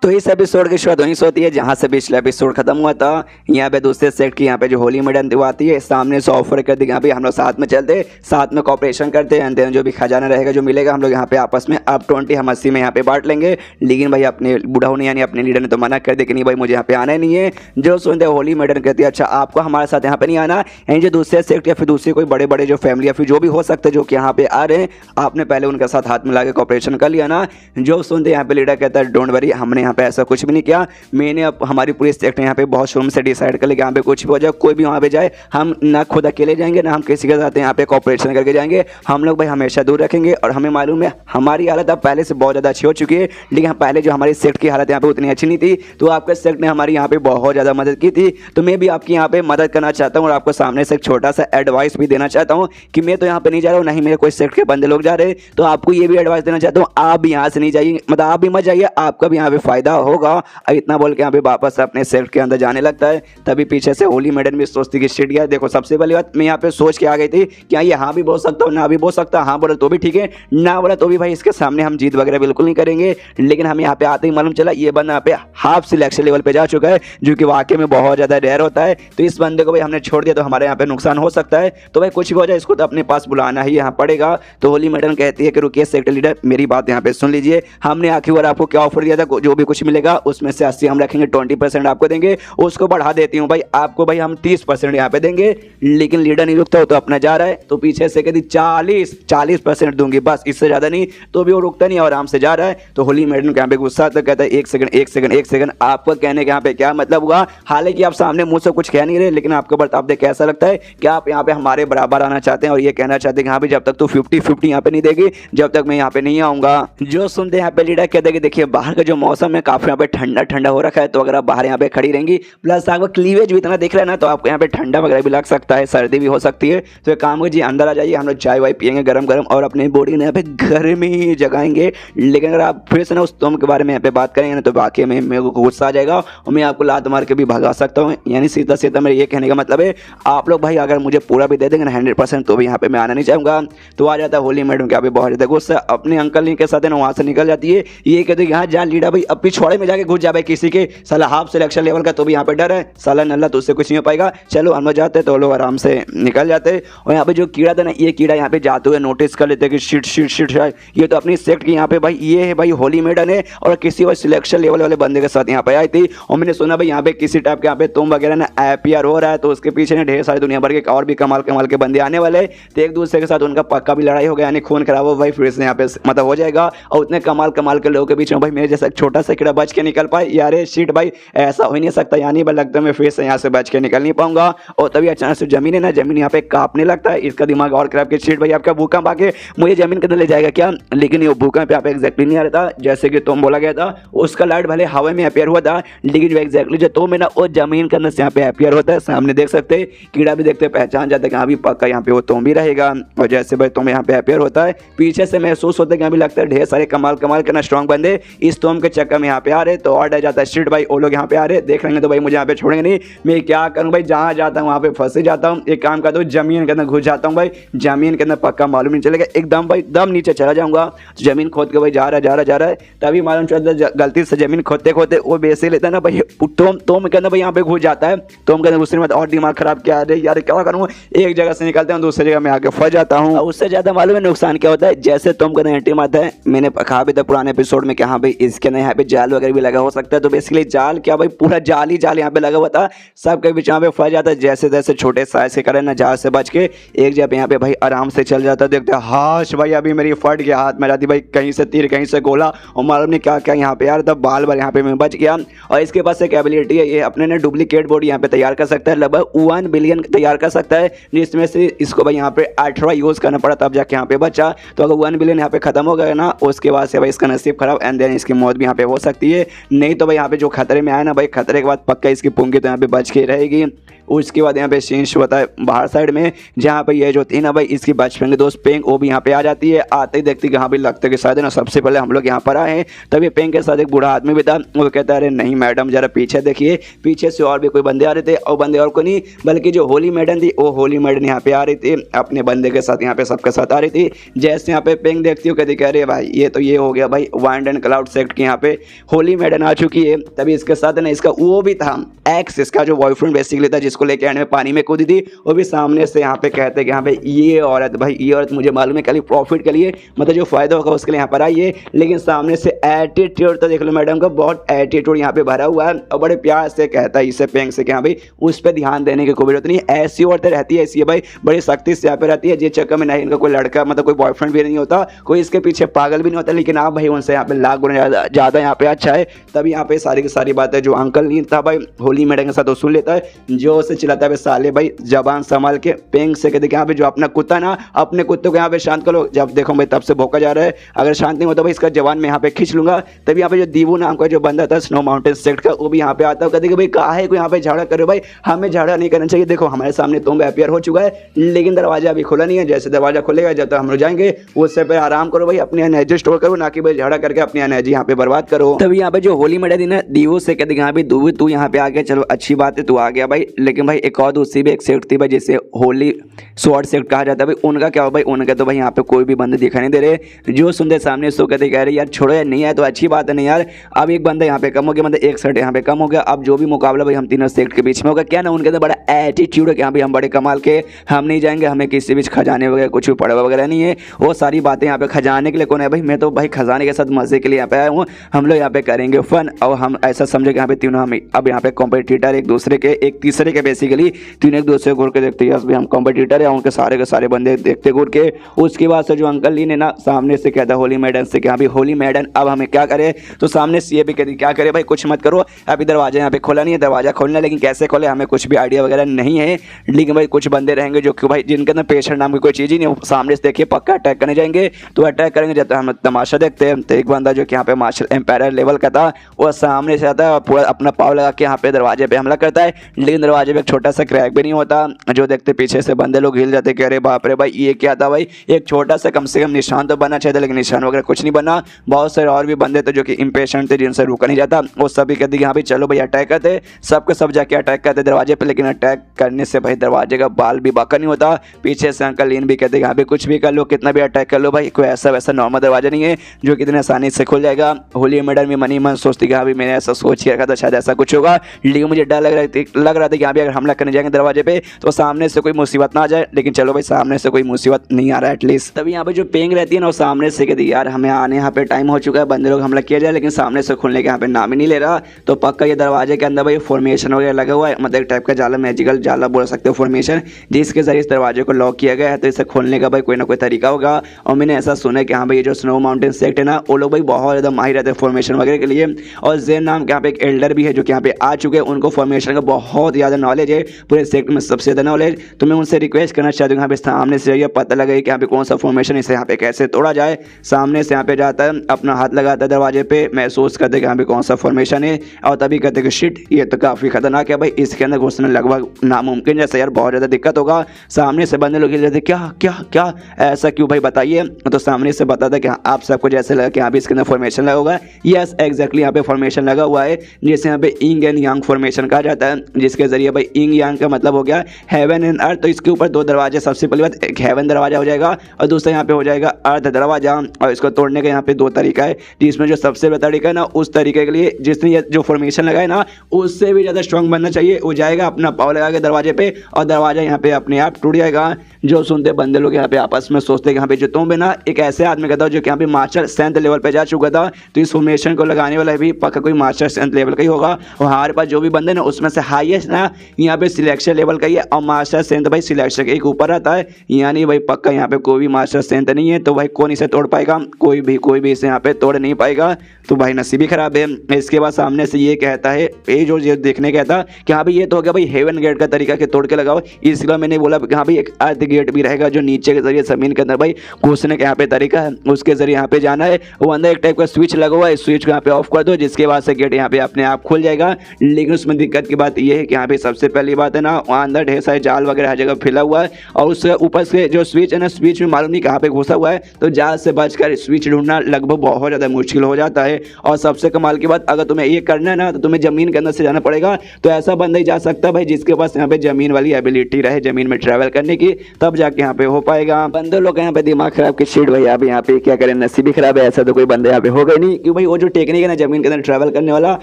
तो इस एपिसोड की शुरुआत वहीं से होती है जहाँ से पिछला एपिसोड खत्म हुआ था। यहाँ पे दूसरे सेट की यहाँ पे जो होली मेडन वो आती है, सामने से ऑफर कर दी यहाँ पे हम लोग साथ में चलते, साथ में कॉपरेशन करते हैं, जो भी खजाना रहेगा जो मिलेगा हम लोग यहाँ पे आपस में अब 20 हम 80 में यहाँ पे बांट लेंगे। लेकिन भाई अपने बूढ़ा ने यानी अपने लीडर ने तो मना कर दिया कि नहीं भाई मुझे यहाँ पे आना नहीं है। जो सुनते होली मेडन कहती है अच्छा आपको हमारे साथ यहाँ पे नहीं आना, एंड जो दूसरे सेक्ट या फिर दूसरे कोई बड़े बड़े जो फैमिली या फिर जो भी हो सकते जो कि यहाँ पे आ रहे हैं, आपने पहले उनके साथ हाथ मिला के कॉपरेशन कर लिया ना। जो सुनते यहाँ पे लीडर कहता है डोंट वरी, हमने यहाँ पे ऐसा कुछ भी नहीं किया। मैंने अब हमारी पूरी सेक्ट यहाँ पे बहुत शुरू से डिसाइड कर लिया कि यहाँ पे कुछ भी हो जाए, कोई भी वहाँ पे जाए, हम ना खुद अकेले जाएंगे ना हम किसी के साथ यहाँ पे कॉपरेशन करके जाएंगे। हम लोग भाई हमेशा दूर रखेंगे। और हमें मालूम है हमारी हालत अब पहले से बहुत ज़्यादा अच्छी हो चुकी है, लेकिन पहले जो हमारी सेक्ट की हालत यहाँ पे उतनी अच्छी नहीं थी, तो आपके सेक्ट ने हमारी यहाँ पे बहुत ज़्यादा मदद की थी। तो मैं भी आपकी यहाँ पे मदद करना चाहता हूँ और आपको सामने से एक छोटा सा एडवाइस भी देना चाहता हूँ कि मैं तो यहाँ पे नहीं जा रहा हूँ, नहीं मेरे कोई सेक्ट के बंदे लोग जा रहे, तो आपको ये भी एडवाइस देना चाहता हूँ आप भी यहाँ से नहीं जाइए, मतलब आप भी मत जाइए, आपका भी यहाँ पे फायदा होगा। इतना बोल के यहाँ पे वापस अपने सेक्ट के अंदर जाने लगता है। तभी पीछे से होली मेडन भी सोचती कि शिट गया। देखो सबसे पहली बात मैं यहाँ पे सोच के आ गई थी कि ये हाँ भी बोल सकता हूँ ना भी बोल सकता, हाँ बोला तो भी ठीक है, ना बोला तो भी भाई इसके सामने हम जीत वगैरह बिल्कुल नहीं करेंगे। लेकिन हमें यहाँ पे आते ही मालूम चला ये बंदा यहाँ पे हाफ सिलेक्शन लेवल पे जा चुका है, जो कि वाकई में बहुत ज़्यादा रेयर होता है। तो इस बंदे को भाई हमने छोड़ दिया तो हमारे यहाँ पे नुकसान हो सकता है, तो भाई कुछ भी हो जाए इसको तो अपने पास बुलाना ही यहाँ पड़ेगा। तो होली मेडन कहती है कि रुकिए सेक्टर लीडर मेरी बात यहाँ पे सुन लीजिए, हमने आखिर बार आपको क्या ऑफर दिया था, जो भी कुछ मिलेगा उसमें से 80 हम रखेंगे, 20% आपको देंगे, उसको बढ़ा देती हूँ भाई आपको भाई हम 30% यहाँ पे देंगे। लेकिन लीडर नहीं रुकता, वो तो अपना जा रहा है, तो पीछे से कहती 40% दूंगी बस, इससे ज्यादा नहीं। तो भी वो रुकता नहीं और आराम से जा रहा है। तो होली मेडन को यहाँ पे गुस्सा आता, कहता है एक सेकंड आपको कहने के यहाँ पे क्या मतलब हुआ? हालांकि आप सामने मुझ से कुछ कह नहीं रहे, लेकिन आपको बर्ताव देख कैसा लगता है कि आप यहाँ पे हमारे बराबर आना चाहते हैं और ये कहना चाहते हैं कि हाँ भाई जब तक तो 50-50 यहाँ पे नहीं देगी जब तक मैं यहाँ पे नहीं आऊंगा। जो सुनते यहाँ पे लीडर कहते हैं कि देखिए बाहर का जो मौसम है काफी यहाँ पे ठंडा ठंडा हो रखा है, तो अगर आप बाहर यहाँ पे खड़ी रहेंगी प्लस आपको क्लीवेज भी इतना दिख रहा है ना, तो आपको यहाँ पे ठंडा वगैरह भी लग सकता है, सर्दी भी हो सकती है। तो एक काम कीजिए अंदर आ जाइए, हम लोग चाय वाय पियेंगे गरम गरम और अपनी बॉडी ने यहाँ पे गर्मी जगाएंगे। लेकिन अगर आप फिर से ना उस तुम के बारे में यहाँ पे बात करेंगे ना तो वाकई में मेरे को गुस्सा आ जाएगा और मैं आपको लात मार के भी भगा सकता हूँ। यानी सीधा सीधा मेरे ये कहने का मतलब है आप लोग भाई अगर मुझे पूरा भी दे देंगे ना 100% तो भी यहाँ पे मैं आना नहीं चाहूँगा। तो आ जाता है होली मैडम के यहाँ पे बहुत ज़्यादा गुस्सा, अपने अंकल के साथ है ना वहाँ से निकल जाती है। ये कहते हैं यहाँ जा लीडा भाई अब पिछवाड़े में जाके घुस जा भाई, किसी के साला हाफ सिलेक्शन लेवल का तो भी यहाँ पे डर है, साला नल्ला तो उससे कुछ नहीं हो पाएगा। चलो हम लोग जाते तो लोग आराम से निकल जाते। और यहाँ पे जो कीड़ा था ना ये कीड़ा यहाँ पे जाते हुए नोटिस कर लेते कि शिट शिट शिट ये तो अपनी सेक्ट की यहाँ पे भाई ये है भाई होली मेडन है और किसी भाई सिलेक्शन लेवल वाले बंदे के साथ यहाँ पे आई थी। और मैंने सुना भाई यहाँ पे किसी टाइप के यहाँ पे तुम वगैरह ना APR हो रहा है, तो उसके पीछे ना ढेर सारे दुनिया भर के और भी कमाल कमाल के बंदे आने वाले, तो एक दूसरे के साथ उनका पक्का भी लड़ाई हो गया, यानी खून खराब हो भाई फिर से यहाँ पे मतलब हो जाएगा। और उतने कमाल कमाल के लोगों के बीच में भाई मेरे जैसा छोटा सा कीड़ा बच के निकल पाए, यार शिट भाई ऐसा हो ही नहीं सकता, यानी भाई लगता है मैं फिर से यहाँ से बच के निकल नहीं पाऊंगा। और तभी अचानक से जमीन है ना जमीन यहाँ पे कांपने लगता है, इसका दिमाग और खराब कि शिट भाई आपका भूकंप आके मुझे जमीन के अंदर ले जाएगा क्या। लेकिन ये भूकंप यहाँ पे एग्जैक्टली नहीं आ रहा था जैसे कि तुम बोला गया था, उसका लाइट भले हवा में अपेयर हुआ था, लेकिन जो एग्जैक्टली जो तुम है ना वो जमीन के अंदर से यहाँ पे अपेयर होता है। सामने देख सकते कीड़ा भी देखते पहचान जाता है कि हाँ भी पक्का यहाँ पे वो तुम भी रहेगा। और जैसे भाई तुम यहाँ पे अपेयर होता है पीछे से महसूस होता है कि यहाँ भी लगता है ढेर सारे कमाल कमाल के ना स्ट्रॉन्ग बंदे इस तुम के चक्कर में यहाँ पे आ रहे, तो और डर जाता है शिट भाई वो लोग यहाँ पे आ रहे देख लेंगे तो भाई मुझे यहाँ पे छोड़ेंगे नहीं, मैं क्या करूँ भाई जहाँ जाता हूँ वहाँ पे फंसे जाता हूँ। एक काम करता हूँ जमीन के अंदर घुस जाता हूँ भाई, जमीन के अंदर पक्का मालूम नहीं चलेगा, एकदम भाई दम नीचे चला जाऊंगा। जमीन खोद के भाई जा रहा है तभी मालूम चलता गलती से जमीन खोदते खोदते वो बेसे लेता है ना भाई तुम के अंदर भाई यहाँ पे घुस जाता है। तुम के अंदर घुसने में और दिमाग खराब क्या है यार क्या करूँ, एक जगह से निकलते हैं दूसरी जगह में आके फंस जाता हूँ। उससे ज्यादा मालूम है नुकसान क्या होता है, जैसे तुम का एंट्री मारता है, मैंने कहा भी था पुराने एपिसोड में कि हाँ भाई इसके अंदर यहाँ पे जाल वगैरह भी लगा हो सकता है। तो बेसिकली जाल क्या भाई पूरा जाल ही जाल यहाँ पे लगा हुआ था, सबके बीच यहाँ पे फंस जाता है। जैसे जैसे छोटे साइज के करे ना जहाज से बच के एक जगह यहाँ पे भाई आराम से चल जाता है। देखते हाश भाई अभी मेरी फट गया हाथ में जाती भाई, कहीं से तीर कहीं से गोला और मालूम नहीं क्या क्या यहाँ पे यार, तब बाल बाल यहाँ पे मैं बच गया। और इसके पास एक एबिलिटी है, ये अपने ने डुप्लीकेट बॉडी यहाँ पे तैयार कर सकता है, लगभग 1 बिलियन तैयार कर सकता है, जिसमें से इसको भाई यहाँ पे 18 यूज करना पड़ा तब जाके यहाँ पे बचा। तो अगर 1 बिलियन यहाँ पे खत्म हो गया ना उसके बाद से भाई इसका नसीब खराब एंड देन इसकी मौत भी यहाँ पे हो सकती है। नहीं तो भाई यहाँ पे जो खतरे में आया ना भाई खतरे के बाद पक्का इसकी पुंगी तो यहाँ पे बच के रहेगी। उसके बाद यहाँ पे सीन शो होता है बाहर साइड में, जहाँ पे ये जो थी ना भाई इसकी बचपन के दोस्त पेंग, वो भी यहाँ पे आ जाती है। आते ही देखती कि हाँ भाई लगता है कि शायद ना सबसे पहले हम लोग यहाँ पर आए हैं। तभी पेंग के साथ एक बूढ़ा आदमी भी था, वो कहता है अरे नहीं मैडम जरा पीछे देखिए, पीछे से और भी कोई बंदे आ रहे थे, और बंदे और को नहीं बल्कि जो होली मैडम थी वो होली मैडम यहाँ पे आ रही थी अपने बंदे के साथ, यहाँ पे सबके साथ आ रही थी। जैसे यहाँ पे पेंग देखती हूँ कहती अरे भाई ये हो गया भाई वाइंड एंड क्लाउड सेक्ट की यहाँ पे होली मैडम आ चुकी है। तभी इसके साथ ना इसका वो भी था एक्स, इसका जो बॉयफ्रेंड बेसिकली था जिसको लेके एंड में पानी में कूदी थी, वो भी सामने से यहाँ पे कहते हैं कि हाँ भाई ये औरत मुझे मालूम है खाली प्रॉफिट के लिए, मतलब जो फायदा होगा उसके लिए यहाँ पर आई है। लेकिन सामने से एटीट्यूड तो देख लो मैडम का, बहुत एटीट्यूड यहाँ पे भरा हुआ है, और बड़े प्यार से कहता है इसे पेंग से कि हाँ भाई उस पर ध्यान देने की कोई जरूरत नहीं, ऐसी औरतें रहती है ऐसी है भाई, बड़ी सख्ती से यहाँ पे रहती है। जिस चक्कर में नहीं इनका कोई लड़का मतलब कोई बॉयफ्रेंड भी नहीं होता, कोई इसके पीछे पागल भी नहीं होता, लेकिन आप भाई उनसे यहाँ पे लाख गुना ज़्यादा यहाँ पे अच्छा है। तभी यहाँ पे सारी की सारी बातें जो अंकल नहीं था भाई होली मैडम के साथ वो सुन लेता है, जो उसे चिल्लाता है साले भाई जबान संभाल के। पेंग से कहते यहाँ पे जो अपना कुत्ता ना अपने कुत्तों को यहाँ पे शांत करो, जब देखो भाई तब से भौंका जा रहा है, अगर शांत नहीं होता भाई इसका जवान में यहाँ पे खींच लूंगा। तभी यहाँ पे जो दीवू नाम का जो बंदा था स्नो माउंटेन सेक्ट का, वो भी यहाँ पे आता है, कहते कि भाई कहा है कोई यहाँ पे झगड़ा करो, भाई हमें झगड़ा नहीं करना चाहिए, देखो हमारे सामने तुम अपियर हो चुका है लेकिन दरवाजा अभी खुला नहीं है, जैसे दरवाजा खुलेगा जब तक हम लोग जाएंगे उससे पे आराम करो भाई, अपनी एनर्जी स्टोर करो, ना कि भाई झगड़ा करके अपनी एनर्जी यहाँ पे बर्बाद करो। तभी यहाँ पे जो होली मैडम थी ना दीवू से कहते यहाँ पे दीवू तू यहाँ पे आ गया, चलो अच्छी बात है तू आ गया भाई, लेकिन भाई एक और दूसरी भी एक सेक्ट थी भाई जिसे होली स्वॉर्ड सेक्ट कहा जाता है भाई, उनका क्या हो भाई, उनका तो भाई यहाँ पे कोई भी बंदे दिखाई नहीं दे रहे। जो सुनते सामने सो कहते कह रहे यार छोड़ो यार, नहीं आए तो अच्छी बात है नहीं यार, अब एक बंदा यहाँ पे कम हो गया, मतलब एक सेट यहाँ पे कम हो गया, अब जो भी मुकाबला भाई हम तीनों सेक्ट के बीच में होगा, क्या ना उनके अंदर बड़ा एटीट्यूड है कि हाँ भाई हम बड़े कमाल के, हम नहीं जाएंगे, हमें किसी बीच खजाने वगैरह कुछ भी पड़वा वगैरह नहीं है, वो सारी बातें यहाँ पे खजाने के लिए कौन है भाई, मैं तो भाई खजाने के साथ मजे के लिए यहाँ पे आया हूँ, हम लोग यहाँ पे करेंगे फन। और हम ऐसा समझे कि यहाँ पे तीनों हम अब यहाँ पे कॉम्पिटिटर एक दूसरे के एक तीसरे के बेसिकली तीनों एक दूसरे घूर के देखते हैं, हम कॉम्पिटिटर है, उनके सारे बंदे देखते घूर के। उसके बाद से जो अंकल ली ने ना सामने से कहता होली मैडम से कि हाँ भाई होली मैडम अब हमें क्या करे, तो सामने से ये भी कहती क्या करे भाई कुछ मत करो, अभी दरवाजा यहाँ पे खोला नहीं है, दरवाजा खोलना लेकिन कैसे खोले हमें कुछ भी आइडिया वगैरह नहीं है, लेकिन भाई कुछ बंदे रहेंगे जो कि भाई जिनके अंदर पेशेंट नाम की कोई चीज़ ही नहीं, सामने से देखिए पक्का अटैक करने जाएंगे, तो अटैक करेंगे जब तक हम तमाशा देखते हैं। तो एक बंदा जो कि यहाँ पे मार्शल एम्पायर लेवल का था वो सामने से आता है पूरा अपना पाव लगा के यहाँ पे दरवाजे पे हमला करता है, लेकिन दरवाजे पे एक छोटा सा क्रैक भी नहीं होता, जो देखते पीछे से बंदे लोग हिल जाते कि अरे बाप रे भाई ये क्या था भाई, एक छोटा सा कम से कम निशान तो बनना चाहिए था, लेकिन निशान वगैरह कुछ नहीं बना। बहुत सारे और भी बंदे थे जो कि इम्पेशेंट थे जिनसे रुका नहीं जाता, वो सभी कहते कि हाँ भाई चलो भाई अटैक करते, सबके सब जाके अटैक करते दरवाजे पे, लेकिन अटैक करने से भाई दरवाजे का बाल भी बाका नहीं होता। पीछे से अंकल लीन भी कहते हैं हाँ भाई कुछ भी कर लो कितना भी अटैक कर लो भाई कोई ऐसा वैसा नॉर्मल दरवाजा नहीं है जो कितने आसानी से खुल जाएगा। होली मैडम भी मनी मन सोचती कि हाँ भाई मैंने ऐसा सोच के रखा था शायद ऐसा कुछ होगा, लेकिन मुझे डर लग रहा था कि हाँ भाई अगर हमला करने जाएंगे दरवाजे पे तो सामने से कोई मुसीबत ना आ जाए, लेकिन चलो भाई सामने से कोई मुसीबत नहीं आ रहा है एटलीस्ट। तभी यहाँ पे जो पेंग रहती है ना वो सामने से कहती यार हमें आने यहाँ पे टाइम हो चुका है, बंदे लोग हमला किया जाए, लेकिन सामने से खुलने के यहाँ पे नाम ही नहीं ले रहा, तो पक्का ये दरवाजे के अंदर भाई फॉर्मेशन वगैरह लगा हुआ है, मतलब एक टाइप का जाला मैजिकल जाला बोल सकते हो फॉर्मेशन, जिसके जरिए इस दरवाजे को लॉक किया गया है, तो इसे खोलने का भाई कोई ना कोई तरीका होगा। और मैंने ऐसा सुना है कि हाँ भाई ये जो स्नो माउंटेन सेक्ट है ना वो लोग भाई बहुत ज़्यादा माहिर रहते हैं फॉर्मेशन वगैरह के लिए, और जेन नाम के यहाँ पे एक एल्डर भी है जो कि यहाँ पे आ चुके हैं, उनको फॉर्मेशन का बहुत ज़्यादा नॉलेज है, पूरे सेक्ट में सबसे ज़्यादा नॉलेज। तो मैं उनसे रिक्वेस्ट करना चाहता हूँ यहाँ पे सामने से ये पता लगे कि यहाँ पे कौन सा फॉर्मेशन इसे यहाँ पे कैसे तोड़ा जाए। सामने से यहाँ पे जाता है अपना हाथ लगाता है दरवाजे पे, महसूस करते कि यहाँ पे कौन सा फॉर्मेशन है, और तभी कहते कि शिट ये तो काफ़ी खतरनाक है भाई, इसके अंदर घुसना लगभग नामुमकिन जैसा यार, बहुत ज़्यादा दिक्कत होगा। सामने से बंदे लोग हिल जाते क्या क्या क्या ऐसा क्यों भाई बताइए, तो सामने से बताता कि आप सबको जैसे लगा कि यहाँ पे इसके अंदर फॉर्मेशन लगा होगा, यस एग्जैक्टली यहाँ पे फॉर्मेशन लगा हुआ है जिसे यहाँ पे इंग एंड यांग फॉर्मेशन कहा जाता है, जिसके जरिए भाई इंग यांग का मतलब हो गया हेवन एंड अर्थ। तो इसके ऊपर दो दरवाजे, सबसे पहली बात एक हेवन दरवाजा हो जाएगा और दूसरा यहाँ पे हो जाएगा अर्थ दरवाजा, और इसको तोड़ने का यहाँ पे दो तरीका है, जिसमें जो सबसे बड़ा तरीका है ना उस तरीके के लिए जिसने ये जो फॉर्मेशन लगाए ना उससे भी ज़्यादा स्ट्रॉन्ग बनना चाहिए, वो जाएगा अपना पाव लगा के दरवाजे पे और दरवाजा यहाँ पे अपने आप टूट जाएगा। जो सुनते बंदे लोग यहाँ पे आपस में सोचते कि यहाँ पे जो तुम भी ना एक ऐसे आदमी का था जो कि यहाँ पे मास्टर सेंथ लेवल पे जा चुका था, तो इस फॉर्मेशन को लगाने वाला भी पक्का कोई मास्टर सेंथ लेवल का ही होगा, और हमारे पास जो भी बंदे ना उसमें से हाईएस्ट ना यहाँ पे सिलेक्शन लेवल का ही है, और मास्टर सेंथ भाई सिलेक्शन के एक ऊपर आता है, यानी भाई पक्का यहाँ पे कोई भी मास्टर सेंथ नहीं है, तो भाई कौन इसे तोड़ पाएगा, कोई भी इसे यहाँ पे तोड़ नहीं पाएगा, तो भाई नसीब ही खराब है। इसके बाद सामने से ये कहता है ये देखने कहता कि हाँ भाई ये तो हो गया भाई हेवन गेट का तरीका के तोड़ के लगाओ, इसलिए मैंने बोला कि हाँ भाई एक अर्थ गेट भी रहेगा जो नीचे के जरिए जमीन के अंदर भाई घुसने के यहाँ पे तरीका है, उसके जरिए यहाँ पे जाना है, वो अंदर एक टाइप का स्विच लगा हुआ है, स्विच को यहाँ पे ऑफ कर दो जिसके बाद से गेट यहाँ पे अपने आप खुल जाएगा। लेकिन उसमें दिक्कत की बात ये है कि यहाँ पे सबसे सबसे पहली बात है ना, वहाँ अंदर ढेर सारे जाल वगैरह हर जगह फैला हुआ है और उसके ऊपर से जो स्विच है ना, स्विच में मालूम नहीं कहाँ पे घुसा हुआ है, तो जाल से बचकर स्विच ढूंढना लगभग बहुत ज़्यादा मुश्किल हो जाता है। और सबसे कमाल की बात, अगर तुम्हें ये करना है ना तो तुम्हें ज़मीन के अंदर से जाना पड़ेगा। तो ऐसा बंदा ही जा सकता है भाई जिसके पास यहाँ पे ज़मीन वाली एबिलिटी रहे, ज़मीन में ट्रैवल करने की, तब जाके यहाँ पे हो पाएगा। बंदे लोग यहाँ पे दिमाग खराब की शीट भाई, अभी यहाँ पे क्या करें, नसीब भी खराब है, ऐसा तो कोई बंदा यहाँ पे होगा नहीं। क्यों भाई, वो जो टेक्निक है ना जमीन के अंदर ट्रैवल करने वाला,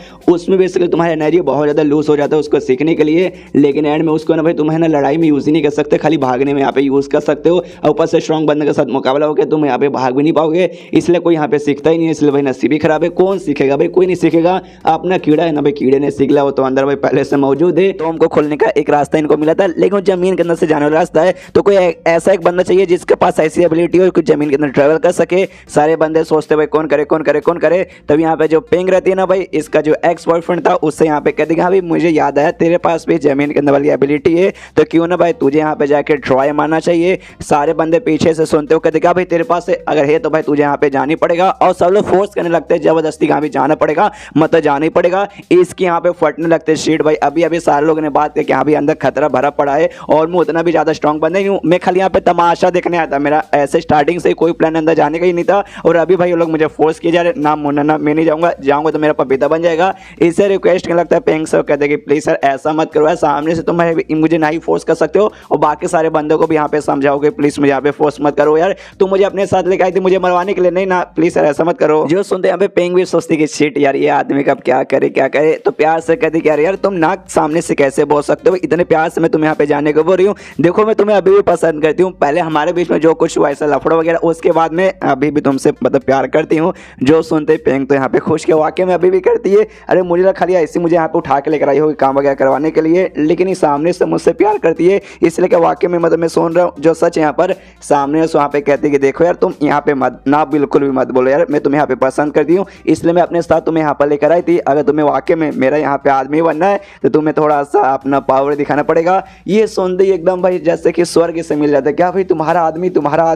उसमें बेसिकली तुम्हारा एनर्जी बहुत ज़्यादा लूज हो जाता है उसको सीखने के लिए, लेकिन एंड में उसको ना भाई तुम्हें ना लड़ाई में यूज़ ही नहीं कर सकते, खाली भागने में यहाँ पे यूज़ कर सकते हो। और ऊपर से स्ट्रॉन्ग बंदे के साथ मुकाबला होकर तुम यहाँ पे भाग भी नहीं पाओगे, इसलिए कोई यहाँ पे सीखता ही नहीं है। इसलिए भाई नसीब ही खराब है, कौन सीखेगा भाई, कोई नहीं सीखेगा। अपना कीड़ा है ना भाई, कीड़े ने सीख लिया, वो तो अंदर भाई पहले से मौजूद है। तो हमको खोलने का एक रास्ता इनको मिला था, लेकिन जमीन के अंदर से जाने वाला रास्ता है, तो कोई ऐसा एक बंदा चाहिए जिसके पास ऐसी एबिलिटी हो कुछ जमीन के अंदर ट्रैवल कर सके। सारे बंदे सोचते भाई कौन करे कौन करे कौन करे, तब यहाँ पे जो पिंग रहती है ना भाई, इसका जो एक्स बॉयफ्रेंड था उससे यहाँ पे कह देगा भाई मुझे याद आया तेरे पास भी जमीन के अंदर वाली एबिलिटी है, तो क्यों ना भाई तुझे यहाँ पे जाके ट्राई मारना चाहिए। सारे बंदे पीछे से सुनते हो, कह देगा भाई तेरे पास अगर है तो भाई तुझे यहाँ पे जानी पड़ेगा। और सब लोग फोर्स करने लगते हैं, जबरदस्ती यहाँ भी जाना पड़ेगा, मतलब जाना ही पड़ेगा। इसकी यहाँ पे फटने लगते शीट भाई। अभी अभी सारे लोगों ने बात की कि यहाँ भी अंदर खतरा भरा पड़ा है और मैं उतना भी ज़्यादा स्ट्रॉन्ग बंदा नहीं हूँ, मैं खाली यहाँ पे तमाशा देखने आया था, मेरा ऐसे स्टार्टिंग से कोई प्लान अंदर जाने का ही नहीं था। और अभी भाई वो लोग मुझे फोर्स किए जा रहे, ना मुन्ना ना मैं नहीं जाऊँगा तो मेरा पपीता बन जाएगा। इससे रिक्वेस्ट करने लगता है पेंग सर, कहते कि प्लीज़ सर ऐसा मत करो, सामने से तुम मुझे नहीं फोर्स कर सकते हो, और बाकी सारे बंदों को भी यहाँ पे समझाओगे प्लीज़ मुझे यहाँ पे फोर्स मत करो यार, तुम मुझे अपने साथ लेके आई थी मुझे मरवाने के लिए, नहीं ना प्लीज़ सर ऐसा मत करो। जो सुनते यहाँ पे पेंग भी सोचती कि शिट यार ये आदमी कब क्या करे क्या करे, तो प्यार से कहती कि यार तुम ना सामने से कैसे बोल सकते हो, इतने प्यार से मैं तुम्हें यहाँ पे जाने को बोल रही हूँ, देखो मैं तुम्हें अभी भी पसंद करती हूँ, पहले हमारे बीच में जो कुछ हुआ ऐसा लफड़ा वगैरह, उसके बाद में अभी भी तुमसे मतलब प्यार करती हूँ। जो सुनते पेंग तो यहाँ पे खुश के वाकई में अभी भी करती है, अरे मुझे लगा खाली ऐसे मुझे यहाँ पे उठा के लेकर आई होगी काम वगैरह करवाने के लिए, लेकिन ये सामने से मुझसे प्यार करती है, इसलिए कि वाकई में मतलब मैं सुन रहा हूँ जो सच यहाँ पर सामने से वहाँ पे कहती है कि देखो यार तुम यहाँ पे मत ना बिल्कुल भी मत बोलो यार, मैं तुम्हें यहाँ पे पसंद करती हूँ, इसलिए मैं अपने साथ तुम्हें यहाँ पर लेकर आई थी, अगर तुम्हें वाकई में मेरा यहाँ पे आदमी बनना है तो तुम्हें थोड़ा सा अपना पावर दिखाना पड़ेगा। ये सुनते ही एकदम भाई जैसे कि स्वर्ग से मिल जाता है, क्या भाई तुम्हारा आदमी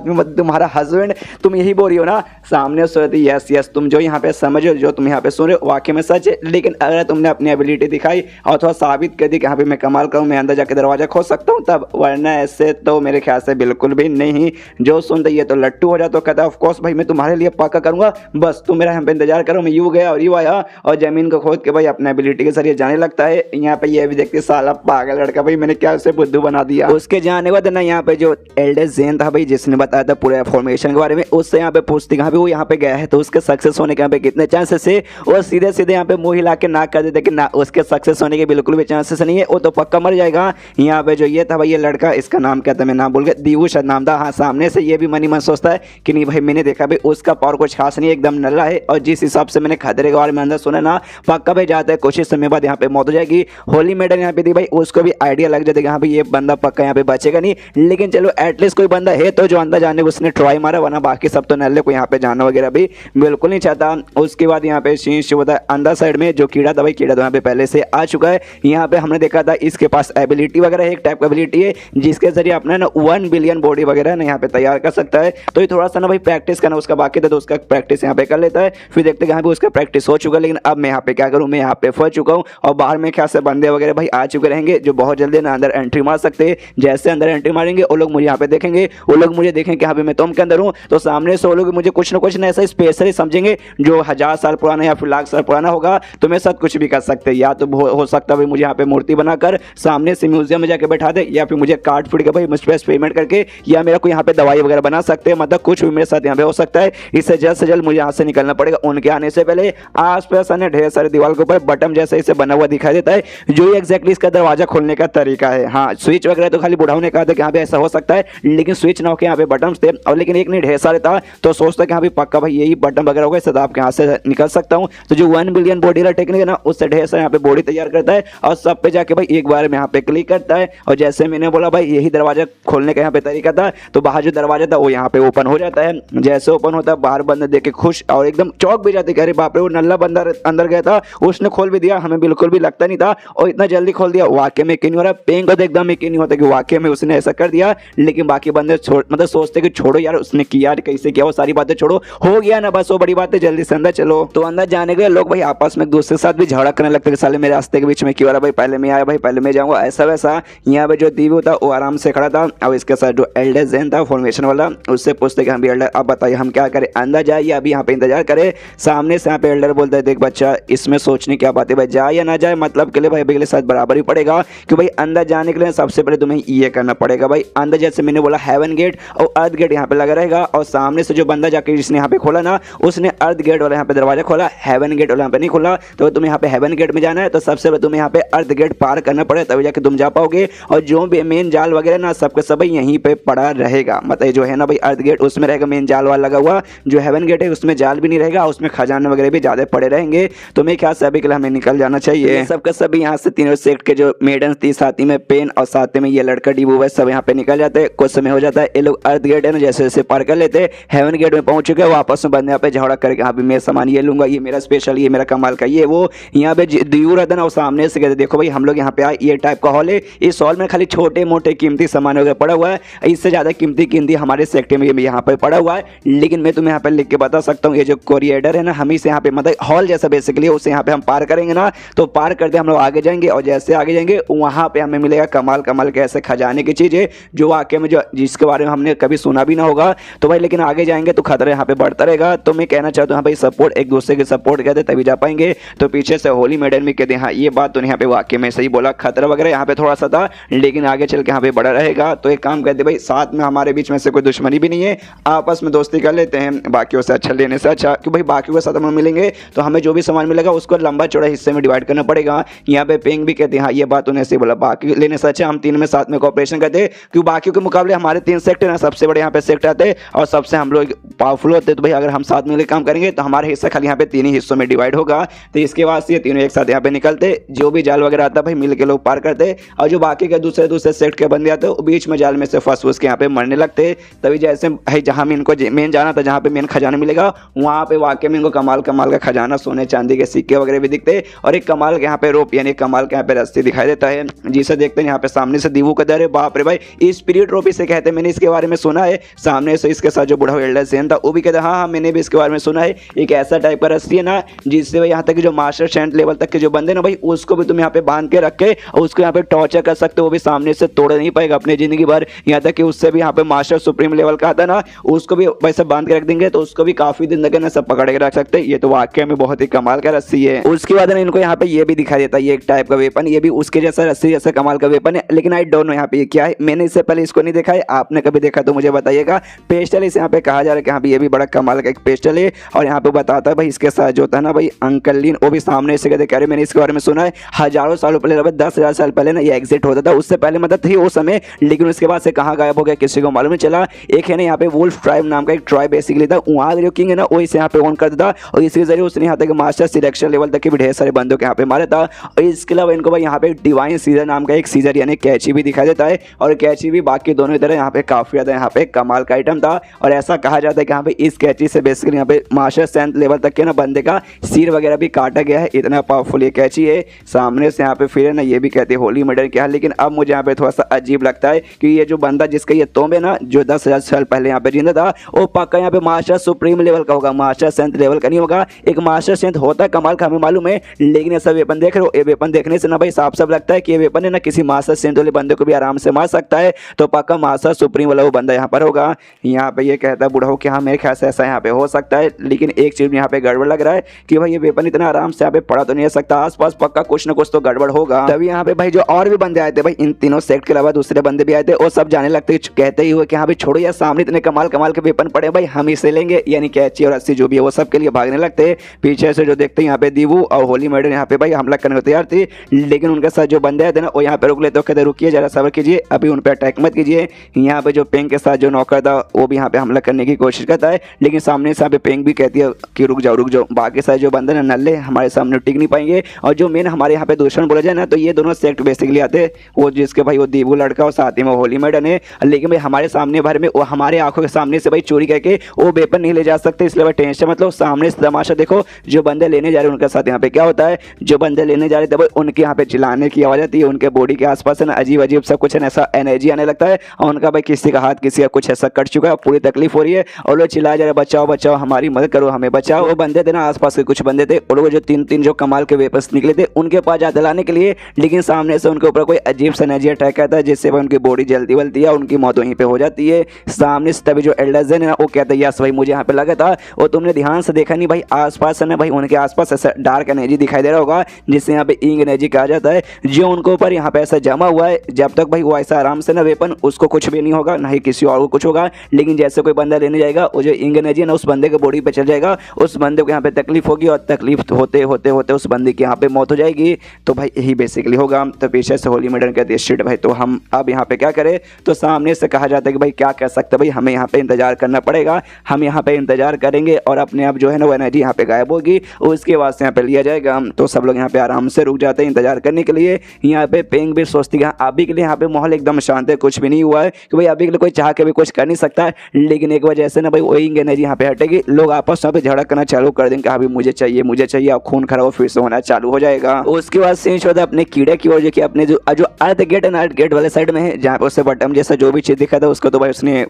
मतलब तुम्हारा हस्बैंड, तुम यही बोल रही हो ना। सामने सोचती यस यस, तुम जो यहाँ पे समझो जो तुम यहाँ पे सुन रहे हो वाकई में सच है, लेकिन अगर तुमने अपनी एबिलिटी दिखाई और थोड़ा साबित कर दी कि यहाँ पे मैं कमाल करूँ, मैं अंदर जाके दरवाजा खोल सकता हूँ तब, वरना ऐसे तो मेरे ख्याल से बिल्कुल भी नहीं। जो सुनते ये तो लट्टू हो जाता, तो कहता ऑफ कोर्स भाई मैं तुम्हारे लिए पक्का करूँगा, बस तुम मेरा यहाँ पे इंतजार करो। मैं यूँ गया और यूँ आया और जमीन को खोद के भाई अपने एबिलिटी के जरिए जाने लगता है। यहाँ पे ये भी देखते साला पागल लड़का भाई मैंने क्या उसे बुद्धू बना दिया। उसके जाने के बाद ना यहाँ पे जो एल्डर जेन था भाई जिसने बताया था पूरे फॉर्मेशन के बारे में, उससे यहाँ पे पूछती कहाँ पे वो यहाँ पे गया है तो उसके सक्सेस होने के यहाँ पे कितने चांसेस है, और सीधे सीधे यहाँ पे मुँह हिला के नाक कर देते कि ना उसके सक्सेस होने के बिल्कुल भी चांसेस नहीं है, वो तो पक्का मर जाएगा। यहाँ पे जो ये था भाई ये लड़का, इसका नाम क्या था मैं नाम बोल गया, दीवू शायद नाम था। हाँ सामने से ये भी मनी मन सोचता है कि नहीं भाई मैंने देखा भाई उसका पावर कुछ खास नहीं है, एकदम नल्ला है, और जिस हिसाब से मैंने खतरे के बारे में अंदर सुना ना पक्का भाई जाता है कुछ ही समय बाद यहाँ पे मौत हो जाएगी। होली मेडल यहाँ पे दी भाई, उसको भी आइडिया लग जाता है कि हाँ भाई ये बंदा पक्का यहाँ पे बचेगा नहीं, लेकिन चलो एटलीस्ट कोई बंदा है तो जो अंदर जाने को उसने ट्राई मारा, वरना बाकी सब तो नल्ले को यहाँ पे जाना वगैरह भी बिल्कुल नहीं चाहता। उसके बाद यहाँ पे शीश होता है अंदर साइड में जो कीड़ा था भाई, कीड़ा तो यहाँ पे पहले से आ चुका है। यहाँ पे हमने देखा था इसके पास एबिलिटी वगैरह एक टाइप का एबिलिटी है जिसके जरिए अपना ना 1 बिलियन बॉडी वगैरह ना यहाँ पे तैयार कर सकता है। तो ये थोड़ा सा ना भाई प्रैक्टिस करना उसका बाकी था, तो उसका प्रैक्टिस यहाँ पे कर लेता है। फिर देखते हैं यहाँ पे उसका प्रैक्टिस हो चुका है, लेकिन अब मैं यहाँ पे क्या करूँ, मैं यहाँ पे फंस चुका हूँ और बाहर में क्या से बंदे वगैरह भाई आ चुके रहेंगे जो बहुत जल्दी ना अंदर एंट्री मार सकते हैं। जैसे अंदर एंट्री मारेंगे वो लोग मुझे यहाँ पे देखेंगे, वो लोग मुझे देखेंगे कि यहाँ पे मैं तुम के अंदर हूँ, तो सामने से वो लोग मुझे कुछ ना ऐसा स्पेशली समझेंगे जो 1000 साल पुराना या फिर लाख साल पुराना होगा, तो मैं साथ कुछ भी कर सकते हैं। या तो हो सकता है मुझे यहाँ पे मूर्ति बनाकर सामने से म्यूजियम में जाके बैठा दे, या फिर मुझे काट फूट के भाई मुझ पर एक्सपेरिमेंट करके, या मेरा कोई यहाँ पे दवाई वगैरह बना सकते हैं, मतलब कुछ भी मेरे साथ यहाँ पे हो सकता है। इससे जल्द से जल्द मुझे यहाँ से निकलना पड़ेगा। उनके आने से पहले आसपास अन्य ढेर सारे दीवार के ऊपर बटन जैसे इसे बना हुआ दिखाई देता है, जो एग्जैक्टली इसका दरवाजा खोलने का तरीका है। हाँ स्विच वगैरह तो खाली बुढ़ाओं ने कहा था कि यहाँ पे ऐसा हो सकता है, लेकिन स्विच ना होकर यहाँ पे बटन थे, और लेकिन एक नहीं ढेर सारे था, तो सोचता कि यहाँ पे पक्का भाई यही बटन वगैरह होगा, इससे आपके यहाँ से निकल सकता हूँ। तो जो 1 बिलियन बॉडी का टेक्निक है ना, उससे ढेर सारे यहाँ पे बॉडी तैयार करता है और सब पे जाके भाई एक बार में यहाँ पे क्लिक करता है। और जैसे मैंने बोला भाई यही दरवाजा खोलने का यहाँ पे तरीका था, तो बाहर जो दरवाजा था वो यहाँ पे ओपन हो जाता है। जैसे ओपन होता है बाहर बंदे देख के खुश और एकदम चौक भी जाते, अरे बाप रे वो नल्ला बंदा अंदर गया था उसने खोल भी दिया, हमें बिल्कुल भी लगता नहीं था और इतना जल्दी खोल दिया। वाकई में यकीन नहीं हो रहा, पेंग को तो एकदम यकीन नहीं होता कि वाकई में उसने ऐसा कर दिया, लेकिन बाकी बंदे मतलब सोचते कि छोड़ो यार उसने किया कैसे किया, वो सारी बातें छोड़ो, हो गया ना बस वो बड़ी बात है, जल्दी से अंदर चलो। तो अंदर जाने के लोग भाई आपस में एक दूसरे के साथ भी झगड़ा करने लगते कि साले मेरे रास्ते के बीच में क्यों आ रहा भाई, पहले मैं आया भाई पहले मैं जाऊँगा ऐसा वैसा। यहाँ पे जो दीवू था वो आराम से खड़ा था और इसके साथ जो एल्डर जेन था फॉर्मेशन वाला उससे पूछते कि हम भी एल्डर आप बताइए हम क्या करें, अंदर जाए या अभी यहाँ पे इंतजार करें। सामने से यहाँ पे एल्डर बोलता है देख बच्चा इसमें सोचने क्या बात है भाई, जाए या ना जाए मतलब के लिए भाई अभी के लिए साथ बराबर ही पड़ेगा कि भाई अंदर जाने के लिए सबसे पहले तुम्हें ये करना पड़ेगा भाई। अंदर जैसे मैंने बोला हेवन गेट और अर्थ गेट यहाँ पे लगा रहेगा और सामने से जो बंदा जाके जिसने यहाँ पे खोला ना उसने अर्थ गेट वाला यहाँ पे दरवाजा खोला, हेवन गेट वाला यहाँ पे नहीं खोला। तो तुम्हें यहाँ पे हेवन गेट में जाना है तो सबसे पहले तुम्हें यहाँ पे अर्थ गेट पार करना पड़ेगा तभी जाके तुम जा पाओगे। और जो भी मेन जाल वगैरह ना सबके सब यहीं पे पड़ा रहेगा, मतलब जो है ना भाई अर्थ गेट उसमें रहेगा मेन जाल वाला लगा हुआ, जो हेवन गेट है उसमें जाल भी नहीं रहेगा, उसमें खजाने वगैरह भी ज्यादा पड़े रहेंगे। तो मैं क्या सभी के लिए हमें निकल जाना चाहिए। सबका सभी यहाँ से तीनों सेक्ट के जो मेडन थी साथ ही में पेन और साथ में ये लड़का डीबू है सब यहाँ पे निकल जाते हैं। कुछ समय हो जाता है ये लोग अर्थ गेट है ना जैसे जैसे पार कर लेते, हेवन गेट में पहुंच चुके हैं, वापस में बंदे यहाँ पे झगड़ा करके हाँ भी मैं सामान ये लूंगा, ये मेरा स्पेशल, ये मेरा कमाल का, ये वो। यहाँ पे दीवू रहता है ना और सामने से कहते देखो भाई हम लोग यहाँ पे आए, ये टाइप का हॉल है, इस हॉल में खाली छोटे मोटे कीमती सामान वगैरह पड़ा हुआ है, इससे ज्यादा कीमती हमारे सेक्टर में यहाँ पे पड़ा हुआ है। लेकिन मैं तुम्हें यहाँ पे लिख के बता सकता हूँ ये जो कॉरिडोर है ना हम से यहाँ पे मतलब हॉल जैसा बेसिकली उसे यहाँ पे हम पार करेंगे ना तो पार करते हम लोग आगे जाएंगे और जैसे आगे जाएंगे वहाँ पे हमें मिलेगा कमाल कमाल के ऐसे खजाने की चीजें जो वाकई में जो जिसके बारे में हमने कभी सुना भी ना होगा। तो भाई लेकिन आगे जाएंगे तो खतरा यहाँ पे बढ़ता रहेगा। तो मैं कहना चाहता हूँ भाई सपोर्ट एक दूसरे के सपोर्ट कहते तभी जा पाएंगे। तो पीछे से होली मेडन भी कहते हैं हाँ ये बात तो यहाँ पे वाकई में सही बोला, खतरा वगैरह यहाँ पे थोड़ा सा था लेकिन आगे चल के यहाँ पे बड़ा रहेगा। तो एक काम कहते भाई साथ में हमारे बीच में से कोई दुश्मनी भी नहीं है, आपस में दोस्ती कर लेते हैं, बाकियों से अच्छा लेने से अच्छा, क्योंकि भाई बाकियों के साथ हम मिलेंगे तो हमें जो भी सामान मिलेगा उसको लंबा चौड़ा हिस्से में डिवाइड करना पड़ेगा। यहाँ पे पेंग भी कहते हैं हाँ ये बात उन्हें ऐसे बोला, बाकी लेने से अच्छा हम तीन में साथ में कोऑपरेशन करते हैं क्योंकि बाकियों के मुकाबले हमारे तीन सेक्टर ना सबसे बड़े यहाँ पे सेक्टर आते हैं और सबसे हम लोग पावरफुल होते हैं। तो भाई अगर हम साथ मिलकर काम करेंगे तो हमारा हिस्सा खाली यहाँ पे तीन ही हिस्सों में डिवाइड होगा। तो इसके बाद से ये तीनों एक साथ यहाँ पे निकलते, जो भी जाल वगैरह आता है भाई मिल के लोग पार करते और जो बाकी के दूसरे दूसरे सेक्ट के बंदे आते हैं बीच में जाल में से फंस फंस के यहाँ पे मरने लगते। तभी जैसे भाई जहाँ में इनको मेन जाना था जहाँ पे मेन खजाना मिलेगा वहाँ पे वाकई में इनको कमाल कमाल का खजाना सोने चांदी के सिक्के वगैरह भी दिखते और एक कमाल के यहाँ पे रोप यानी कमाल के यहाँ पे रस्सी दिखाई देता है जिसे देखते हैं यहाँ पे सामने से दीवू का दर है। बाप रे भाई स्पिरिट रोप इसे कहते हैं, मैंने इसके बारे में सुना है। सामने से इसके साथ जो बूढ़ा एल्डर सेन था वो भी कहता है हाँ मैंने भी इसके बारे में सुना है, एक ऐसा टाइप का रस्सी है ना जिससे भाई यहाँ तक जो मास्टर सेंट लेवल तक के जो बंदे ना भाई उसको भी तुम यहाँ पे बांध के रख के और उसको यहाँ पे टॉर्चर कर सकते हो, वो भी सामने से तोड़ नहीं पाएगा अपनी जिंदगी भर। यहाँ तक कि उससे भी यहाँ पे मास्टर सुप्रीम लेवल का आता ना उसको भी वैसे बांध के रख देंगे तो उसको भी काफी दिन तक ना सब पकड़ के रख सकते हैं। ये तो वाकई में बहुत ही कमाल का रस्सी है। उसके बाद ना इनको यहाँ पे ये भी दिखाई देता है ये एक टाइप का वेपन, ये भी उसके जैसा रस्सी जैसा कमाल का वेपन है लेकिन आई डोंट नो यहाँ पे क्या है, मैंने इससे पहले इसको नहीं देखा है, आपने कभी देखा तो मुझे बताइएगा। पेस्टल इसे यहाँ पे कहा जा रहा है कि हाँ भी ये भी बड़ा कमाल का एक पेस्टल है और यहाँ पे बताता है भाई इसके साथ जो होता है ना भाई अंकल लीन वो भी सामने से कहते कह रहे मैंने इसके बारे में सुना है हजारों सालों पहले 10,000 साल पहले ना ये एग्जिट होता था, उससे पहले मदद थी उस समय लेकिन उसके बाद से कहाँ गायब हो गया किसी को मालूम नहीं चला। एक है ना यहाँ पे वुल्फ ट्राइब नाम का एक ट्राइब बेसिकली था, वहाँ जो किंग है ना वो इसे यहाँ पे ओन करता था और इसके जरिए उसने यहाँ तक मास्टर सिलेक्शन लेवल तक के भी ढेर सारे बंदों के यहाँ पे मारा था। और इसके अलावा इनको भाई यहाँ पे डिवाइन सीजर नाम का एक सीजर यानी कैची भी दिखाई देता है और कैची भी बाकी दोनों तरह यहाँ पे काफी ज्यादा यहाँ पे कमाल का आइटम था। और ऐसा कहा जाता है कि यहाँ पे इस कैची से बेसिकली यहाँ पे मास्टर सेंथ लेवल तक के ना बंदे का सिर वगैरह भी काटा गया है, इतना पावरफुल ये कैची है। सामने से यहाँ पे फिर है ना ये भी कहते हैं होली मेडल क्या है, लेकिन अब मुझे यहाँ पे थोड़ा सा अजीब लगता है कि ये जो बंदा जिसका ये तोम है ना जो 10,000 साल पहले यहाँ पे जिंदा था वो पक्का यहाँ पे मास्टर सुप्रीम लेवल का होगा, मास्टर सेंथ लेवल का नहीं होगा। एक मास्टर सेंथ होता है कमाल का हमें मालूम है लेकिन ऐसा वेपन देख रहे हो, ये वेपन देखने से ना भाई साफ साफ लगता है कि ये वेपन है ना किसी मास्टर सेंथ वाले बंदे को भी आराम से मार सकता है। तो पक्का मास्टर सुप्रीम वाला वो बंदा यहाँ पर होगा। यहाँ पे ये कहता है बूढ़ा हो कि हाँ मेरे ख्याल से ऐसा यहाँ पे हो सकता है, लेकिन एक चीज यहाँ पे गड़बड़ लग रहा है कि भाई ये वेपन इतना आराम से यहाँ पे पड़ा तो नहीं सकता, आसपास पक्का कुछ ना कुछ तो गड़बड़ होगा। तभी यहाँ पे भाई जो और भी बंदे आए थे भाई इन तीनों सेक्ट के अलावा दूसरे बंदे भी आए थे वो सब जाने लगते कहते ही हुए कि हाँ भाई छोड़ो यार सामने इतने कमाल कमाल के वेपन पड़े भाई हम इसे लेंगे, यानी कैची और रस्सी जो भी है वो सब के लिए भागने लगते। पीछे से जो देखते हैं यहाँ पे दीवू और होली मेडन यहाँ पे भाई हमला करने को तैयार थी लेकिन उनके साथ जो बंदे आए थे ना वो यहाँ पे रुक लेते कहते रुकिए जरा सब्र कीजिए अभी उन पर अटैक मत कीजिए। यहाँ पे जो पेंग के साथ जो नौकर था वो भी यहाँ पे हमला करने की कोशिश करता है लेकिन सामने से यहाँ पे पेंग भी कहती है कि रुक जाओ, बाकी सारे जो बंदे ना नल्ले हमारे सामने टिक नहीं पाएंगे। और जो मेन हमारे यहाँ पे दुश्मन बोला जाए ना तो ये दोनों सेक्ट बेसिकली आते वो जिसके भाई वो दीवू लड़का और साथ ही में होली मेडन है, लेकिन भाई हमारे सामने भर में वो हमारे आंखों के सामने से भाई चोरी करके वो वेपन नहीं ले जा सकते, इसलिए भाई टेंशन मतलब सामने से तमाशा देखो। जो बंदे लेने जा रहे हैं उनके साथ यहाँ पे क्या होता है, जो बंदे लेने जा रहे थे भाई उनके यहाँ पे चिल्लाने की आवाज आती है, उनके बॉडी के आसपास है ना अजीब अजीब सब कुछ है ना ऐसा एनर्जी आने लगता है और उनका भाई किसी का हाथ किसी का कुछ ऐसा कट चुका है, पूरी तकलीफ हो रही है और लोग चिल्लाए जा रहे बचाओ बचाओ हमारी मदद करो हमें बचाओ। वो बंदे थे ना आसपास के कुछ बंदे थे और जो तीन जो कमाल के वेपन्स निकले थे उनके पास जा दिलाने के लिए, लेकिन सामने से उनके ऊपर कोई अजीब सा एनर्जी अटैक करता है जिससे भाई उनकी बॉडी जलती वलती है, उनकी मौत वहीं पे हो जाती है। सामने से तभी जो एल्डर जेन है वो कहता है यस भाई मुझे यहाँ पे लगा था, और तुमने ध्यान से देखा नहीं भाई आसपास है ना भाई, उनके आसपास ऐसा डार्क एनर्जी दिखाई दे रहा होगा जिससे यहाँ पे इंग एनर्जी कहा जाता है, जो उनके ऊपर यहाँ पे ऐसा जमा हुआ है। जब तक भाई वो ऐसा आराम से ना वेपन उसको कुछ भी नहीं होगा, ना ही किसी और को कुछ होगा, लेकिन जैसे कोई बंदा लेने जाएगा वो जो इंग एनर्जी है ना उस बंदे के बॉडी पे चल जाएगा, उस बंदे को यहाँ पे तकलीफ होगी और तकलीफ होते होते होते उस बंदे की यहाँ पे मौत हो जाएगी। तो भाई यही बेसिकली होगा। तो पीछे से होली मेडन कहती है शिट भाई, तो हम अब यहाँ पे क्या करें? तो सामने से कहा जाता है कि भाई क्या कर सकते भाई, हमें यहाँ पे इंतजार करना पड़ेगा, हम यहाँ पे इंतजार करेंगे और अपने आप जो है ना वो एनर्जी यहाँ पे गायब होगी, उसके बाद से यहाँ पे लिया जाएगा। तो सब लोग यहाँ पे आराम से रुक जाते हैं इंतजार करने के लिए। यहाँ पे पेंग भी सोचती है अभी के लिए यहाँ पे माहौल एकदम शांत है, कुछ भी नहीं हुआ है कि भाई अभी के लिए कोई चाह के भी कुछ कर नहीं सकता, लेकिन एक वजह से ना भाई वही एनर्जी यहाँ पे हटेगी, लोग आपस में झड़क करना चालू कर देंगे, अभी मुझे चाहिए मुझे चाहिए, और खून खराब फिर से होना चालू हो जाएगा। उसके बाद सीन होता है अपने कीड़े की ओर, जो कि अपने जो अर्थ गेट है अर्थ गेट वाले साइड में है, जहाँ पे उससे बटन जैसा जो भी चीज दिखा था उसको तो भाई उसने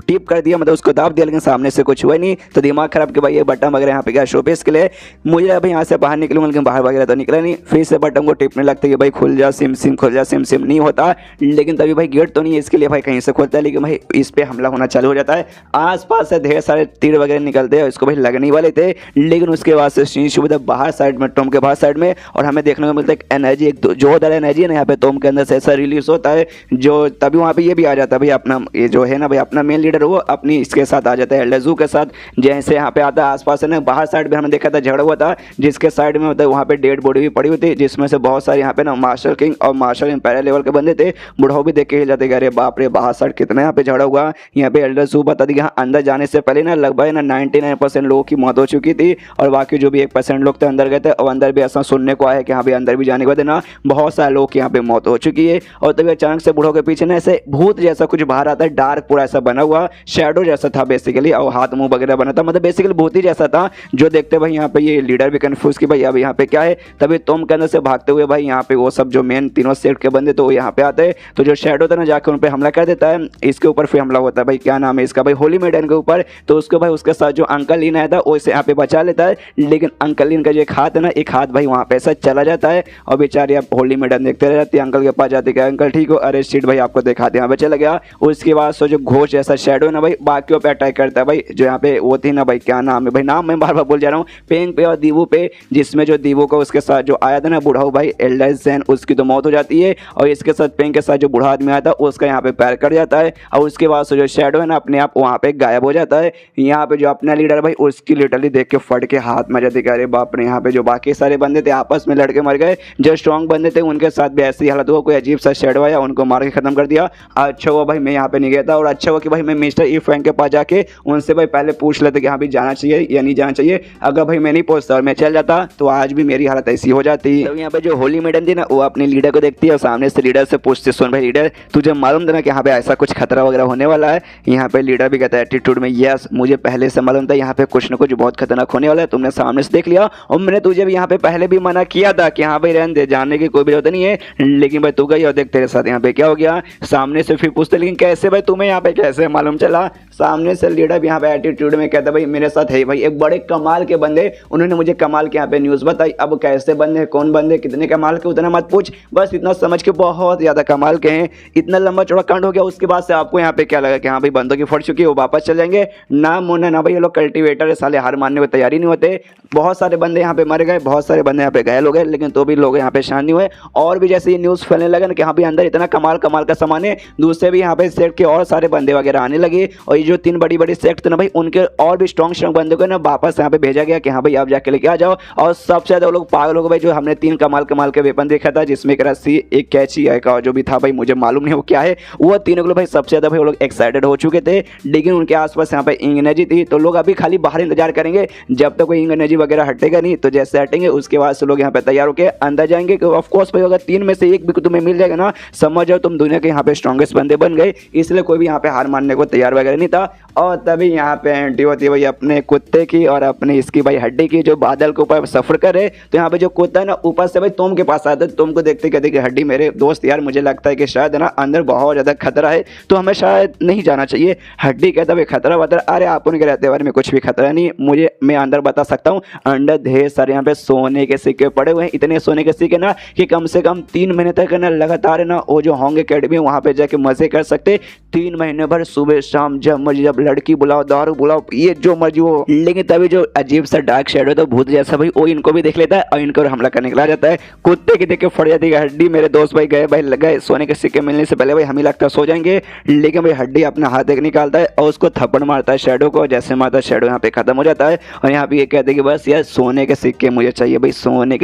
टिप कर दिया, मतलब उसको दाब दिया, लेकिन सामने से कुछ हुआ नहीं। तो दिमाग खराब कि भाई ये बटन वगैरह यहाँ पे क्या शोपीस के लिए, मुझे अभी यहाँ से बाहर निकलूंगा, लेकिन बाहर वगैरह तो निकला नहीं। फिर से बटन को टिपने लगता है कि भाई खुल जा सिम सिम, खुल जा सिम सिम, नहीं होता। लेकिन तभी भाई गेट तो नहीं है, इसके लिए भाई कहीं से खुलता है, लेकिन भाई इस पे हमला होना चालू हो जाता है। आसपास से ढेर सारे तीर वगैरह निकलते हैं, इसको भाई लगने वाले थे, लेकिन उसके बाद से सीन शुरू होता है बाहर साइड में, टॉम के बाहर साइड में, और हमें देखने को मिलता है एनर्जी, एक जोरदार एनर्जी है ना यहाँ पे टॉम के अंदर से ऐसा रिलीज होता है, जो तभी वहाँ पे ये भी आ जाता है भाई अपना ये जो है ना भाई अपना मेन लीडर वो अपनी इसके साथ आ जाता है एल्डर ज़ू के साथ। जैसे यहाँ पे आता है आसपास है ना बाहर साइड में हमने देखा था झगड़ा हुआ था, जिसके साइड में होता है वहाँ पे डेड बॉडी भी पड़ी हुई थी, जिसमें से बहुत सारे यहाँ पे ना मार्शल किंग और मार्शल एम्पायर लेवल के बंदे थे। बुढ़ाओ भी देख के हिल जाते कि अरे बाप रे बाहर साइड कितना यहाँ पे झगड़ा हुआ। यहाँ पे एल्डर ज़ू बता दी यहाँ अंदर जाने से पहले ना लगभग ना 99% लोगों की मौत हो चुकी थी, और बाकी जो भी 1% लोग थे अंदर गए थे, और अंदर भी ऐसा सुनने को आया कि यहाँ पे अंदर भी जाने के बाद ना बहुत सारे लोग की यहाँ पे मौत हो चुकी है। और तभी अचानक से बूढ़ों के पीछे ना ऐसे भूत जैसा कुछ बाहर आता है, डार्क पूरा ऐसा बना हुआ शैडो जैसा था बेसिकली, और हाथ मुंह वगैरह बना था, मतलब बेसिकली भूत ही जैसा था, जो देखते भाई यहाँ पे ये लीडर भी कंफ्यूज कि भाई अब यहाँ पे क्या है। तभी तुम के अंदर से भागते हुए भाई यहाँ पे वो सब जो मेन तीनों सेक्ट के बंदे तो वो यहाँ पे आते हैं, तो जो शैडो था ना जाकर उन पे हमला कर देता है। इसके ऊपर फिर हमला होता है भाई क्या नाम है इसका भाई होली मेडन के ऊपर, तो उसको भाई उसके साथ जो अंकल लीन आया था वो इसे यहाँ पे बचा लेता है, लेकिन अंकल लीन का जो एक हाथ है ना एक हाथ भाई वहाँ पे ऐसा चला जाता है, और बेचारी अब होली मेडन देखते रह जाती है, अंकल के पास जाती है अंकल ठीक हो, अरे शिट भाई आपको दिखाते यहाँ पे चला गया। उसके बाद सो जो घोष जैसा शैडो है ना भाई बाकियों पे अटैक करता है भाई, जो यहाँ पे वो थी ना भाई क्या नाम है भाई, नाम मैं बार बार बोल जा रहा हूँ, पेंग पे और दीवू पे, जिसमें जो दीवू को उसके साथ जो आया था ना बुढ़ाऊ भाई एल्डर जेन उसकी तो मौत हो जाती है, और इसके साथ पेंग के साथ जो बूढ़ा आदमी आया था उसका यहाँ पे पैर कट जाता है, और उसके बाद से जो शैडो है ना अपने आप वहाँ पे गायब हो जाता है। यहाँ पे जो अपना लीडर भाई उसकी लिटरली देख के फट के हाथ में जाती अरे बाप रे, यहाँ पे जो बाकी सारे बंदे थे आपस में लड़के मर गए, जो स्ट्रॉन्ग बंदे थे उनके साथ भी ऐसी हालत हुआ, कोई अजीब सा शैडो आया उनको मार के खत्म कर दिया। अच्छा हुआ भाई मैं यहाँ पे नहीं गया था, और अच्छा हुआ कि भाई मैं मिस्टर ई फ्रैंक के पास जाके उनसे भाई पहले पूछ लेते कि हाँ भी जाना चाहिए या नहीं जाना चाहिए। अगर भाई मैं नहीं पहुंचता और मैं चल जाता तो आज भी मेरी हालत ऐसी हो जाती। तो यहाँ पे जो होली मेडन थी ना वो अपने लीडर को देखती है और सामने से लीडर से पूछती सुन भाई लीडर तुझे मालूम था ना कि यहाँ पे ऐसा कुछ खतरा वगैरह होने वाला है। यहाँ पे लीडर भी कहता है एटीट्यूड में यस मुझे पहले से मालूम था यहाँ पे कुछ ना कुछ बहुत खतरनाक होने वाला है, तुमने सामने से देख लिया और मैंने तुझे भी यहाँ पे पहले भी मना किया था कि हाँ भाई रहने दे, जाने की कोई भी जरूरत नहीं है, लेकिन भाई तू गई और देख तेरे साथ यहाँ पे क्या हो गया। सामने से फिर पूछते लेकिन कैसे भाई तुम्हें यहाँ पे कैसे मालूम चला। सामने से लीडर भी यहाँ पे एटीट्यूड में कहता भाई मेरे साथ है भाई एक बड़े कमाल के बंदे, उन्होंने मुझे कमाल के यहाँ पे न्यूज़ बताई, अब कैसे बंदे कौन बंदे कितने कमाल के उतना मत पूछ, बस इतना समझ के बहुत ज़्यादा कमाल के हैं। इतना लंबा चौड़ा कांड हो गया, उसके बाद से आपको यहाँ पे क्या लगा कि हाँ भाई बंदों की फट चुकी है वो वापस चल जाएंगे ना मुन्ना ना भाई, ये लोग कल्टिवेटर है साले, हार मानने को तैयारी नहीं होते। बहुत सारे बंदे यहाँ पे मर गए, बहुत सारे बंदे यहाँ पे घायल हो गए, लेकिन तो भी लोग यहाँ पे शांत नहीं हुए। और भी जैसे ये न्यूज़ फैलने लगा ना कि यहाँ पे अंदर इतना कमाल कमाल का सामान है, दूसरे भी यहाँ पे सेक्ट के और सारे बंदे वगैरह आने लगे, और ये जो 3 बड़ी बड़ी सेक्ट थे ना भाई उनके और भी स्ट्रॉन्ग बंदों को ना वापस यहाँ पे भेजा गया कि हाँ भाई आप जाके लेके आ जाओ। और सबसे ज़्यादा वो लोग पागल हो गए भाई, जो हमने 3 कमाल कमाल के वेपन देखा था जिसमें एक रस्सी एक कैची का जो भी था भाई मुझे मालूम नहीं वो क्या है, वो तीनों लोग भाई सबसे ज़्यादा भाई वो लोग एक्साइटेड हो चुके थे, लेकिन उनके आसपास यहाँ पे इंग एनर्जी थी, तो लोग अभी खाली बाहर इंतजार करेंगे जब तक कोई इंग एनर्जी वगैरह हटेगा नहीं। तो जैसे हटेंगे उसके बाद से लोग यहाँ पे तैयार होकर अंदर जाएंगे, ऑफकोर्स भाई अगर 3 में से एक भी तुम्हें मिल जाएगा ना समझ जाओ तुम दुनिया के यहाँ पे स्ट्रॉन्गेस्ट बंदे बन गए। इसलिए कोई भी यहाँ पे हार मानने को तैयार वगैरह नहीं था। और तभी यहाँ पे एंट्री होती है भाई अपने कुत्ते की और अपनी इसकी भाई हड्डी की, जो बादल के ऊपर सफर करे। तो यहाँ पे जो कुत्ता है ना ऊपर से भाई तुम के पास आता है, तुमको देखते कहते कि हड्डी मेरे दोस्त यार मुझे लगता है कि शायद ना अंदर बहुत ज़्यादा खतरा है, तो हमें शायद नहीं जाना चाहिए। हड्डी कहता भाई खतरा वतरा, अरे आप उनके रहते बारे में कुछ भी खतरा नहीं, मुझे मैं अंदर बता सकता हूँ। अंदर ढेर सारे यहाँ पे सोने के सिक्के पड़े हुए हैं, इतने सोने के सिक्के ना कि कम से कम 3 महीने तक ना लगातार है ना वो जो होंगे अकेडमी वहाँ पे जाके मजे कर सकते 3 महीने भर सुबह शाम जब मर्जी, जब लड़की बुलाओ दारू बुलाओ ये जो मर्जी हो। लेकिन तभी जो अजीब सा डार्क शेडो तो भूत जैसा भाई वो इनको भी देख लेता है और इनको हमला करने के लिए आ जाता है। कुत्ते की देख के फट जाती है हड्डी। मेरे दोस्त भाई गए भाई लगे सोने के सिक्के मिलने से पहले भाई हमें लगता है सो जाएंगे, लेकिन भाई हड्डी अपना हाथ एक निकालता है और उसको थप्पड़ मारता है शेडो को। जैसे मारता है शेडो यहाँ पे खत्म हो जाता है और यहाँ पे ये कहते हैं कि बस यार सोने के सिक्के मुझे चाहिए भाई, सोने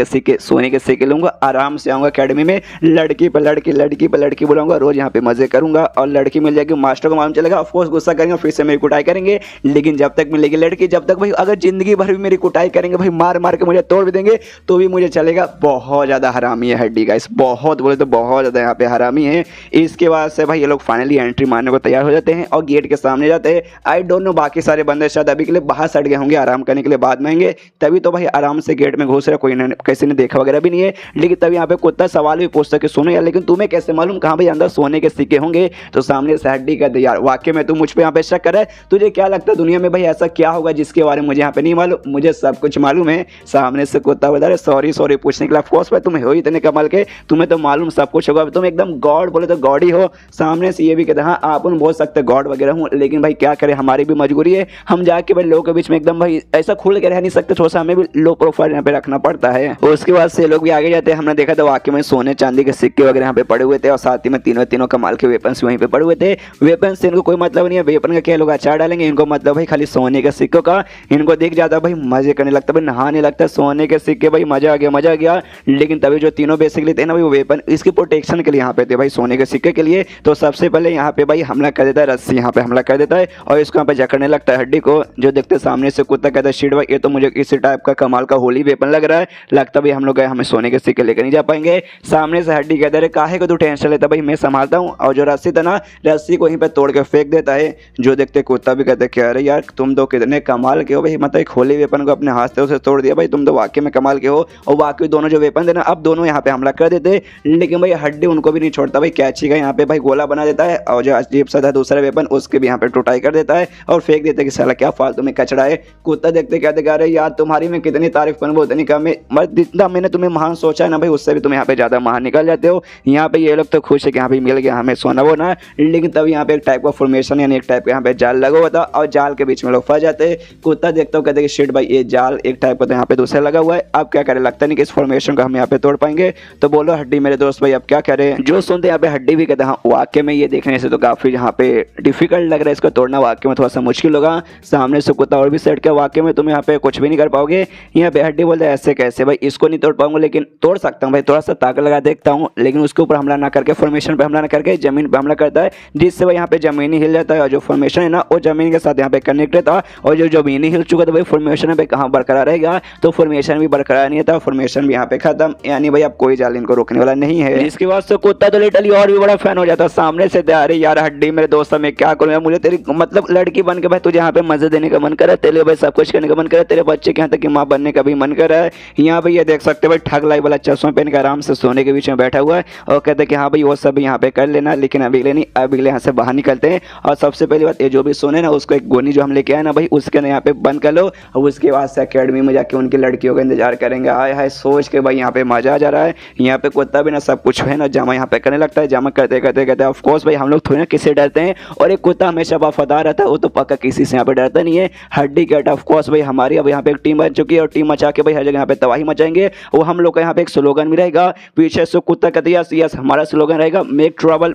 के सिक्के लूंगा, आराम से आऊंगा अकेडमी में, लड़की पे लड़की बुलाऊंगा, रोज यहाँ पे मजे करूंगा और लड़की मिल जाएगी। मास्टर को मालूम चलेगा, ऑफकोर्स गुस्सा करेंगे, फिर से मेरी कुटाई करेंगे, लेकिन जब तक मिलेगी लड़की, जब तक भाई अगर जिंदगी भर भी मेरी कुटाई करेंगे भाई, मार मार के मुझे तोड़ भी देंगे तो भी मुझे चलेगा। बहुत ज़्यादा हरामी है हड्डी गाइस, बहुत बोले तो बहुत ज़्यादा यहाँ पे हरामी है। इसके बाद से भाई ये लोग फाइनली एंट्री मारने को तैयार हो जाते हैं और गेट के सामने जाते हैं। आई डोंट नो बाकी सारे बंदे शायद अभी के लिए बाहर सट गए होंगे आराम करने के लिए, बाद में आएंगे, तभी तो भाई आराम से गेट में घुस रहे, कोई किसी ने देखा वगैरह भी नहीं है। लेकिन तभी यहाँ पे कुत्ता सवाल भी पूछता कि सुनो यार लेकिन तुम्हें कैसे मालूम कहाँ भाई अंदर सोने के सिक्के होंगे? तो सामने से हड्डी कहते यार वाकई में तू मुझ पे यहाँ पे शक कर रहा है, तुझे क्या लगता है दुनिया में भाई ऐसा क्या होगा जिसके बारे में मुझे यहाँ पे नहीं मालूम? मुझे सब कुछ मालूम है। सामने से कुत्ता बता रहे सॉरी पूछने के लिए, ऑफकोर्स भाई तुम हो इतने कमाल के, तुम्हें तो मालूम सब कुछ होगा, तुम एकदम गॉड बोले तो गॉड ही हो। सामने से ये भी कहते हैं हाँ आप बोल सकते गॉड वगैरह हूँ, लेकिन भाई क्या करें हमारी भी मजबूरी है, हम जाके भाई लोगों के बीच में एकदम भाई ऐसा खुल के रह नहीं सकते, थोड़ा सा हमें भी लो प्रोफाइल यहाँ पे रखना पड़ता है। उसके बाद से लोग भी आगे जाते हैं। हमने देखा था वाकई में सोने चांदी के सिक्के वगैरह यहाँ पे पड़े हुए थे और साथ ही में तीनों कमाल के वेपन्स वहीं पे पड़े हुए थे। वेपन्स से इनको कोई मतलब नहीं है, वेपन का क्या लोग अचार डालेंगे, इनको मतलब भाई खाली सोने के सिक्कों का। इनको देख जाता भाई मजे करने लगता, भाई नहाने लगता, सोने के सिक्के भाई मजा आ गया। लेकिन तभी जो तीनों बेसिकली थे ना भाई वो वेपन इसकी प्रोटेक्शन के लिए यहाँ पे थे भाई, सोने के सिक्के के लिए। तो सबसे पहले यहाँ पे भाई हमला कर देता है, रस्सी यहाँ पे हमला कर देता है और इसको यहाँ पे जकड़ने लगता है हड्डी को। जो देखते सामने से कुत्ता कहता है शिट भाई ये तो मुझे इसी टाइप का कमाल का होली वेपन लग रहा है, लगता भाई हम लोग हमें सोने के सिक्के लेकर नहीं जा पाएंगे। सामने से हड्डी कहता है काहे को तू टेंशन लेता भाई, मैं संभालता हूँ। और जो रस्सी था ना रस्सी को यहीं पे तोड़ के फेंक देता है। जो देखते कुत्ता भी कहते क्या अरे यार तुम तो कितने कमाल के हो भाई, मतलब एक होली वेपन को अपने हाथ से उसे तोड़ दिया भाई, तुम तो वाकई में कमाल के हो। और वाकई दोनों जो वेपन थे ना अब दोनों यहाँ पे हमला कर देते, लेकिन भाई हड्डी उनको भी नहीं छोड़ता भाई, कैची का यहाँ पे भाई गोला बना देता है और जो अजीब सा था दूसरा वेपन उसके भी यहाँ पे टुटाई कर देता है और फेंक देते कि साला क्या फालतू में कचड़ा है। कुत्ता देखते कहते कह रहे यार तुम्हारी मैं कितनी तारीफ करूँ उतनी कम है, मत जितना मैंने तुम्हें महान सोचा है ना भाई उससे भी तुम यहाँ पे ज्यादा महान निकल जाते हो। यहाँ पे ये लोग तो खुश है कि यहाँ पे मिल गया हमें सोना वो ना, लेकिन तब यहाँ पे एक टाइप का फॉर्मेशन यानी एक टाइप का यहाँ पे जाल लगा हुआ था और जाल के बीच में लोग फंस जाते हैं। कुत्ता देखता हूँ कहते कि शिट भाई ये जाल एक टाइप का तो यहाँ पे दूसरा लगा हुआ है, अब क्या करें, लगता नहीं कि इस फॉर्मेशन को हम यहाँ पे तोड़ पाएंगे। तो बोलो हड्डी मेरे दोस्त भाई अब क्या करें? जो सुनते यहाँ पे हड्डी भी कहते हैं हाँ वाकई में ये देखने से तो काफी यहाँ पे डिफिकल्ट लग रहा है, इसको तोड़ना वाकई में थोड़ा सा मुश्किल होगा। सामने से कुत्ता और भी सेट किया, वाकई में तुम यहाँ पे कुछ भी नहीं कर पाओगे। यहाँ पे हड्डी बोलते ऐसे कैसे भाई, इसको नहीं तोड़ पाऊंगा लेकिन तोड़ सकता हूँ भाई, थोड़ा सा ताकत लगा देखता हूँ, लेकिन उसके ऊपर हमला ना करके फॉर्मेशन पे हमला ना करके जमीन पे हमला करता है, जिससे भाई यहाँ पे जमीन ही हिल जाता है और जो फॉर्मेशन है ना वो जमीन के साथ यहाँ पे कनेक्टेड था और जो जमीन ही हिल चुका था भाई फॉर्मेशन पे कहाँ बरकरार रहेगा, तो फॉर्मेशन भी बरकरार नहीं था, फॉर्मेशन भी यहाँ पे खत्म, यानी भाई अब कोई जाल इनको रोकने वाला नहीं है। इसके बाद से कुत्ता तो लिटरली और भी बड़ा फैन हो जाता, सामने से अरे यार हड्डी मेरे दोस्त मैं क्या करूँ, मुझे तेरी मतलब लड़की बन के भाई तुझे यहाँ पे मजे देने का मन कर रहा है, तेरे भाई सब कुछ करने का मन कर रहा है, तेरे बच्चे के यहाँ तक की माँ बनने का भी मन कर रहा है। यहाँ पे ये देख सकते भाई ठग लाई वाला चश्मा पहन के आराम से सोने के बीच में बैठा हुआ है और कहते हैं कि हाँ भाई वो सब यहाँ पे कर लेना, लेकिन अभी ले नहीं, अभी यहाँ से बाहर निकलते हैं। और सबसे पहली बात ये जो भी सोने ना उसको एक गोनी जो हम लेके आए ना भाई उसके ना यहाँ पे बंद कर लो और उसके बाद से अकेडमी में जाके उनकी लड़कियों का इंतजार करेंगे। आए हाय सोच के भाई यहाँ पे मजा आ जा रहा है। यहाँ पे कुत्ता भी ना सब कुछ है ना जमा यहाँ पे करने लगता है, जमा करते करते कहते हैं ऑफकोर्स भाई हम लोग थोड़ी ना किसी डरते हैं और एक कुत्ता हमेशा वफादार रहता है, वो तो पक्का किसी से यहाँ पे डरता नहीं है। हड्डी कैट ऑफकोर्स भाई हमारी अब यहाँ पे एक टीम बन चुकी है और टीम मचा के भाई हर जगह यहाँ पे तबाही मचाएंगे। वो हम लोग का यहाँ पे एक स्लोगन भी रहेगा पीछे से कुत्ता कहते हैं यस हमारा स्लोगन रहेगा make trouble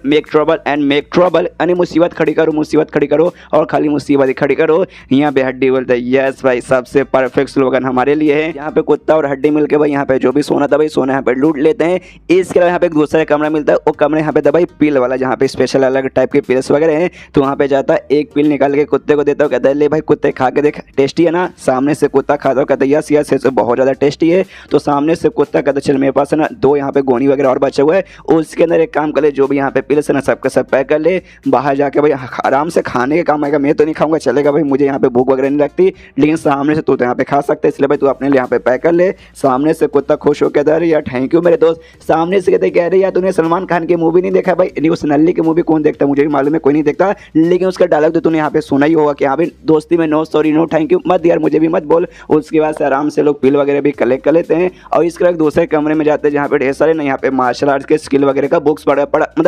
and make trouble, यानी मुसीबत खड़ी करो और खाली मुसीबत ही खड़ी करो। यहाँ पे हड्डी बोलते हैं यस भाई सबसे परफेक्ट स्लोगन हमारे लिए है। यहाँ पे कुत्ता और हड्डी मिलके भाई यहाँ पे जो भी सोना था भाई सोना यहाँ पे लूट लेते हैं। इसके अलावा यहाँ पे एक दूसरा कमरा मिलता है, वो कमरा यहाँ पे था भाई पिल वाला जहाँ पे स्पेशल अलग टाइप के पिल्स वगैरह हैं। तो वहाँ पे जाता है एक पिल निकाल के कुत्ते को देता हूँ, कहता है ले भाई कुत्ते खा के देख टेस्टी है ना। सामने से कुत्ता खाता हो कहता है यस यस बहुत ज़्यादा टेस्टी है। तो सामने से कुत्ता कहता चल मेरे पास है ना 2 यहाँ पे गोनी वगैरह और बचे हुए है, उसके अंदर एक काम कर ले जो भी यहाँ पे पिल्स है ना सबके सब पैक कर ले पहले बाहर जाके भाई आराम से खाने के काम आएगा। मैं तो नहीं खाऊंगा, चलेगा भाई, मुझे यहाँ पे भूख वगैरह नहीं लगती, लेकिन सामने से तू तो यहाँ पे खा सकते, इसलिए भाई तू अपने लिए यहाँ पे पैक कर ले। सामने से कुत्ता खुश होकर कहता है यार थैंक यू मेरे दोस्त। सामने से कहते कह रहे यार तूने सलमान खान की मूवी नहीं देखा? भाई उस नल्ली की मूवी कौन देखता, मुझे भी मालूम है कोई नहीं देखता, लेकिन उसका डायलॉग तो तूने यहाँ पे सुना ही होगा कि यहाँ पे दोस्ती में no sorry no thank you मत यार, मुझे भी मत बोल। उसके बाद से आराम से लोग पिल वगैरह भी कलेक्ट कर लेते हैं और इसके बाद दूसरे कमरे में जाते हैं जहाँ पे ढेर सारे ना यहाँ पे मार्शल आर्ट्स के स्किल वगैरह का बुक्स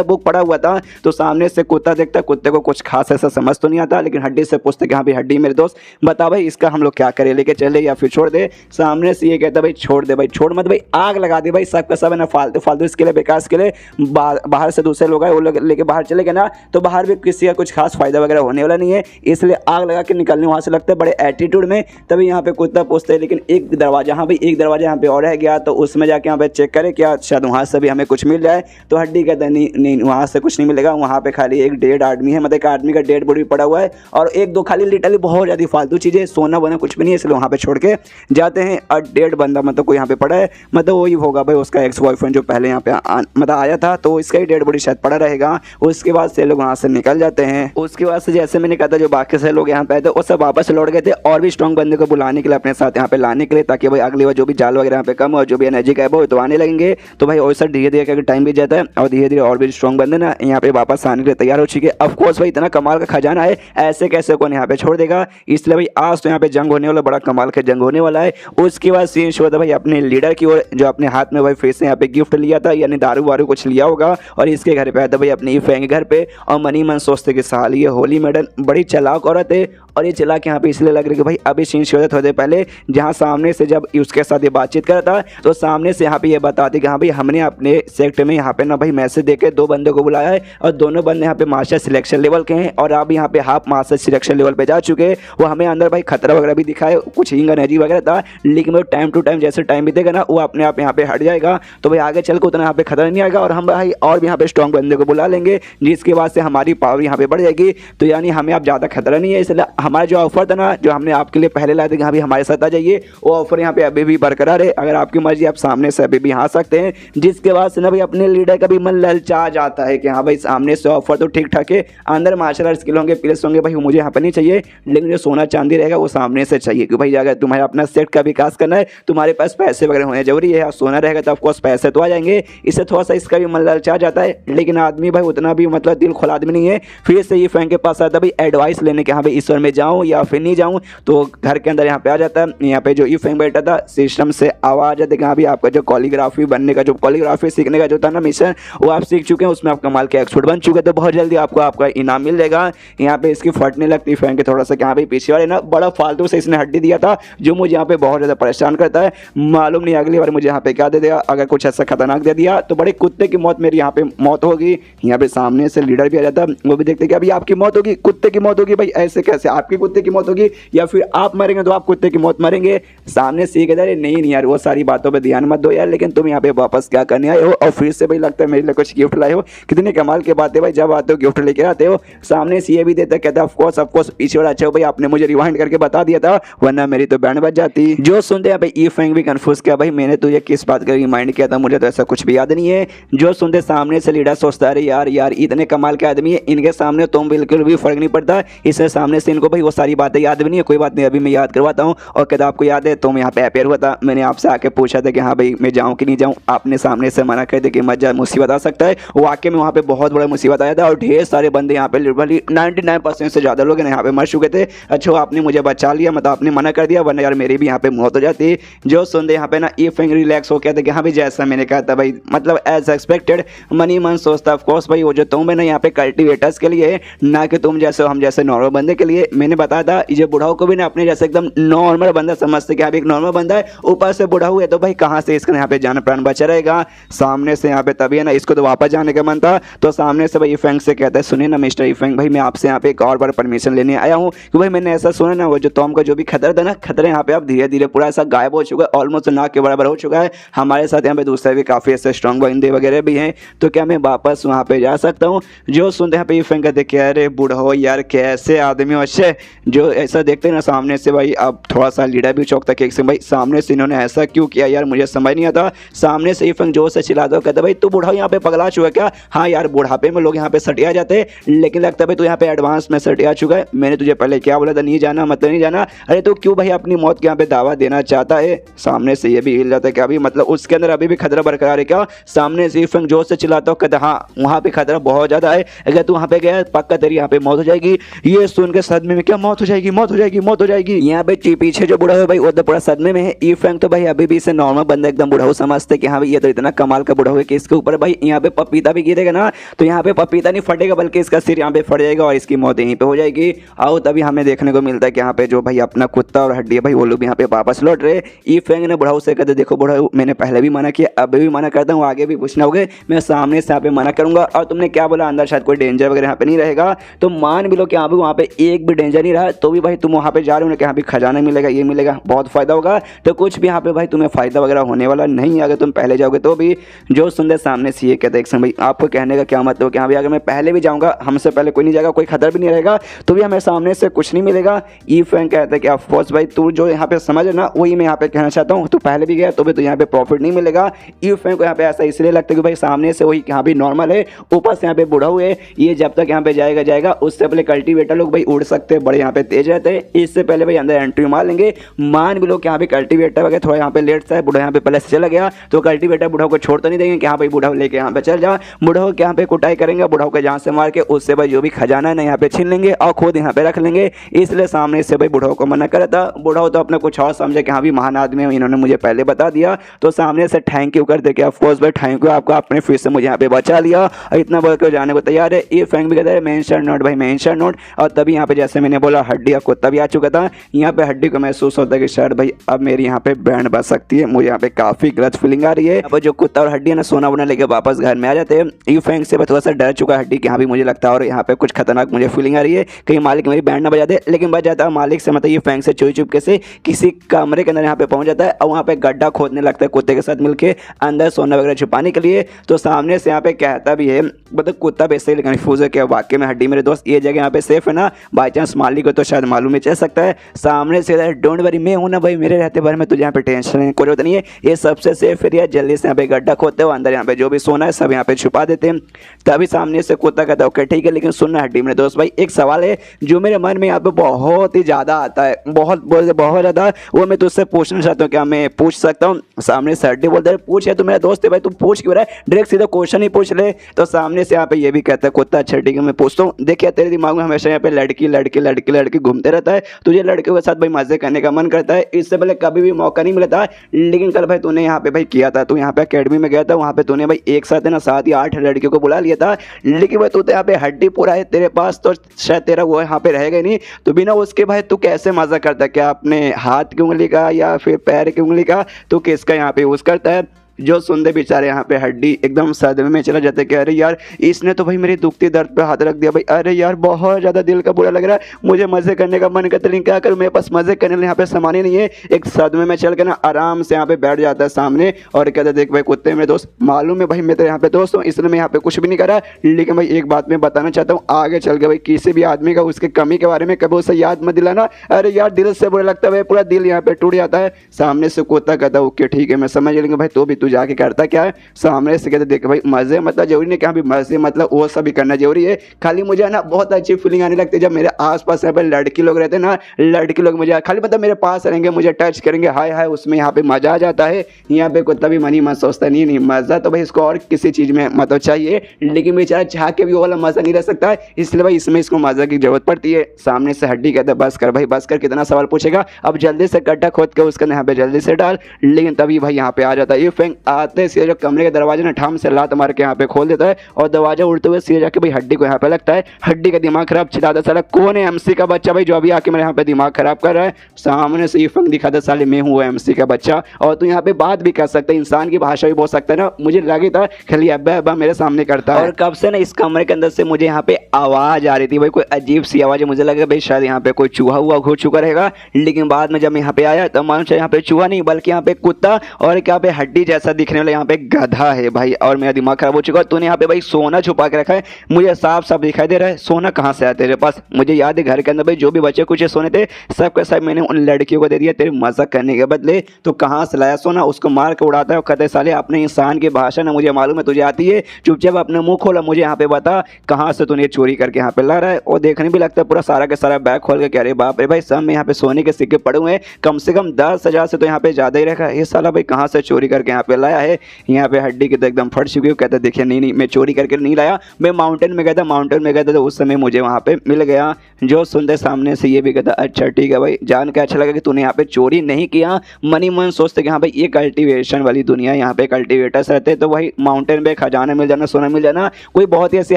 बुक पड़ा हुआ था। तो सामने से कुत्ता देखता, कुत्ते को कुछ खास ऐसा समझ तो नहीं आता, लेकिन हड्डी से पूछते कि हाँ भाई हड्डी मेरे दोस्त बता भाई इसका हम लोग क्या करें, लेके चले या फिर छोड़ दे। सामने से ये कहता भाई छोड़ दे भाई, छोड़ मत भाई, आग लगा दे भाई, सबका सब है ना फालतू फालतू इसके लिए बेकार के लिए बाहर से दूसरे लोग आए वो लोग लेके बाहर चले गए ना, तो बाहर भी किसी का कुछ खास फायदा वगैरह होने वाला नहीं है, इसलिए आग लगा के निकलने वहाँ से लगता है बड़े एटीट्यूड में। तभी यहाँ पे कुत्ता पूछते हैं लेकिन एक दरवाजा, हाँ भाई एक दरवाजा यहाँ पे और रह गया, तो उसमें जाके यहाँ पे चेक करें क्या शायद वहाँ से भी हमें कुछ मिल जाए। तो हड्डी कहता है नहीं वहाँ से कुछ नहीं मिलेगा, वहाँ पे खाली एक डेड आदमी है, मतलब एक आदमी का डेड बॉडी पड़ा हुआ है और एक दो खाली लिटरली बहुत ज़्यादा फालतू चीज़ें, सोना वोना कुछ भी नहीं है, इसलिए वहाँ पे छोड़ के जाते हैं। और डेड बंदा मतलब कोई यहाँ पे पड़ा है, मतलब वही होगा भाई उसका एक्स बॉयफ्रेंड जो पहले यहाँ पे मतलब आया था, तो इसका ही डेड बॉडी शायद पड़ा रहेगा। उसके बाद से लोग वहाँ से निकल जाते हैं। उसके बाद से जैसे मैंने कहा था जो बाकी से लोग यहाँ पे आए थे वो सब वापस लौट गए थे और भी स्ट्रॉन्ग बंदे को बुलाने के लिए अपने साथ यहाँ पे लाने के लिए, ताकि भाई अगली बार जो भी जाल वगैरह यहाँ पे कम और जो भी एनर्जी का है वो तो आने लगेंगे। तो भाई वैसा धीरे धीरे करके टाइम बीत जाता है और धीरे धीरे और भी स्ट्रॉन्ग बंदे ना यहाँ पे वापस आने के लिए तैयार हो चुके हैं। ऑफकोर्स भाई इतना कमाल का खजाना है, ऐसे कैसे कौन यहाँ पे छोड़ देगा, इसलिए भाई आज तो यहाँ पे जंग होने वाला, बड़ा कमाल का जंग होने वाला है। उसके बाद सीन शो था भाई अपने लीडर की ओर, जो अपने हाथ में भाई फिर से यहाँ पे गिफ्ट लिया था, यानी दारू वारू कुछ लिया होगा और इसके घर पे आया था भाई अपने फैंग घर पे। और मनी मन सोचते कि साल ये होली मैडम बड़ी चालाक औरत है, और ये चालाक यहाँ पे इसलिए लग रही है कि भाई अभी सीन शो था थोड़ी देर पहले जहाँ सामने से जब उसके साथ ये बातचीत कर रहा था तो सामने से यहाँ पे ये बताती कि हाँ भाई हमने अपने सेक्ट में यहाँ पे ना भाई मैसेज देके 2 बंदे को बुलाया है और दोनों बंदे यहाँ पे मास्टर सिलेक्शन लेवल के हैं और अब यहाँ पे हाफ मास्टर सिलेक्शन लेवल पे जा चुके हैं। वो हमें अंदर भाई खतरा वगैरह भी दिखाए, कुछ हिंग एनर्जी वगैरह था, लेकिन वो टाइम टू टाइम जैसे टाइम बीतेगा ना वो अपने आप यहाँ पे हट जाएगा, तो भाई आगे चल के उतना यहाँ पे खतरा नहीं आएगा और हम भाई और भी यहाँ पे स्ट्रॉन्ग बंदे को बुला लेंगे जिसके बाद से हमारी पावर यहाँ पे बढ़ जाएगी। तो यानी हमें अब ज़्यादा खतरा नहीं है, इसलिए हमारा जो ऑफर था ना जो हमने आपके लिए पहले लाए थे कि हाँ भाई हमारे साथ आ जाइए, वो ऑफर यहाँ पे अभी भी बरकरार है। अगर आपकी मर्जी आप सामने से अभी भी आ सकते हैं, जिसके बाद से ना भाई अपने लीडर का भी मन ललचा जाता है कि हाँ भाई सामने से ऑफर तो ठीक ठाक है, अंदर मार्शल आर्ट स्किल होंगे प्लेस होंगे भाई मुझे यहाँ पर नहीं चाहिए, लेकिन जो सोना चांदी रहेगा वो सामने से चाहिए कि भाई अगर तुम्हारा अपना सेट का विकास करना है तुम्हारे पास पैसे वगैरह होने जरूरी है, सोना रहेगा तो ऑफकोर्स पैसे तो आ जाएंगे, इससे थोड़ा सा इसका भी मन ललचा जाता है। लेकिन आदमी भाई उतना भी मतलब दिल खुला आदमी नहीं है, फिर से ये फैंक के पास आता भाई एडवाइस लेने के हाँ भाई ईश्वर में जाऊँ या फिर नहीं जाऊँ, तो घर के अंदर यहाँ पे आ जाता है। यहाँ पे जो ई फैंक बैठा था सिस्टम से आवाज आती कि हाँ भाई आपका जो कोरियोग्राफी बनने का जो कोरियोग्राफी सीखने का जो था ना मिशन वो आप सीख चुके हैं, उसमें आप कमाल के एक्सपर्ट बन चुके हैं, तो बहुत जल्दी आपको आपका इनाम मिल जाएगा। यहाँ पे इसकी फटने लगती फैंक के थोड़ा सा कि हाँ भाई पीछे वाले ना बड़ा फालतू से इसने हड्डी दिया था जो मुझे यहाँ पे बहुत ज़्यादा परेशान करता है, मालूम नहीं अगली बार मुझे यहाँ पे क्या दे देगा, अगर कुछ ऐसा खतरनाक दे दिया तो बड़े कुत्ते की मौत मेरी यहाँ पे मौत होगी। यहाँ पे सामने से लीडर भी आ जाता वो भी देखते कि अभी आपकी मौत होगी, कुत्ते की मौत होगी, भाई ऐसे कैसे आपकी कुत्ते की मौत होगी या फिर आप मरेंगे तो आप कुत्ते की मौत मरेंगे। सामने से कहता है नहीं यार वो सारी बातों पर ध्यान मत दो यार, लेकिन तुम यहाँ पे वापस क्या करने आए हो और फिर से भाई लगता है मेरे लिए कुछ गिफ्ट लाए हो, कितने कमाल के बातें भाई, जब आते हो गिफ्ट लेके आते हो। सामने से ये भी देता कहता है ऑफकोर्स पीछे वाला अच्छा हो भाई आपने मुझे रिवाइंड करके बता दिया था वरना मेरी तो बैंड बज जाती। जो सुनते हैं भाई ई फैंक भी कंफ्यूज किया भाई मैंने तुझे किस बात का रिमाइंड किया था, मुझे तो ऐसा कुछ भी याद नहीं है। जो सुनते सामने से लीडर सोचता है यार इतने कमाल के आदमी है इनके सामने तुम बिल्कुल भी फर्क नहीं पड़ता, इससे सामने से इनको भाई वो सारी बातें याद भी नहीं है, कोई बात नहीं अभी मैं याद करवाता हूँ। और कहता आपको याद है तुम यहाँ पे अपेयर हुआ था, मैंने आपसे आके पूछा था कि हाँ भाई मैं जाऊँ कि नहीं जाऊँ, आपने सामने से मना कर दिया कि मत जा मुसीबत आ सकता है। वाकई में वहाँ पे बहुत बड़ा मुसीबत आया था और ढेर सारे बंदे यहाँ पे लिटरली 99% से ज़्यादा लोग यहाँ पे मर चुके थे। अच्छा आपने मुझे बचा लिया, मतलब आपने मना कर दिया वरना यार मेरी भी यहाँ पे मौत हो जाती। जो सुनते यहाँ पे ना ई फैंक रिलैक्स हो गया था कि हाँ भाई जैसा मैंने कहा था भाई मतलब एज एक्सपेक्टेड मनी मन सोचता ऑफकोर्स भाई वो जो तुम है ना यहाँ पे कल्टिवेटर्स के लिए ना कि तुम जैसे हम जैसे नॉर्मल बंदे के लिए। मैंने बताया था ये बुढ़ाओं को भी ना अपने जैसे एकदम नॉर्मल बंदा समझते कि हाँ एक नॉर्मल बंदा है, ऊपर से बुढ़ा हुआ है तो भाई कहाँ से इसका यहाँ पे जान प्राण बचा रहेगा। सामने से यहाँ पे तभी है ना इसको तो वापस जाने का मन था, तो सामने से भाई ई फैंक से कहता है सुनिए ना मिस्टर ई फैंक भाई मैं आपसे यहाँ पे एक और बार परमिशन लेने आया हूँ कि भाई मैंने ऐसा सुना ना वो जो टॉम का जो भी खतरा था ना खतरा यहाँ पे अब धीरे धीरे पूरा ऐसा गायब हो चुका है, ऑलमोस्ट ना के बराबर हो चुका है। हमारे साथ यहाँ पे दूसरे भी काफ़ी ऐसे स्ट्रॉन्ग बंदे वगैरह भी हैं, तो क्या मैं वापस वहाँ पे जा सकता हूँ। जो सुनते यहाँ पे ई फैंक कहते कि अरे बूढ़ो यार कैसे आदमी अच्छे, जो ऐसा देखते हैं ना सामने से भाई अब थोड़ा सा लीडर भी चौंकता कि भाई सामने से इन्होंने ऐसा क्यों किया यार मुझे समझ नहीं आता। सामने से ई फैंक जोर से चिल्लाता कहता भाई तू बूढ़ा यहाँ पे पगला चुका क्या? हाँ यार बुढ़ापे में लोग यहाँ पे सटिया जाते, लेकिन लगता है भाई तू यहाँ पे एडवांस में सटिया चुका है। मैंने तुझे पहले क्या बोला था, नहीं जाना मतलब नहीं जाना। अरे तो क्यों भाई अपनी मौत के यहाँ पे दावा देना चाहता है? सामने से ये भी हिल जाता है कि अभी मतलब उसके अंदर अभी भी खतरा बरकरार है क्या? सामने से फंग जोश से चिल्लाता हो, कहता हाँ वहाँ पे खतरा बहुत ज्यादा है, अगर तू वहाँ पे गया पक्का तेरी यहाँ पे मौत हो जाएगी। ये सुन के सदमे में, क्या मौत हो जाएगी, मौत हो जाएगी, मौत हो जाएगी। यहाँ पे पीछे जो बूढ़ा है भाई वो तो पूरा सदमे में है। ई फैंग तो भाई अभी भी इसे नॉर्मल बंदा एकदम बूढ़ा हो समझते कि हाँ भाई ये तो इतना कमाल का बूढ़ा हो कि इसके ऊपर भाई यहाँ पे पपीता भी गिरेगा ना तो यहाँ पे पपीता नहीं फटेगा बल्कि इसका सिर यहाँ पे फट जाएगा और इसकी मौत यहीं पे हो जाएगी। आओ तभी हमें देखने को मिलता है कि यहाँ पे जो भाई अपना कुत्ता और हड्डी है भाई वो लोग यहाँ पे वापस लौट रहे। ई फैंग ने बुढ़ाऊ से कहते देखो बुढ़ाऊ मैंने पहले भी मना किया, अभी भी मना करता हूँ, आगे भी कुछ ना होगे, मैं सामने से यहाँ पे मना करूंगा। और तुमने क्या बोला अंदर शायद कोई डेंजर वगैरह यहाँ पे नहीं रहेगा, तो मान भी लो कि वहाँ पे एक भी डेंजर नहीं रहा तो भी भाई तुम वहाँ पे जा रहे हो कि यहाँ पे खजाना मिलेगा, ये मिलेगा, बहुत फायदा होगा। तो कुछ भी यहाँ पे भाई तुम्हें फायदा वगैरह होने वाला नहीं, अगर तुम पहले जाओगे तो भी। जो सुंदर सामने से ये कहते हैं भाई आपको कहने का क्या मतलब कि हाँ भाई अगर मैं पहले भी जाऊँगा हमसे पहले कोई नहीं जाएगा, कोई खतरा भी नहीं रहेगा तो भी हमें सामने से कुछ नहीं मिलेगा। ई फैंग कहता है कि ऑफकोर्स भाई तू जो यहाँ पे समझ है ना वही मैं यहाँ पे कहना चाहता हूँ, तू पहले भी गया तो भी तो यहाँ पे प्रॉफिट नहीं मिलेगा। ई फैंग को यहाँ पे ऐसा इसलिए लगता है कि भाई सामने से वही यहाँ पे नॉर्मल है, ऊपर से यहाँ पे बूढ़ा हुए, ये जब तक यहाँ पे जाएगा उससे पहले कल्टीवेटर लोग भाई उड़ सकते हैं, बड़े यहाँ पे तेज रहते हैं, इससे पहले भाई अंदर एंट्री मार लेंगे। मान भी लोग यहाँ पे कल्टीवेटर वगैरह थोड़ा यहाँ पे लेट सा है, बूढ़ा यहाँ पे पहले से चला गया तो कल्टीवेटर बूढ़ा को छोड़ तो नहीं देंगे कि हाँ भाई बूढ़ा लेके यहाँ पे चल जा, बूढ़ा को यहाँ पे कुटाई करेंगे, बूढ़ा को जहाँ से मार के उससे भाई जो भी खजाना है ना यहाँ पे छीन लेंगे और खुद यहाँ पे रख लेंगे। इसलिए सामने से भाई बूढ़ा को मना करा था। बूढ़ा तो अपने कुछ और समझे कि हाँ भी महान आदमी है, इन्होंने मुझे पहले बता दिया, तो सामने से थैंक यू कर दे के ऑफकोर्स भाई थैंक यू आपका, अपने फिर से मुझे यहाँ पे बचा लिया और इतना बोल कर जाने को तैयार है। ये फैंग भी कहता है मेंशन नोट भाई मेंशन नोट। और तभी यहाँ पे जैसे मैंने बोला हड्डी कुत्ता भी आ चुका था। यहाँ पे हड्डी को महसूस होता है कि शायद भाई अब मेरी यहाँ पे बैंड बच सकती है, मुझे यहाँ पे काफी गलत फीलिंग आ रही है। अब जो कुत्ता और हड्डी है ना सोना वोना लेके वापस घर में आ जाते हैं। ये फैंग से थोड़ा सा डर चुका हड्डी कि यहाँ भी मुझे लगता है और यहाँ पे कुछ खतरनाक मुझे फीलिंग आ रही है कहीं मालिक मेरी बैंड ना बजा दे, लेकिन बच जाता है मालिक से। मतलब ये फैंग से चोरी चुपके से किसी कमरे के अंदर यहाँ पे पहुंच जाता है और वहाँ पे गड्ढा खोदने लगता है कुत्ते के साथ मिलके अंदर सोना वगैरह छुपाने के लिए। तो सामने से यहाँ पे कहता भी है मतलब कुत्ता बेसिकली कन्फ्यूज है कि वाकई में हड्डी मेरे दोस्त ये जगह यहाँ पे सेफ है ना, बाई चांस मालिक को तो शायद मालूम ही चल सकता है। सामने से डोंट वरी मैं हूँ ना भाई, मेरे रहते भर में तुझे यहाँ पे टेंशन कोई जरूरत नहीं है, ये सबसे सेफ एरिया, जल्दी से यहाँ पे गड्ढा खोदते हो, अंदर यहाँ पे जो भी सोना है सब यहाँ पे छुपा देते हैं। तभी सामने से कुत्ता कहता है ओके ठीक है, लेकिन सुनना हड्डी मेरे दोस्त भाई एक सवाल है जो मेरे मन में यहाँ पे बहुत ही ज्यादा आता है, बहुत ज्यादा, वो मैं तुझसे पूछना चाहता हूँ, क्या मैं पूछ सकता हूँ? सामने से हड्डी बोलता है पूछ, है तू मेरा दोस्त है भाई, तू पूछ क्यों रहा है, डायरेक्ट सीधा क्वेश्चन ही पूछ ले। तो सामने से यहाँ पे ये भी कहता है कुत्ता अच्छा ठीक है मैं पूछता हूँ, देखिए तेरे दिमाग में हमेशा यहाँ पे लड़की लड़की लड़की लड़की घूमते रहता है, तुझे लड़कियों के साथ भाई मजे करने का मन करता है, इससे पहले कभी भी मौका नहीं मिला था, लेकिन कल भाई तूने यहाँ पे भाई किया था, तू यहाँ पे अकेडमी में गया था, वहाँ पे तूने भाई एक साथ है ना 7 या 8 लड़कियों को बुला लिया था, लेकिन भाई तू तो यहाँ पे हड्डी पूरा है तेरे पास, तो शायद तेरा वो यहाँ पे रहेगा ही नहीं, तो बिना उसके भाई तू कैसे मजा करता है? क्या अपने हाथ की उंगली का या फिर पैर की उंगली का, तू किसका यहाँ पे यूज करता है? जो सुनते बेचारे यहाँ पे हड्डी एकदम सदमे में चला जाता है कि अरे यार इसने तो भाई मेरी दुखती दर्द पे हाथ रख दिया भाई, अरे यार बहुत ज़्यादा दिल का बुरा लग रहा है, मुझे मज़े करने का मन करता है लेकिन क्या करूँ मेरे पास मज़े करने लिए यहाँ पे सामान ही नहीं है। एक सदमे में चल के ना आराम से यहाँ पे बैठ जाता है सामने और कहता है देख भाई कुत्ते मेरे दोस्त, मालूम है भाई मैं तो यहाँ पे दोस्त हूँ इसलिए मैं यहाँ पे कुछ भी नहीं करा, लेकिन भाई एक बात मैं बताना चाहता हूँ, आगे चल के भाई किसी भी आदमी का उसके कमी के बारे में कभी उसे याद मत दिलाना, अरे यार दिल से बुरा लगता है भाई, पूरा दिल यहाँ पे टूट जाता है। सामने से कुत्ता कहता है ओके ठीक है मैं समझ लेंगे भाई, तो भी तू जाके करता क्या है? सामने से कहते देख भाई मजे मतलब जरूरी नहीं, क्या भी मजे मतलब वो सब भी करना जरूरी है, खाली मुझे ना बहुत अच्छी फीलिंग आने लगती है जब मेरे आसपास यहाँ पे लड़की लोग रहते हैं ना, लड़की लोग मुझे खाली मतलब मेरे पास रहेंगे, मुझे टच करेंगे, हाय हाय उसमें यहाँ पे मजा आ जाता है। यहाँ पे कुत्ता भी मनी मत सोचता नहीं मजा तो भाई इसको और किसी चीज में मतलब चाहिए, लेकिन बेचारा चाह के भी वो वाला मजा नहीं रह सकता है, इसलिए भाई इसमें इसको मजा की जरूरत पड़ती है। सामने से हड्डी कहता है बस कर भाई बस कर, कितना सवाल पूछेगा, अब जल्दी से गड्ढा खोद के उसके यहाँ पे जल्दी से डाल। लेकिन तभी भाई यहाँ पे आ जाता है ये फैंग, आते से जो कमरे के दरवाजे ना ठाम से लात मार के यहाँ पे खोल देता है और दरवाजा उड़ते हुए सीधे जाके भाई हड्डी को यहाँ पे लगता है। हड्डी का दिमाग खराब, चिल्लाता साला कौन है एमसी का बच्चा भाई जो अभी आके मेरे यहाँ पे दिमाग खराब कर रहा है। सामने से ये फंग दिखाता साले मैं हूँ एमसी का बच्चा, और तू यहाँ पे बात भी कर सकता है, इंसान की भाषा भी बोल सकता है ना, मुझे लगे था खाली अब्बा अब्बा मेरे सामने करता है। और कब से ना इस कमरे के अंदर से मुझे यहाँ पे आवाज आ रही थी भाई, कोई अजीब सी आवाज, मुझे लगा भाई शायद यहाँ पे कोई चूहा हुआ घुस चुका रहेगा, लेकिन बाद में जब मैं यहाँ पे आया तो मालूम चला यहाँ पे चूहा नहीं बल्कि यहाँ पे कुत्ता और क्या पे हड्डी जैसा जैसा दिखने वाला यहाँ पे गधा है भाई, और मेरा दिमाग खराब हो चुका है। तूने यहाँ पे भाई सोना छुपा के रखा है, मुझे साफ साफ दिखाई दे रहा है। सोना कहाँ से आया तेरे पास? मुझे याद है घर के अंदर भाई जो भी बचे कुछ सोने थे सब का सब मैंने उन लड़कियों को दे दिया तेरे मजाक करने के बदले। तो कहाँ से लाया सोना? उसको मार के उड़ाता है और कहते साले अपने इंसान की भाषा ना मुझे मालूम है तुझे आती है, चुपचाप अपने मुंह खोला, मुझे यहाँ पे बता कहाँ से तूने चोरी करके यहाँ पे ला रहा है। और देखने भी लगता है पूरा सारा का सारा बैग खोल के, कह रहे बाप रे भाई सब में यहाँ पे सोने के सिक्के पड़े हुए हैं, कम से कम 10,000 से तो यहाँ पे ज्यादा ही रखा है। ये साला भाई कहाँ से चोरी करके यहाँ पे लाया है? यहाँ पे हड्डी की तो एकदम फट चुकी है। कहता देखिए नहीं नहीं मैं चोरी करके नहीं लाया, मैं माउंटेन में गया था, माउंटेन में गया था तो उस समय मुझे वहाँ पे मिल गया। जो सुनते सामने से ये भी कहता अच्छा ठीक है भाई, जान के अच्छा लगा कि तूने यहाँ पे चोरी नहीं किया। मनी मन सोचते कि हाँ भाई ये कल्टीवेशन वाली दुनिया, यहाँ पे कल्टीवेटर्स रहते हैं तो भाई माउंटेन में खजाना मिल जाना, सोना मिल जाना कोई बहुत ही ऐसी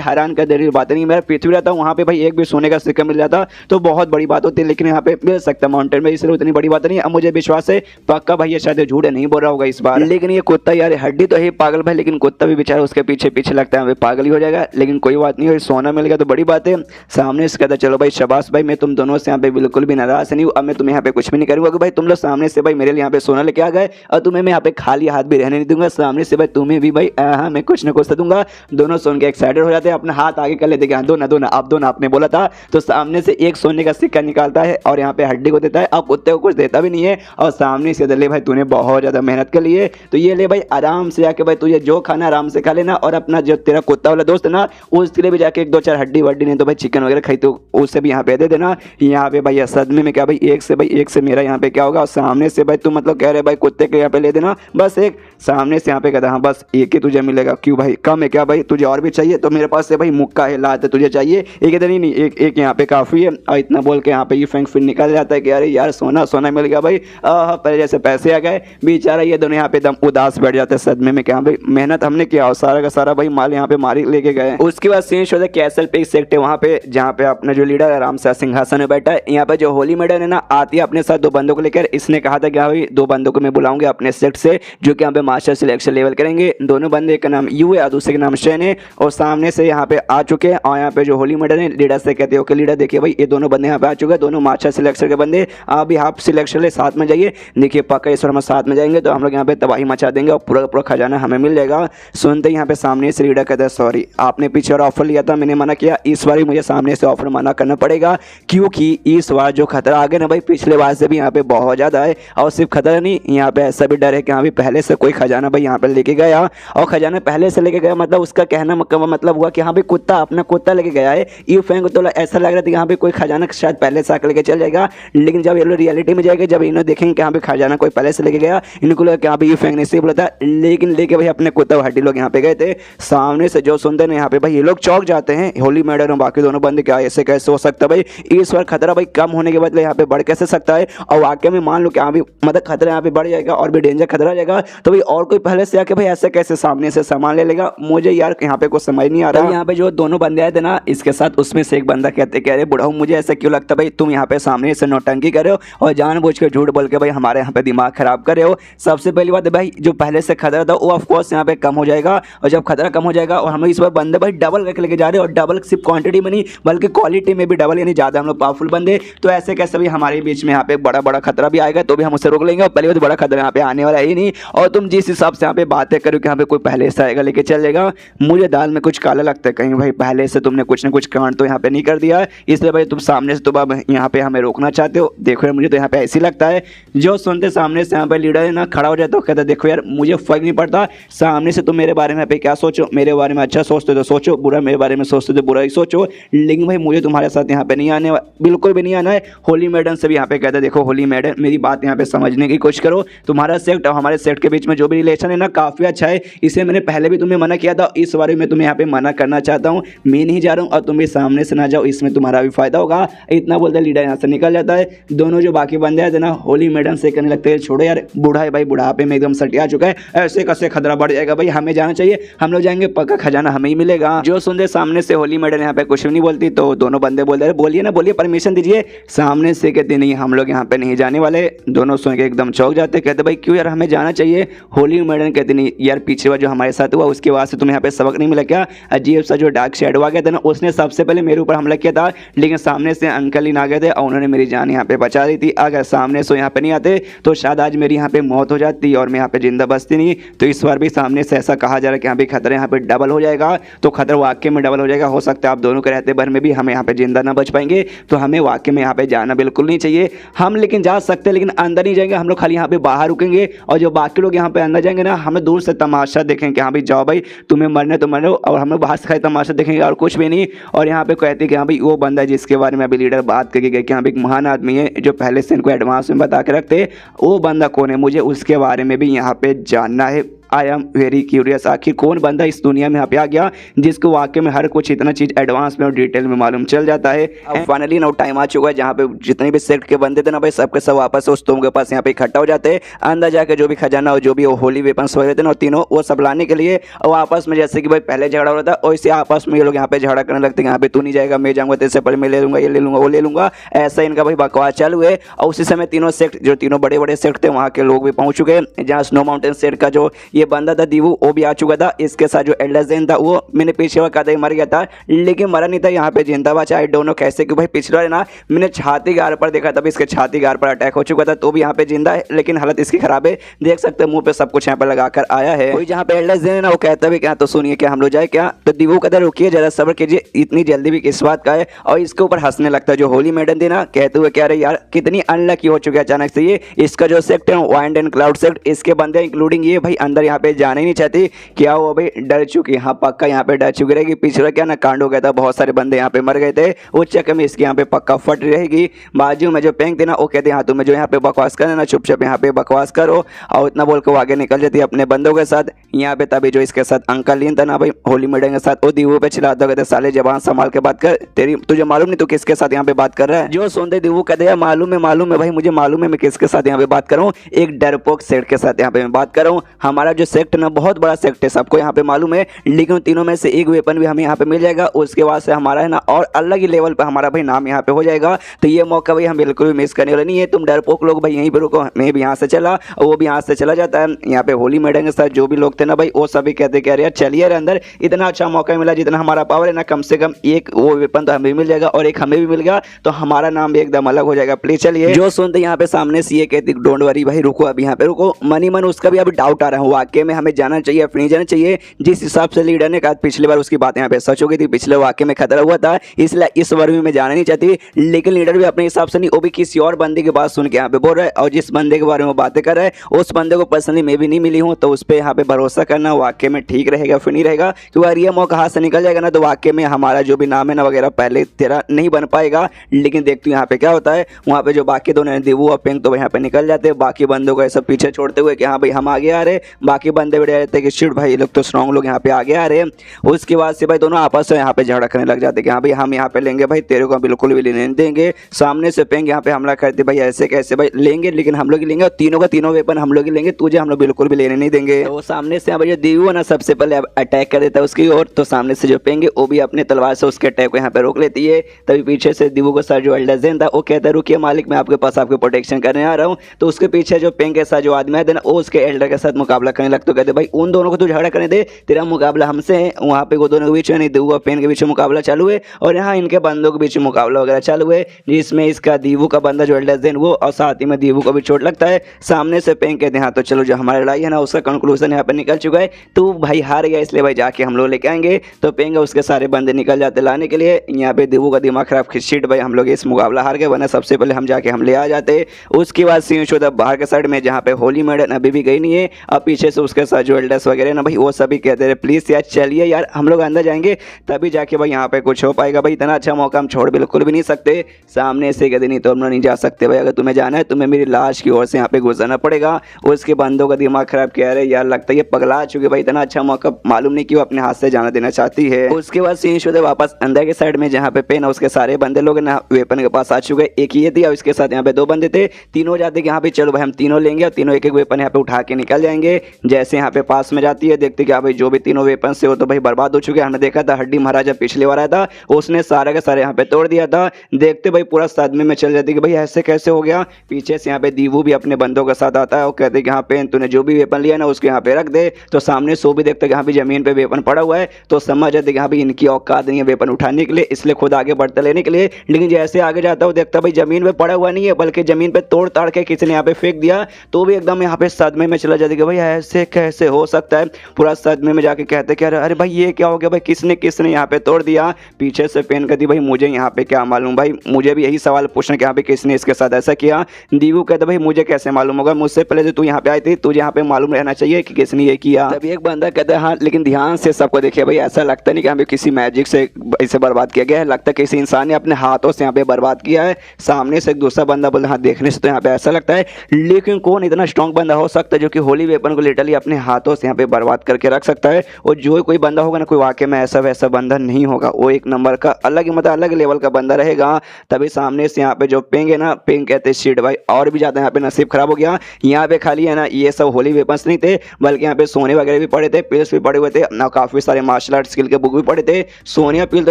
हैरान कर दे रही बात नहीं। मेरा पृथ्वी रहता वहाँ पे भाई एक भी सोने का सिक्का मिल जाता तो बहुत बड़ी बात होती है, लेकिन यहाँ पे मिल सकता माउंटेन में, इसलिए उतनी बड़ी बात नहीं। अब मुझे विश्वास है पक्का भाई ये शायद झूठ नहीं बोल रहा होगा इस बार। लेकिन ये कुत्ता यार हड्डी तो है पागल भाई, लेकिन कुत्ता भी बेचारा उसके पीछे पीछे लगता है पागल ही हो जाएगा। लेकिन कोई बात नहीं, सोना मिल गया तो बड़ी बात है। सामने से कहता चलो भाई शाबाश भाई, मैं तुम दोनों से यहाँ पे बिल्कुल भी नाराज नहीं हूँ, अब मैं तुम्हें यहाँ पे कुछ भी नहीं करूँगा कि भाई तुम लोग सामने से भाई मेरे लिए यहाँ पे सोना लेके आ गए और तुम्हें मैं यहाँ पे खाली हाथ भी रहने नहीं दूंगा। सामने से भाई तुम्हें भी भाई हाँ मैं कुछ ना कुछ दूंगा। दोनों सुन के एक्साइटेड हो जाते हैं, अपना हाथ आगे कर लेते हैं दो ना दो ना आप दो ना, आपने बोला था। तो सामने से एक सोने का सिक्का निकालता है और यहाँ पे हड्डी को देता है और कुत्ते को कुछ देता भी नहीं है। और सामने से ले भाई तूने बहुत ज्यादा मेहनत कर ली है तो ये ले भाई आराम से जाके भाई तुझे जो खाना आराम से खा लेना, और अपना जो तेरा कुत्ता वाला दोस्त है ना उसके लिए भी जाके एक दो चार हड्डी वड्डी नहीं तो भाई चिकन वगैरह खाई तो उससे भी यहाँ पे दे देना। यहाँ पे भाई सदमे में क्या भाई एक से मेरा यहाँ पे क्या होगा, और सामने से भाई तू मतलब कह रहे भाई कुत्ते के यहाँ पे ले देना बस एक। सामने से यहाँ पे कहता हाँ बस एक ही तुझे मिलेगा। क्यों भाई कम है क्या भाई, तुझे और भी चाहिए? तो मेरे पास से भाई मुक्का है लात है, तुझे चाहिए? एक इधर ही नहीं एक यहाँ पे काफी है। और इतना बोल के यहाँ पे ये फेंक फिर निकल जाता है कि अरे यार सोना सोना मिल गया भाई, पहले जैसे पैसे आ गए। बेचारा ये दोनों यहाँ पे एकदम उदास बैठ जाते हैं सदमे में, क्या भाई मेहनत हमने किया और सारा का सारा भाई माल यहाँ पे मारी लेके गए। उसके बाद सीन शो कैसल पे सेक्ट है वहाँ पे जहाँ पे अपना जो लीडर आराम से सिंहासन में बैठा है। यहाँ पे जो होली मैडम है ना आती है अपने साथ दो बंदों को लेकर। इसने कहा था कि हाँ भाई दो बंदों को मैं बुलाऊंगा अपने सेक्ट से जो कि यहाँ पे मास्टर सिलेक्शन लेवल करेंगे। दोनों बंदे, एक का नाम यू है और दूसरे का नाम शैन है, और सामने से यहाँ पे आ चुके हैं। और यहाँ पे जो होली मैडम है लीडर से कहते हैं ओके लीडर देखिए भाई ये दोनों बंदे यहाँ पे आ चुके हैं, दोनों मास्टर सिलेक्शन के बंदे, आप भी हाफ सिलेक्शन ले साथ में जाइए। देखिए पक्का इस बार हम साथ में जाएंगे तो हम लोग यहाँ पे तबाही मचा देंगे और पूरा पूरा खजाना हमें मिल जाएगा। सुनते यहाँ पे सामने से लीडर कहता है सॉरी आपने पीछे और ऑफर लिया था मैंने मना किया, इस बार मुझे सामने से ऑफर मना करना पड़ेगा क्योंकि इस बार जो खतरा आ गया ना भाई पिछले बार से भी यहाँ पे बहुत ज्यादा है। और सिर्फ खतरा नहीं, यहाँ पे ऐसा भी डर है कि हाँ भी पहले से कोई खजाना भाई यहाँ पे लेके गया, और खजाना पहले से लेके गया मतलब उसका कहना मतलब हुआ कि हाँ भाई कुत्ता अपना कुत्ता लेके गया है। ये फैंक तो ऐसा लग रहा था कि हाँ भाई कोई खजाना शायद पहले से आकर लेके चल जाएगा, लेकिन जब ये लोग रियलिटी में जाएंगे जब इन्हें देखेंगे कि हाँ भाई खजाना कोई पहले से लेके गया, इनको लगा कि हाँ भाई ये फैंक ने सही बोला था, लेकिन लेके भाई अपने कुत्ता हड्डी लोग यहाँ पे गए थे। सामने से जो सुनते हैं यहाँ पे भाई ये लोग चौक जाते हैं, होली मैडम और बाकी दोनों बंदे क्या ऐसे कैसे हो सकता है भाई, इस बार खतरा भाई कम होने के बदले यहाँ पे बढ़ कैसे सकता है। और वाकई में मान लो कि हाँ भी मतलब खतरा यहाँ पे बढ़ जाएगा और भी डेंजर खतरा जाएगा तो भाई और कोई पहले से आके भाई ऐसे कैसे सामने से सामान ले लेगा, मुझे यार यहाँ पे कुछ समझ नहीं आ रहा। यहाँ पे जो दोनों बंदे आए थे ना इसके साथ उसमें से एक बंदा कहते कह रहे बुढ़ाऊ मुझे ऐसा क्यों लगता भाई तुम यहाँ पे सामने से नौटंकी कर रहे हो और जानबूझ के झूठ बोल के भाई हमारे यहाँ पे दिमाग खराब कर रहे हो। सबसे पहली बात है भाई जो पहले से खतरा था वो ऑफकोर्स यहाँ पे कम हो जाएगा, और जब खतरा कम हो जाएगा और हम लोग इस बार बंदे भाई डबल करके लेके जा रहे हैं, और डबल सिर्फ क्वांटिटी में नहीं बल्कि क्वालिटी में भी डबल, यानी ज्यादा हम लोग पावरफुल बंदे। तो ऐसे कैसे भी हमारे बीच में यहाँ पे बड़ा बड़ा खतरा भी आएगा तो भी हम उसे रोक लेंगे, और पहले बात बड़ा खतरा यहाँ पे आने वाला है ही नहीं। और तुम जिस हिसाब से यहाँ पे बातें करो कि यहाँ पे कोई पहले से आएगा लेके चल जाएगा, मुझे दाल में कुछ काला लगता है, कहीं भाई पहले से तुमने कुछ ना कुछ कांड तो यहाँ पे नहीं कर दिया है, इसलिए भाई तुम सामने से तुम अब यहाँ पे हमें रोकना चाहते हो। देखो यार मुझे तो यहाँ पे ऐसी लगता है। जो सुनते सामने से यहाँ पे लीडर है ना खड़ा हो जाता है, कहता देखो यार मुझे फर्क नहीं पड़ता सामने से तुम मेरे बारे में पे क्या सोचो, मेरे बारे में अच्छा सोचते तो सोचो, बुरा मेरे बारे में सोचते तो बुरा ही सोचो, लेकिन भाई मुझे तुम्हारे साथ यहाँ पे नहीं आने बिल्कुल भी नहीं आना है। होली मैडम से भी यहाँ पे कहता है देखो होली मैडम मेरी बात यहाँ पे समझने की कोशिश करो, तुम्हारा सेक्ट और हमारे सेक्ट के बीच में जो भी रिलेशन है ना काफी अच्छा है, इसे मैंने पहले भी तुम्हें मना किया था, इस बारे में तुम्हें यहाँ पे मना करना चाहता हूँ, मैं नहीं जा रहा हूँ और तुम भी सामने से ना जाओ, इसमें तुम्हारा भी फायदा होगा। इतना बोलते लीडर यहाँ से निकल जाता है। दोनों जो बाकी बंदे आए थे ना होली मैडम से कहने लगते हैं छोड़ो यार बूढ़ा है भाई, बुढ़ापे में एकदम सटिया चुका है, ऐसे कैसे खतरा बढ़ जाएगा भाई, हमें जाना चाहिए, हम लोग जाएंगे पक्का खजाना हमें ही मिलेगा। जो सुनते सामने से होली मैडम यहाँ पे कुछ भी नहीं बोलती तो दोनों बंदे बोल रहे बोलिए ना बोलिए परमिशन दीजिए, सामने से कहते नहीं हम लोग यहाँ पे नहीं जाने वाले। दोनों सुन के एकदम चौक जाते, कहते भाई क्यों यार हमें जाना चाहिए। होली मैडम कहते नहीं यार पीछे बार जो हमारे साथ हुआ उसके बाद से तुम्हें यहाँ पे सबक नहीं मिला क्या, अजीब सा जो डार्क शेडो आ गया था ना उसने सबसे पहले मेरे ऊपर हमला किया था, लेकिन सामने से अंकल ही आ गए थे और उन्होंने मेरी जान यहाँ पे बचा दी थी, अगर सामने से यहाँ पे नहीं आते तो शायद आज मेरी यहाँ पे मौत हो जाती और मैं यहाँ पे जिंदा बचती नहीं। तो इस बार भी सामने से ऐसा कहा जा रहा है कि यहाँ पे खतरा यहाँ पे डबल हो जाएगा। तो खतरा वाकई में डबल हो जाएगा। हो सकता है आप दोनों के रहते भर में भी हम यहाँ पे जिंदा ना बच पाएंगे। तो हमें वाकई में यहाँ पे जाना बिल्कुल नहीं चाहिए। हम लेकिन जा सकते हैं, लेकिन अंदर नहीं जाएंगे हम लोग, खाली यहाँ पे बाहर रुकेंगे। और जो बाकी लोग यहाँ पे अंदर जाएंगे ना, हमें दूर से तमाशा देखेंगे कि हाँ भाई जाओ भाई, तुम्हें मरने तो मरो। और हम लोग बाहर से खाली तमाशा देखेंगे और कुछ भी नहीं। और यहाँ पे कहते हैं कि हाँ भाई वो बंदा जिसके बारे में अभी लीडर बात करके गए कि हाँ भाई एक महान आदमी है जो पहले से इनको एडवांस में बता के रखते, वो बंदा कौन है, मुझे उसके बारे में भी यहाँ पे जानना है। आई एम वेरी क्यूरियस, आखिर कौन बंदा इस दुनिया में यहाँ पे आ गया जिसको वाकई में हर कुछ इतना चीज़ एडवांस में और डिटेल में मालूम चल जाता है। अब फाइनली ना टाइम आ चुका है जहाँ पे जितने भी सेक्ट के बंदे थे ना भाई, सबके सब वापस उस तुम के पास यहाँ पे इकट्ठा हो जाते हैं। अंदर जाके जो भी खजाना और जो भी होली वेपन्स वगैरह थे ना, तीनों वो सब लाने के लिए। और आपस में जैसे कि भाई पहले झगड़ा हो रहा था, वैसे आपस में ये लोग यहाँ पे झगड़ा करने लगते हैं। यहाँ पे तू नहीं जाएगा, मैं जाऊँगा, तेरे से पहले मैं ले लूँगा, ये ले लूँगा, वो ले लूँगा। ऐसा इनका भाई बकवास चालू है। और उसी समय तीनों सेक्ट, जो तीनों बड़े बड़े सेक्ट थे, वहाँ के लोग भी पहुँच चुके हैं। जहाँ स्नो माउंटेन सेक्ट का जो ये बंदा था दीवू, वो भी आ चुका था। इसके साथ जो एल्डर ज़ेन था वो मैंने पिछले बार कहा मर गया था, लेकिन मरा नहीं था, यहाँ पे जिंदा बचा। आई डोंट नो कैसे, कि भाई पिछले बार ना मैंने छाती गार पर देखा था, इसके छाती गार पर अटैक हो चुका था, तो भी यहाँ पे जिंदा है, लेकिन हालत इसकी खराब है। देख सकते हैं मुंह पे सब कुछ यहाँ पे लगाकर आया है। कोई जहाँ पे एल्डर ज़ेन है ना, वो कहता भी क्या, तो सुनिए क्या हम लोग जाए क्या। तो दीवू कहता रुकिए जरा, सब्र कीजिए, इतनी जल्दी भी किस बात का है। और इसके ऊपर हंसने लगता है जो होली मैडम थी ना, कहते हुए कह रहे यार कितनी अनलकी हो चुकी है अचानक से ये। इसका जो सेक्ट है वाइंड एंड क्लाउड सेक्ट, इसके बंदे इंक्लूडिंग ये भाई अंदर यहाँ पे जाना ही नहीं चाहती। क्या वो भाई डर चुकी, हाँ पक्का यहाँ पे डर चुकी रहेगी। पिछला क्या ना कांड हो गया था, बहुत सारे बंदे यहाँ पे मर गए थे, उस चक्कर में इसकी यहाँ पे पक्का फट रहेगी। बाजू में जो पेंग थे ना, वो कहते हैं हाँ तुम्हें जो यहाँ पे बकवास करना ना, चुपचाप यहाँ पे बकवास करो। और इतना बोल के वो आगे निकल जाती है अपने बंदों के साथ। यहाँ पे तभी जो इसके साथ अंकल लीन था ना भाई होली मैडम के साथ, वो दीवू पे चिल्लाता, कहते साले जबान संभाल के बात कर, तेरी तुझे मालूम नहीं तू किसके साथ यहाँ पे बात कर रहा है। जो सुनते दीवू कहते हैं मालूम है भाई, मुझे मालूम है मैं किसके साथ यहाँ पे बात कर रहा हूँ, एक डरपोक सेक्ट के साथ यहाँ पे मैं बात कर रहा हूँ। हमारा जो सेक्ट ना बहुत बड़ा सेक्ट है, सबको यहाँ पे मालूम है, लेकिन तीनों में से एक वेपन भी हमें यहाँ पे मिल जाएगा। उसके बाद से हमारा है ना और अलग ही लेवल पे हमारा भाई नाम यहाँ पे हो जाएगा। तो ये मौका भाई हम बिल्कुल भी मिस करने वाले नहीं है। तुम डरपोक लोग भाई यहीं पे रुको, मैं भी यहाँ से चला, वो भी यहाँ से चला जाता है। यहाँ पे होली मैडम के साथ जो भी लोग थे ना भाई, वो सभी कहते कह रहे यार चलिए अंदर, इतना अच्छा मौका मिला, जितना हमारा पावर है ना, कम से कम एक वो वेपन तो हमें मिल जाएगा और एक हमें भी मिल गया, तो हमारा नाम भी एकदम अलग हो जाएगा। प्लीज चलिए। जो सुनते यहाँ पे सामने से ये कहती डोंट वरी भाई, रुको अभी यहाँ पे रुको। मनी मन उसका भी अभी डाउट आ रहा है, वाकई में हमें जाना चाहिए या नहीं जाना चाहिए। जिस हिसाब से लीडर ने कहा पिछली बार उसकी बात यहाँ पे सच हो गई थी, पिछले वाकई में खतरा हुआ था, इसलिए इस बार भी मैं जाना नहीं चाहती। लेकिन लीडर भी अपने हिसाब से नहीं, वो भी किसी और बंदे की बात सुन के यहाँ पे बोल रहा है। और जिस बंदे के बारे में बातें कर रहा है उस बंदे को पर्सनली मैं भी नहीं मिली हूँ, तो उस पर यहाँ पे भरोसा करना वाकई में ठीक रहेगा फिर नहीं रहेगा। क्योंकि अगर ये मौका हाथ से निकल जाएगा ना, तो वाकई में हमारा जो भी नाम है ना वगैरह पहले तेरा नहीं बन पाएगा। लेकिन देखती हूँ यहाँ पे क्या होता है। वहाँ पे जो बाकी दोनों दीवू और पेंग तो यहाँ पे निकल जाते हैं, बाकी बंदों को ऐसा पीछे छोड़ते हुए कि हाँ भाई हम आगे आ रहे। बाकी बंदे बढ़िया रहते कि शिट भाई लोग तो स्ट्रॉन्ग लोग यहाँ पे आगे आ रहे हैं। उसके बाद से भाई दोनों आपस में यहाँ पे झगड़ा करने लग जाते कि हाँ भाई हम यहाँ पे लेंगे भाई, तेरे को बिल्कुल भी लेने देंगे। सामने से पेंग यहाँ पे हमला करते भाई ऐसे कैसे भाई, लेंगे लेकिन हम लोग ही लेंगे, और तीनों का तीनों वेपन हम लोग ही लेंगे, तुझे हम लोग बिल्कुल भी लेने नहीं देंगे। तो सामने से भाई दीवू ना सबसे पहले अटैक कर देता है उसकी ओर। तो सामने से जो पेंगे वो भी अपने तलवार से उसके अटैक को यहाँ पे रोक लेती है। तभी पीछे से दीवू का सर जो एल्डर ज़ेन था वो कहता है रुकिए मालिक, मैं आपके पास आपको प्रोटेक्शन करने आ रहा हूँ। तो उसके पीछे जो पेंग के साथ जो आदमी है ना, वो उसके एल्डर के साथ मुकाबला करने लगता, कहते भाई उन दोनों को तू झगड़ा करने दे, तेरा मुकाबला हमसे है। वहाँ पे वो दोनों के बीच में दीवू और पेन के बीच में मुकाबला चालू है, और यहाँ इनके बंदों के बीच में मुकाबला वगैरह चालू है, जिसमें इसका दीवू का बंदा जो एल्डर ज़ेन वो, और साथ ही में दीवू को भी चोट लगता है। सामने से पेन कहते हैं हाँ तो चलो जो हमारी लड़ाई है ना उसका कंक्लूजन यहाँ पे निकल चुका है, तो भाई हार गया, इसलिए भाई जाके हम लोग लेके आएंगे। तो पेंगे उसके सारे बंदे निकल जाते लाने के लिए। यहाँ पे दीवू का दिमाग खराब, खिचीट भाई हम लोग इस मुकाबला हार गए, वरना सबसे पहले हम जाके हम ले आ जाते। उसके बाद सीन शुदा बाहर के साइड में जहाँ पे होली मैडम अभी भी गई नहीं है, और पीछे से उसके साथ जो एल्डर्स वगैरह ना भाई वो सभी कहते रहे प्लीज़ यार चलिए यार, हम लोग अंदर जाएंगे तभी जाके भाई यहाँ पे कुछ हो पाएगा। भाई इतना अच्छा मौका हम छोड़ बिल्कुल भी नहीं सकते। सामने से कहते नहीं तो हम लोग नहीं जा सकते भाई, अगर तुम्हें जाना है तुम्हें मेरी लाश की ओर से यहाँ पे गुजरना पड़ेगा। उसके बंदों का दिमाग खराब किया रहे यार, लगता है ये पगला चुके भाई, इतना अच्छा मौका मालूम नहीं कि वो अपने हाथ से जाना देना चाहती है। उसके बाद सीन शुदा वापस अंदर के साइड में जहाँ पे पेन है उसके सारे बंदे लोग ना वेपन के पास आ चुके। एक ये थी और इसके साथ यहाँ पे दो बंदे थे, तीनों जाते कि यहाँ पे चलो भाई हम तीनों लेंगे, और तीनों एक एक वेपन यहाँ पे उठा के निकल जाएंगे। जैसे यहाँ पे पास में जाती है, देखते क्या भाई जो भी तीनों वेपन से वो तो भाई बर्बाद हो चुके हैं। हमने देखा था हड्डी महाराजा पिछले बार आया था, उसने सारा का सारा यहाँ पे तोड़ दिया था। देखते भाई पूरा सदमे में चल जाती कि भाई ऐसे कैसे हो गया। पीछे से यहाँ पे दीवू भी अपने बंदों के साथ आता है, वो कहते कि यहाँ पे तूने जो भी वेपन लिया ना उसको यहाँ पे रख दे। तो सामने सो भी देखते कि यहाँ पे जमीन पे वेपन पड़ा हुआ है, तो समझ जाते कि यहाँ पे इनकी औकात नहीं है वेपन उठाने के लिए, इसलिए खुद आगे बढ़ता लेने के लिए। लेकिन जैसे आगे जाता वो देखता भाई जमीन पे पड़ा हुआ नहीं है, बल्कि जमीन पे तोड़ ताड़ के किसी ने यहाँ पे फेंक दिया। तो भी एकदम यहाँ पे सदमे में चला जाता कि भाई ऐसे कैसे हो सकता है। पूरा सदमे में जाके कहते कि अरे भाई ये क्या हो गया भाई, किसने यहाँ पे तोड़ दिया। पीछे से पेन कर दी भाई मुझे यहाँ पे क्या मालूम भाई, मुझे भी यही सवाल पूछना कि यहाँ पे किसने इसके साथ ऐसा किया। दीवू कहता भाई मुझे कैसे मालूम होगा, मुझसे पहले तो तू यहाँ पे आई थी, तुझे यहाँ पे मालूम रहना चाहिए कि किसने ये किया। तभी एक बंदा कहता है हाँ लेकिन ध्यान से सबको देखिए भाई, ऐसा लगता नहीं कि यहाँ पे किसी मैजिक से इसे बर्बाद किया गया है, लगता है किसी इंसान ने अपने हाथों से यहाँ पे बर्बाद किया है। सामने से एक दूसरा बंदा बोला हाँ देखने से तो यहाँ पे ऐसा लगता है, लेकिन कौन इतना स्ट्रॉन्ग बंदा हो सकता है जो कि होली वेपन को लिटरली अपने हाथों से यहाँ पे बर्बाद करके रख सकता है। और जो कोई बंदा होगा ना, कोई वाकई में ऐसा वैसा बंदा नहीं होगा, वो एक नंबर का अलग मतलब अलग लेवल का बंदा रहेगा। तभी सामने से यहाँ पे जो पिंग है ना, पिंग कहते हैं शिट भाई, और भी ज़्यादा यहाँ पे नसीब खराब हो गया। यहाँ पे खाली है ना ये सब होली वेपन्स नहीं थे, बल्कि यहाँ पे सोने वगैरह भी पड़े थे, पिल्स भी पड़े हुए थे ना, काफ़ी सारे मार्शल आर्ट स्किल के बुक भी पड़े थे। सोनिया पिल तो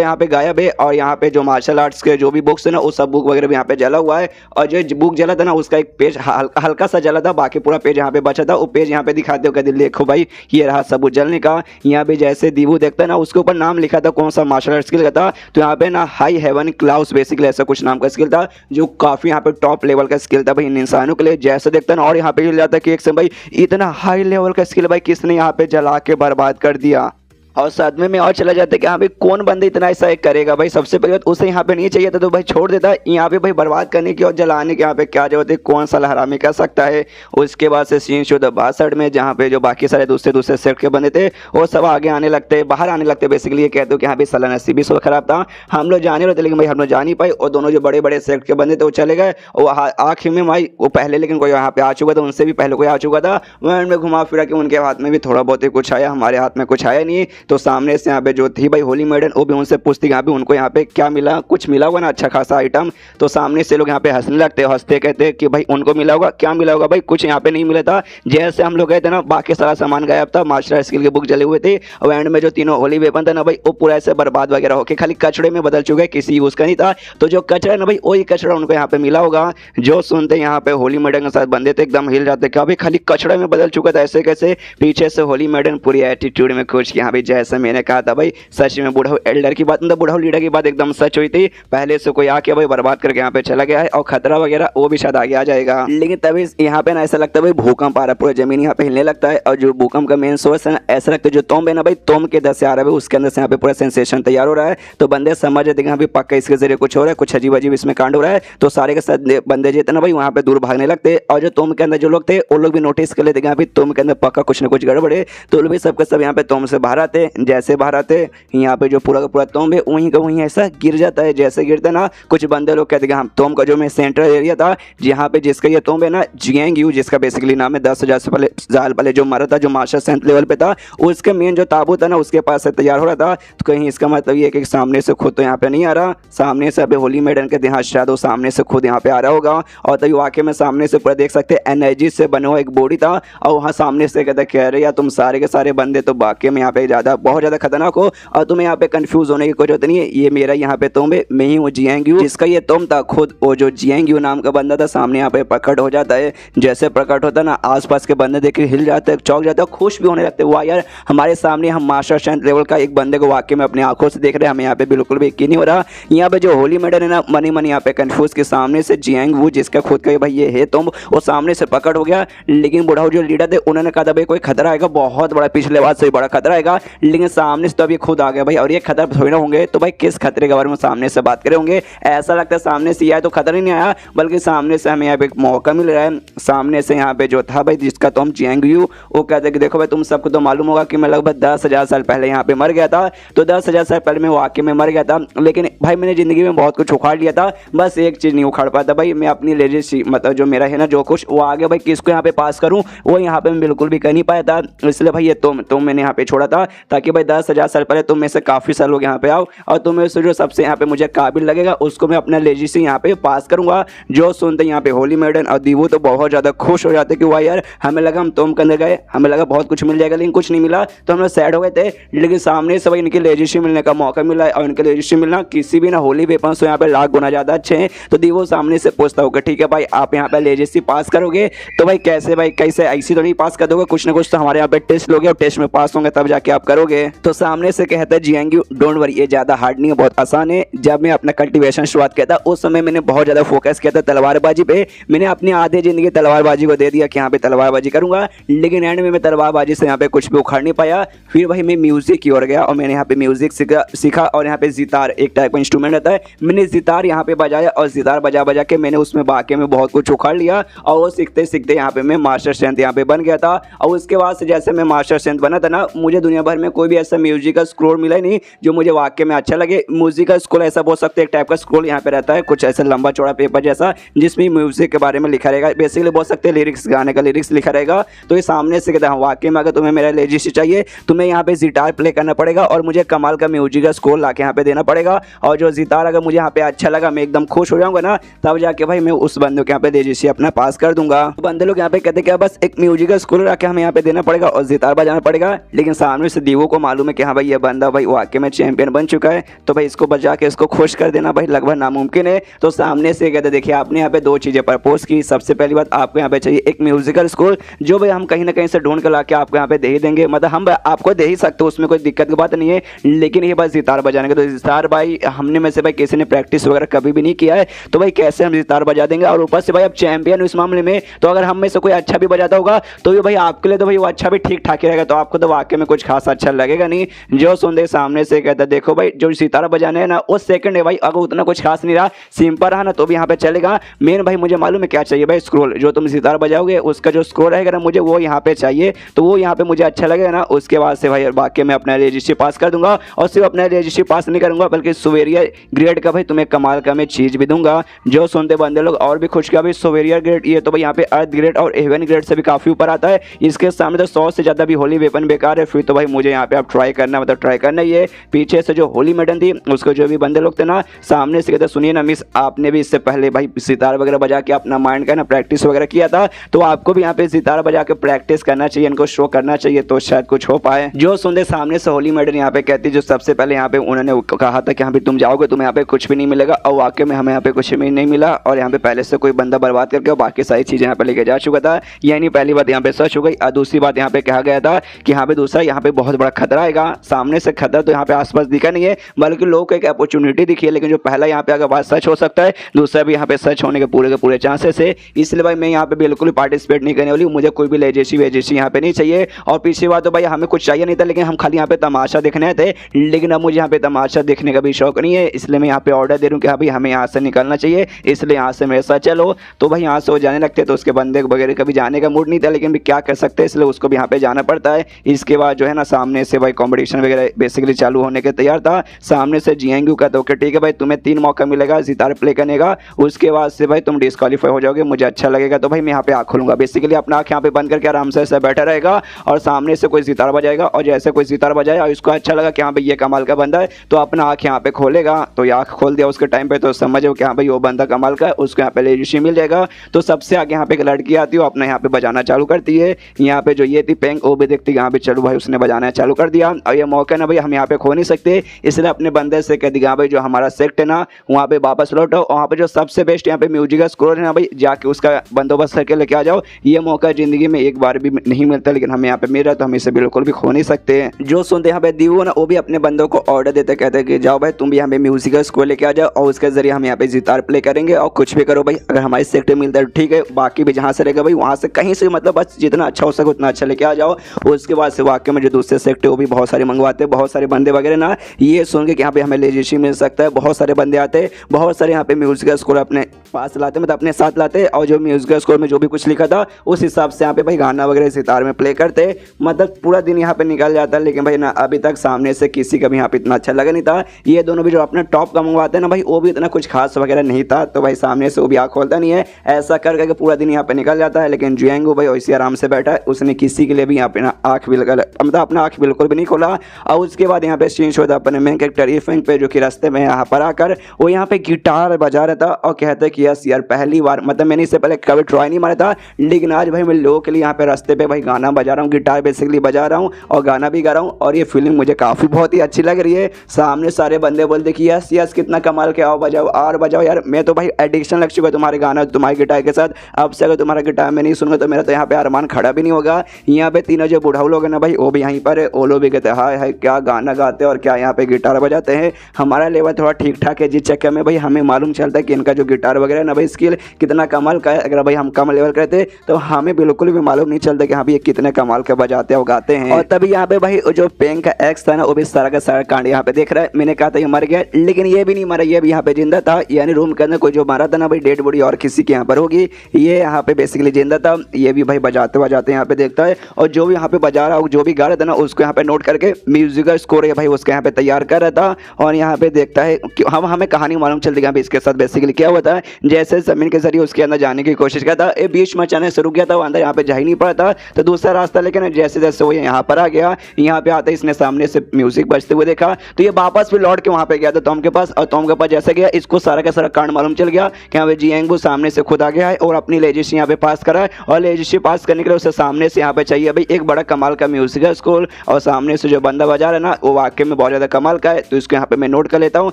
यहाँ पे गायब है, और यहाँ पे जो मार्शल आर्ट्स के जो भी बुक्स है ना वो सब बुक वगैरह भी यहाँ पे जला हुआ है। और जो बुक जला था ना उसका एक पेज हल्का सा जला था, बाकी पूरा पेज यहाँ पे बचा था। वो पेज यहाँ पे दिखाते हो कहते देखो भाई ये रहा सबूत जलने का। यहाँ पे जैसे दीवू देखता है ना उसके ऊपर नाम लिखा था कौन सा मार्शल आर्ट स्किल का था, तो यहाँ पे ना हाई हेवन क्लाउस बेसिकली ऐसा कुछ नाम का स्किल था, जो काफी यहाँ पे टॉप लेवल का स्किल था भाई इन इंसानों के लिए। जैसे देखता है ना, और यहाँ पे मिल जाता है कि एक से भाई इतना हाई लेवल का स्किल भाई किसने यहाँ पे जला के बर्बाद कर दिया। और सदमे में और चला जाता है कि हाँ भाई कौन बंदा इतना ऐसा एक करेगा भाई, सबसे पहले तो उसे यहाँ पे नहीं चाहिए था तो भाई छोड़ देता, यहाँ पे भाई बर्बाद करने की और जलाने की यहाँ पे क्या जरूरत है, कौन सा हरामी कर सकता है। उसके बाद से सीन शो द बासठ में जहाँ पे जो बाकी सारे दूसरे सेट के बंदे थे वो सब आगे आने लगते, बाहर आने लगते। बेसिकली ये कहते हो कि यहाँ पे सला नसीबी सो खराब था, हम लोग जाने रहे थे लेकिन भाई हम लोग जा नहीं पाए, और दोनों जो बड़े बड़े सेट के बंदे थे वो चले गए। और आखिर में भाई वो पहले लेकिन कोई यहाँ पे आ चुका था, उनसे भी पहले कोई आ चुका था, वह में घुमा फिरा के उनके हाथ में भी थोड़ा बहुत ही कुछ आया, हमारे हाथ में कुछ आया नहीं। तो सामने से जो थी भाई होली मेडन, वो भी उनसे पूछती यहाँ पे उनको यहाँ पे क्या मिला, कुछ मिला होगा ना अच्छा खासा आइटम। तो सामने से लोग यहाँ पे हंसने लगते, हंसते कहते कि भाई उनको मिला होगा, क्या मिला होगा भाई, कुछ यहाँ पे नहीं मिला था। जैसे हम लोग गए थे ना बाकी सारा सामान गायब था, मास्टर स्किल के बुक जले हुए थे, और एंड में जो तीनों होली वेपन था ना भाई वो पूरा ऐसे बर्बाद वगैरह होके खाली कचड़े में बदल चुके, किसी यूज का नहीं था। तो जो कचरा है ना भाई वही कचरा उनको यहाँ पे मिला होगा। जो सुनते यहाँ पे होली मेडन के साथ बंदे थे एकदम हिल जाते, क्या भाई खाली कचड़े में बदल चुका था, ऐसे कैसे। पीछे से होली मेडन पूरी एटीट्यूड में खुश कि हाँ भाई जैसे मैंने कहा था भाई, सच में बुढ़ाऊ एल्डर की बात, मतलब बुढ़ाऊ लीडर की बात एकदम सच हुई थी। पहले से कोई आके भाई बर्बाद करके यहाँ पे चला गया है, और खतरा वगैरह वो भी शायद आगे आ जाएगा। लेकिन तभी यहाँ पे ना ऐसा लगता है भाई भूकंप आ रहा है, पूरा जमीन यहाँ पे हिलने लगता है। और जो भूकंप का मेन सोर्स है ना, ऐसा लगता है जो तोम है ना भाई, तोम के 10 से आ रहा है उसके अंदर से यहाँ पे पूरा सेंसेशन तैयार हो रहा है। तो बंदे समझ रहे थे पक्का इसके जरिए कुछ हो रहा है, कुछ अजीब अजीब इसमें कांड हो रहा है। तो सारे के साथ बंदे जो थे ना भाई वहाँ पे दूर भागने लगते, और जो तोम के अंदर जो लोग थे वो लोग भी नोटिस कर लेते कि तोम के अंदर पक्का कुछ ना कुछ गड़बड़ है। तो लोग भी सबके सब यहाँ पे तोम से बाहर आते। जैसे बाहर आते यहाँ पे जो पूरा का पूरा तोम है वहीं का वहीं ऐसा गिर जाता है। जैसे गिरता है ना, कुछ बंदे लोग कहते हैं हाँ तोम का जो मैं सेंट्रल एरिया था जहाँ पे जिसका ये तोम है ना जियांग यू, जिसका बेसिकली नाम है 10,000 से साल पहले जो मरा था, जो मास्टर सेंथ लेवल पे था, उसके मेन जो ताबूत है ना उसके पास से तैयार हो रहा था। तो कहीं इसका मतलब ये कि सामने से खुद तो यहाँ पे नहीं आ रहा, सामने से अभी होली मेडन के देहात शायद वो सामने से खुद यहाँ पे आ रहा होगा। और तभी वाकई में सामने से पूरा देख सकते हैं एनर्जी से बना हुआ एक बॉडी था, और वहाँ सामने से कहते कह रहे यार तुम सारे के सारे बंदे तो वाकई में यहाँ पे बहुत ज़्यादा खतरनाक हो, और तुम्हें यहाँ पे कंफ्यूज होने की कोई जरूरत नहीं है। ये मेरा यहाँ पे तुम है, मैं ही हूँ जियांग यू, जिसका ये तुम था खुद वो जो जियांग यू नाम का बंदा था सामने यहाँ पे प्रकट हो जाता है। जैसे प्रकट होता है ना, आसपास के बंदे देख के हिल जाते हैं, चौंक जाते हैं, खुश भी होने लगते हैं। वाह यार हमारे सामने हम मास्टर स्ट्रेंथ लेवल का एक बंदे को वाकई में अपनी आंखों से देख रहे हैं, हमें यहाँ पे बिल्कुल भी यकीन नहीं हो रहा। यहाँ पे जो होली मेडन है ना मनी यहाँ पे कंफ्यूज के सामने से जियांग वू जिसका खुद का भाई ये है तुम, वो सामने से प्रकट हो गया। लेकिन बुढ़ाऊ जो लीडर थे उन्होंने कहा था भाई कोई खतरा आएगा, बहुत बड़ा, पिछले बार से बड़ा खतरा आएगा। लेकिन सामने से तो अभी खुद आ गया भाई, और ये खतरा थोड़ी ना होंगे, तो भाई किस खतरे के बारे में सामने से बात करे होंगे। ऐसा लगता है सामने से आया तो खतरा नहीं आया, बल्कि सामने से हमें यहाँ पे एक मौका मिल रहा है। सामने से यहाँ पे जो था भाई जिसका तुम जियांग यू, वो कहते कि देखो भाई तुम सबको तो मालूम होगा कि मैं लगभग 10,000 साल पहले यहाँ पे मर गया था। तो 10,000 साल पहले मैं वाकई में मर गया था, लेकिन भाई मैंने ज़िंदगी में बहुत कुछ उखाड़ लिया था, बस एक चीज़ नहीं उखाड़ पाता भाई, मैं अपनी लेजेसी मतलब जो मेरा है ना जो कुछ वो आगे भाई किसको यहाँ पे पास करूँ वो यहाँ पे मैं बिल्कुल भी कर नहीं पाया था। इसलिए भाई ये तुम मैंने यहाँ पे छोड़ा था ताकि भाई 10,000 साल पहले तुम में से काफ़ी सारे लोग यहाँ पे आओ और तुम्हें से जो सबसे यहाँ पे मुझे काबिल लगेगा उसको मैं अपना लेजेसी यहाँ पे पास करूँगा। जो सुनते यहाँ पे होली मैडन और दीवू तो बहुत ज़्यादा खुश हो जाते कि वाह यार हमें लगा हम तुम के अंदर गए, हमें लगा बहुत कुछ मिल जाएगा लेकिन कुछ नहीं मिला, तो हम लोग सैड हो गए थे। लेकिन सामने से भाई इनकी लेजेसी मिलने का मौका मिला और इनके लेजेसी मिलना किसी भी ना होली वेपन से यहाँ पे लाख गुना ज़्यादा अच्छे हैं। तो दीवू सामने से पूछता होगा ठीक है भाई आप यहाँ पे लेजेसी पास करोगे, तो भाई कैसे ऐसी तो नहीं पास कर दोगे, कुछ ना कुछ तो हमारे यहाँ पे टेस्ट लोगे और टेस्ट में पास होंगे तब जाके आप करोगे। तो सामने से कहता है जियांगी डोंट वरी ये ज़्यादा हार्ड नहीं है, बहुत आसान है। जब मैं अपना कल्टीवेशन शुरुआत किया था उस समय मैंने बहुत ज़्यादा फोकस किया था तलवारबाजी पे, मैंने अपनी आधे जिंदगी तलवारबाजी को दे दिया कि यहाँ पे तलवारबाजी करूंगा, लेकिन एंड में मैं तलवारबाजी से यहाँ पे कुछ भी उखाड़ नहीं पाया। फिर वही मैं म्यूजिक की ओर गया और मैंने यहाँ पे म्यूजिक सीखा और यहाँ पे जितार एक टाइप का इंस्ट्रूमेंट रहता है, मैंने जितार यहाँ पे बजाया और जितार बजा के मैंने उसमें वाकई में बहुत कुछ उखाड़ लिया और वो सीखते सीखते यहाँ पे मैं मास्टर स्ट्रेंथ यहाँ पे बन गया था। और उसके बाद से जैसे मैं मास्टर स्ट्रेंथ बना था ना मुझे दुनिया भर में कोई भी ऐसा म्यूजिकल स्क्रोल मिला ही नहीं जो मुझे वाकई में अच्छा लगे। म्यूजिकल स्क्रोल ऐसा बोल सकते हैं एक टाइप का स्क्रोल यहाँ पे रहता है कुछ ऐसा लंबा चौड़ा पेपर जैसा जिसमें म्यूजिक के बारे में लिखा रहेगा, बेसिकली बोल सकते हैं लिरिक्स गाने का लिरिक्स लिखा रहेगा। तो ये सामने से कहता है वाकई में अगर तुम्हें मेरा लेजेसी चाहिए तुम्हें यहाँ पे जितार प्ले करना पड़ेगा और मुझे कमाल का म्यूजिक स्कोर ला के यहाँ पे देना पड़ेगा। और जो जितार अगर मुझे यहाँ पे अच्छा लगा मैं एकदम खुश हो जाऊंगा ना तब जाके भाई मैं उस बंदे को यहाँ पे लेजेसी अपना पास कर दूंगा। बंदे लोग यहाँ पे कहते क्या बस एक म्यूजिक स्कोर ला के हमें यहाँ पे देना पड़ेगा और जितार बजाना पड़ेगा, लेकिन सामने से दीवो को मालूम है कि हाँ भाई ये बंदा भाई वाकई में चैंपियन बन चुका है तो भाई इसको बजा के इसको खुश कर देना भाई लगभग नामुमकिन है। तो सामने से कहते देखिए आपने यहाँ पे दो चीज़ें प्रपोज की, सबसे पहली बात आपको यहाँ पे चाहिए एक म्यूजिकल स्कोर जो भाई हम कहीं ना कहीं से ढूंढ कर ला के आपको यहाँ पे दे ही देंगे, मतलब हम आपको दे ही सकते हो उसमें कोई दिक्कत की बात नहीं है, लेकिन ये बस जितार बजाने का। तो जितार भाई हमने में से भाई किसी ने प्रैक्टिस वगैरह कभी भी नहीं किया है तो भाई कैसे हम जितार बजा देंगे। और ऊपर से भाई अब चैंपियन इस मामले में तो अगर हम में से कोई अच्छा भी बजाता होगा तो ये भाई आपके लिए तो भाई वो अच्छा भी ठीक ठाक ही रहेगा, तो आपको तो वाकई में कुछ खास अच्छा लगेगा नहीं। जो सुनते सामने से कहता देखो भाई जो सितारा बजाने है ना वो सेकंड है भाई, अगर उतना कुछ खास नहीं रहा सिंपल रहा ना तो भी यहाँ पे चलेगा। मेन भाई मुझे मालूम है क्या चाहिए भाई स्क्रोल, जो तुम सितार बजाओगे उसका जो स्क्रोल रहेगा ना मुझे वो यहाँ पे चाहिए, तो वो यहाँ पे मुझे अच्छा लगेगा ना उसके बाद से भाई बाकी मैं अपना रजिस्ट्री पास कर दूंगा। और सिर्फ अपना रजिस्ट्री पास नहीं करूंगा बल्कि सुवेरियर ग्रेड का भाई तुम्हें कमाल का मैं चीज़ भी दूंगा। जो सुनते बंदे लोग और भी खुश किया भाई सुवेरियर ग्रेड ये तो भाई यहाँ पे अर्थ ग्रेड और हेवन ग्रेड से भी काफ़ी ऊपर आता है, इसके सामने तो 100 से ज़्यादा भी होली वेपन बेकार है। फिर तो भाई मुझे यहाँ पे आप ट्राई करना मतलब ट्राई करना ही है। पीछे से जो होली मैडन थी उसको जो भी बंदे लोग थे ना सामने से कहते सुनिए ना मिस आपने भी इससे पहले भाई सितार वगैरह बजा के अपना माइंड का ना प्रैक्टिस वगैरह किया था तो आपको भी यहाँ पे सितार बजा के प्रैक्टिस करना चाहिए, इनको शो करना चाहिए तो शायद कुछ हो पाए। जो सुनते सामने से होली मैडन यहाँ पे कहती जो सबसे पहले यहाँ पे उन्होंने कहा था कि यहाँ पे तुम जाओगे तुम्हें यहाँ पे कुछ भी नहीं मिलेगा और वाकई में हमें यहाँ पे कुछ भी नहीं मिला और यहाँ पे पहले से कोई बंदा बर्बाद करके और बाकी सारी चीज़ें यहाँ पे लेके जा चुका था। यानी पहली बात यहाँ पे सच हो गई और दूसरी बात यहाँ पे कहा गया था कि यहाँ पे दूसरा यहाँ पे बहुत बड़ा खतरा आएगा। सामने से खतरा तो यहाँ पे आसपास दिखा नहीं है बल्कि लोगों को एक अपॉर्चुनिटी दिखी है, लेकिन जो पहला यहाँ पे अगर बात सच हो सकता है दूसरा भी यहाँ पे सच होने के पूरे चांसेस है। इसलिए भाई मैं यहाँ पे बिल्कुल पार्टिसिपेट नहीं करने वाली हूँ, मुझे कोई भी लेजेसी वेजेसी यहाँ पे नहीं चाहिए। और पीछे बात तो भाई हमें कुछ चाहिए नहीं था लेकिन हम खाली यहाँ पे तमाशा देखने आए थे, लेकिन अब मुझे यहाँ पे तमाशा देखने का भी शौक नहीं है, इसलिए मैं यहाँ पे ऑर्डर दे रहा हूँ कि हाँ भाई हमें यहाँ से निकलना चाहिए, इसलिए यहाँ से मेरे साथ चलो। तो भाई यहाँ से वो जाने लगते तो उसके बंदे वगैरह कभी जाने का मूड नहीं था, लेकिन भी क्या कर सकते हैं इसलिए उसको भी यहाँ पे जाना पड़ता है। इसके बाद जो है ना सामने से भाई कॉम्पिटिशन वगैरह बेसिकली चालू होने के तैयार था। सामने से जियांगू का तो ठीक है भाई तुम्हें 3 मौका मिलेगा सितार प्ले करने का, उसके बाद से भाई तुम डिस्क्वालीफाई हो जाओगे, मुझे अच्छा लगेगा तो भाई मैं यहाँ पे आँख खोलूंगा, बेसिकली अपना आँख यहाँ पे बंद करके आराम से ऐसा बैठा रहेगा और सामने से कोई सितार बजाएगा और जैसे कोई सितार बजाया और इसको अच्छा लगा कि हाँ भाई ये कमाल का बंदा है तो अपना आँख यहाँ पे खोलेगा। तो ये आँख खोल दिया उसके टाइम पे तो समझो कि हाँ भाई वो बंदा कमाल का है, उसको यहाँ पे लेजेसी मिल जाएगा। तो सबसे आगे यहाँ पे एक लड़की आती है अपना यहाँ पे बजाना चालू करती है। यहाँ पे जो ये थी पेंग वो भी देखती है यहाँ पे चलो भाई उसने बजाना चालू कर दिया और ये मौका ना भाई हम यहाँ पे खो नहीं सकते, इसलिए अपने बंदे से कह दिया भाई जो हमारा सेक्ट है ना वहाँ पे वापस लौटो, वहाँ पे जो सबसे बेस्ट यहाँ पे म्यूजिक का स्कोर है ना भाई जाके उसका बंदोबस्त करके लेके आ जाओ। ये मौका जिंदगी में एक बार भी नहीं मिलता, लेकिन हमें यहाँ पे मिल रहा है तो हम इसे बिल्कुल भी खो नहीं सकते। जो सुनते यहाँ पे दीवू ना वो भी अपने बंदों को ऑर्डर देते कहते हैं कि जाओ भाई तुम भी यहाँ पे म्यूजिक का स्कोर लेके आ जाओ और उसके जरिए हम यहाँ पे जितार प्ले करेंगे और कुछ भी करो भाई, अगर हमारे सेक्टर मिलता है ठीक है, बाकी भी जहाँ से रहेगा भाई वहाँ से कहीं से मतलब बस जितना अच्छा हो सके उतना अच्छा लेके आ जाओ। उसके बाद से वाकई में जो दूसरे सेक्टर वो भी बहुत सारे मंगवाते हैं, बहुत सारे बंदे वगैरह ना ये सुन के कि यहाँ पे हमें लेजेसी मिल सकता है, बहुत सारे बंदे आते हैं, बहुत सारे यहाँ पे म्यूजिक का स्कोर अपने पास लाते, मतलब अपने साथ लाते, और जो म्यूजिक स्कोर में जो भी कुछ लिखा था उस हिसाब से यहाँ पे भाई गाना वगैरह सितार में प्ले करते, मतलब पूरा दिन यहाँ पे निकल जाता। लेकिन भाई ना अभी तक सामने से किसी का भी यहाँ पे इतना अच्छा लगा नहीं था। ये दोनों भी जो अपना टॉप का मंगवाते हैं ना भाई, वो भी इतना कुछ खास वगैरह नहीं था, तो भाई सामने से वो भी आँख खोलता नहीं है। ऐसा कर करके पूरा दिन यहाँ पे निकल जाता है। लेकिन जुएंगू भाई वैसे आराम से बैठा है, उसने किसी के लिए भी यहाँ पे ना आँख बिल्कुल, मतलब अपना आँख बिल्कुल भी नहीं खोला। और उसके बाद यहाँ पे चेंज होता अपने मेन कैरेक्टर इफेंग पे, जो कि रास्ते में यहाँ पर आकर वो यहाँ पे गिटार बजा रहा था और कहता है कि यस यार पहली बार, मतलब मैंने इससे पहले कभी ट्राई नहीं मारा था, लेकिन आज भाई मैं लोगों के लिए यहाँ पे रास्ते पे भाई गाना बजा रहा हूँ, गिटार बेसिकली बजा रहा हूँ और गाना भी गा रहा हूँ, और ये फीलिंग मुझे काफ़ी बहुत ही अच्छी लग रही है। सामने सारे बंदे बोलते कि यस यस कितना कमाल के, आओ बजाओ और बजाओ यार। मैं तो भाई एडिक्शन लग चुका है तुम्हारे गाना, तुम्हारे गिटार के साथ। अब से अगर तुम्हारा गिटार में नहीं सुनूंगा तो मेरा तो यहाँ पे अरमान खड़ा भी नहीं होगा। यहाँ पे तीनों जो बुढ़ाऊ लोग हैं ना भाई, वो भी यहीं पर है, वो लोग भी कहते हैं हाय हाय क्या गाना गाते हैं और क्या यहाँ पे गिटार बजाते हैं। हमारा लेवल थोड़ा ठीक ठाक है, जिस चक्कर में भाई हमें मालूम चलता है कि इनका जो गिटार वगैरह ना भाई स्किल कितना कमाल का है। अगर भाई हम कम लेवल करते तो हमें बिल्कुल भी मालूम नहीं चलता कि हाँ भाई ये कितने कमाल के बजाते हैं और गाते हैं। और तभी यहाँ पे भाई जो पेंग का एक्स था ना, वो भी सारा का सारा कांड यहाँ पे देख रहा है। मैंने कहा था ये मर गया, लेकिन ये भी नहीं मरा, ये भी यहाँ पे जिंदा था। यानी रूम के अंदर कोई जो मारा था ना भाई, डेड बॉडी और किसी के यहाँ पर होगी, ये यहाँ पे बेसिकली जिंदा था। ये भी भाई बजाते बजाते यहाँ पे देखता है, और जो भी यहाँ पे बजा रहा, जो भी गा रहा था ना उसको यहाँ पे नोट करके म्यूजिकल स्कोर है भाई उसके यहाँ पे तैयार कर रहा था। और यहाँ पे देखता है कि हमें कहानी मालूम चलती है इसके साथ बेसिकली क्या हुआ था। जैसे जमीन के जरिए उसके अंदर जाने की कोशिश किया था, ये बीच में अचानक से रुक गया था, वो अंदर यहाँ पे जा ही नहीं पड़ा था, तो दूसरा रास्ता लेकिन जैसे जैसे वो यहाँ पर आ गया, यहाँ पे आते इसने सामने से म्यूजिक बजते हुए देखा, तो ये वापस भी लौट के वहाँ पे गया था टॉम के पास। और टॉम के पास जैसे गया, इसको सारा का सारा कांड मालूम चल गया कि यहाँ पे जियांगबू सामने से खुद आ गया है और अपनी लेजिश यहाँ पे पास करा है। और लेजिश पास करने के लिए उसे सामने से यहाँ पे चाहिए भाई एक बड़ा कमाल का म्यूजिक स्कोर, और सामने से जो बंदा बजा रहा है ना वो वाकई में बहुत ज़्यादा कमाल का है, तो इसको यहाँ पे मैं नोट कर लेता हूँ,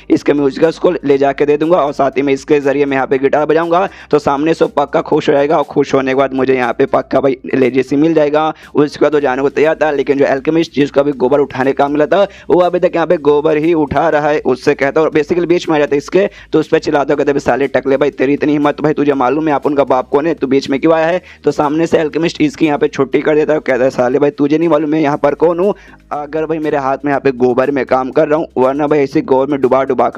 इसके म्यूजिक स्कोर ले जाके दे दूंगा, और साथ ही में इसके जरिए मैं यहाँ पे गिटार बजाऊंगा, तो सामने से पक्का खुश हो जाएगा। और खुश होने के बाद मुझे यहाँ पे पक्का भाई लेजिसी मिल जाएगा। उसके बाद तो जाने को तैयार था, लेकिन जो एल्केमिस्ट जिसको अभी गोबर उठाने का मिला था, वो अभी तक यहाँ पे गोबर ही उठा रहा है। उससे कहता और बेसिकली बीच में आ जाता है इसके, तो उस पर चिल्लाता कहते साले टकले भाई तेरी इतनी हिम्मत, भाई तुझे मालूम है आप उनका बाप कौन है, तू बीच में क्यों आया है। तो सामने से एल्केमिस्ट इसकी यहाँ पे छुट्टी कर देता है, कहता है साले भाई तुझे नहीं मालूम मैं यहाँ पर कौन हूँ, अगर भाई मेरे हाथ में यहाँ पे गोबर में काम कर रहा हूँ, वरना भाई ऐसे गोबर में डुबा डुबा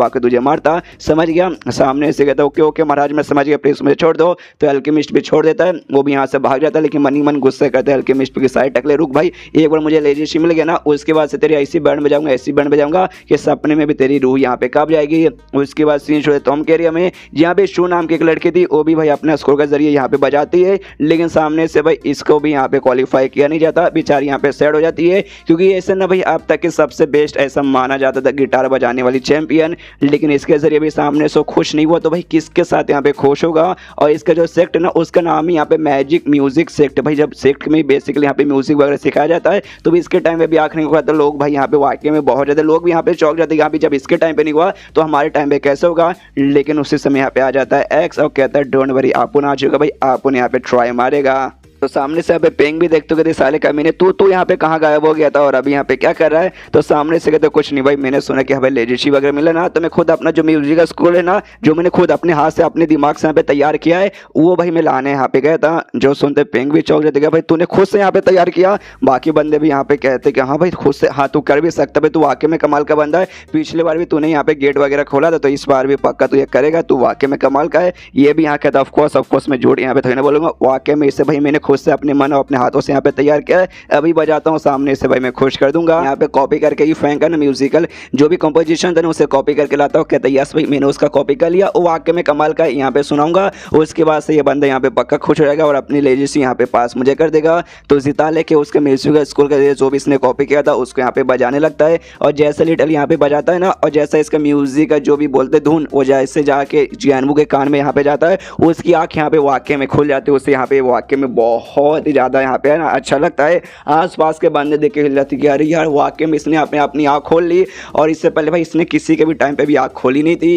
के तुझे मारता, समझ गया। सामने से कहता ओके ओके महाराज मैं समझ गया, प्लीज मुझे छोड़ दो। तो एल्केमिस्ट भी छोड़ देता है, वो भी यहाँ से भाग जाता है, लेकिन मनी मन गुस्से करता है एल्केमिस्ट की साइड टकले रुक भाई, एक बार मुझे लेजिशी मिल गया ना, उसके बाद से तेरी ऐसी बैंड बजाऊंगा ऐसी बैंड बजाऊंगा कि सपने में भी तेरी रूह यहाँ पे कब जाएगी। उसके बाद सीन छोड़े टॉम के एरिया में, जहाँ पे शू नाम की एक लड़की थी, वो भी भाई अपने स्कोर के जरिए यहाँ पे बजाती है, लेकिन सामने से भाई इसको भी यहाँ पे क्वालिफाई किया नहीं जाता, बेचारी यहाँ पे सैड हो जाती है, क्योंकि ऐसे ना भाई अब तक के सबसे बेस्ट ऐसा माना जाता था गिटार बजाने वाली चैंपियन, लेकिन इसके जरिए भी सामने से खुश नहीं हुआ, तो भाई किसके साथ यहाँ पे खुश होगा। और इसका जो सेक्ट है ना उसका नाम ही यहाँ पे मैजिक म्यूजिक सेक्ट, भाई जब सेक्ट में बेसिकली यहाँ पे म्यूजिक वगैरह सिखाया जाता है, तो भी इसके टाइम पे भी आखिर नहीं हुआ, तो लोग भाई यहाँ पे वाकई में बहुत ज़्यादा लोग भी यहाँ पे चौंक जाते हैं, यहाँ पे जब इसके टाइम पे नहीं हुआ तो हमारे टाइम पे कैसे होगा। लेकिन उसी समय यहाँ पे आ जाता है एक्स और कहता है डोंट वरी आपुन आ चुका भाई, आपुन यहाँ पे ट्राई मारेगा। तो सामने से अबे पेंग भी देखते कहते साले कमीने तू यहाँ पे कहाँ गायब हो गया था और अभी यहाँ पे क्या कर रहा है। तो सामने से कहते कुछ नहीं भाई, मैंने सुना कि हमें लेजिशी वगैरह मिला ना, तो मैं खुद अपना जो म्यूजिक स्कूल है ना, जो मैंने खुद अपने हाथ से अपने दिमाग से यहाँ पे तैयार किया है, वो भाई मैं लाने यहाँ पे गया था। जो सुनते पेंग भी चौंक जाते भाई तूने खुद से यहाँ पे तैयार किया। बाकी बंदे भी यहाँ पे कहते कि हाँ भाई खुद से, हाँ तू कर भी सकता भाई, तू वाकई में कमाल का बंदा है, पिछले बार भी तूने यहाँ पे गेट वगैरह खोला था, तो इस बार भी पक्का तू ये करेगा, तू वाकई में कमाल का है। ये भी यहाँ कहता ऑफकोर्स मैं झूठ यहाँ पे थोड़ी ना बोलूंगा, वाकई में इससे भाई मैंने खुद से अपने मन और अपने हाथों से यहाँ पे तैयार किया है, अभी बजाता हूँ सामने से भाई मैं खुश कर दूंगा। यहाँ पे कॉपी करके ही फेंका ना म्यूजिकल जो भी कंपोजिशन था ना उसे कॉपी करके लाता हूँ, कहता है यस भाई मैंने उसका कॉपी कर लिया, वो वाकई में कमाल का यहाँ पे सुनाऊंगा। उसके बाद से ये बंदा यहाँ पे पक्का खुश हो जाएगा और अपनी लेजिसी यहाँ पे पास मुझे कर देगा। तो जिता लेके उसके म्यूजिकल स्कूल का जो भी इसने कॉपी किया था उसको यहाँ पे बजाने लगता है, और जैसे लिटल यहाँ पे बजाता है ना, और जैसा इसका म्यूजिक का जो भी बोलते धुन वो जैसे जाके जियांगबू के कान में यहाँ पे जाता है, उसकी आँख यहाँ पे वाकई में खुल जाती है, उससे यहाँ पे वाकई में बहुत ही ज़्यादा यहाँ पे है ना अच्छा लगता है। आसपास के बंदे देख के हिल जाती कि अरे यार वाकई में इसने अपनी आँख खोल ली, और इससे पहले भाई इसने किसी के भी टाइम पे भी आँख खोली नहीं थी।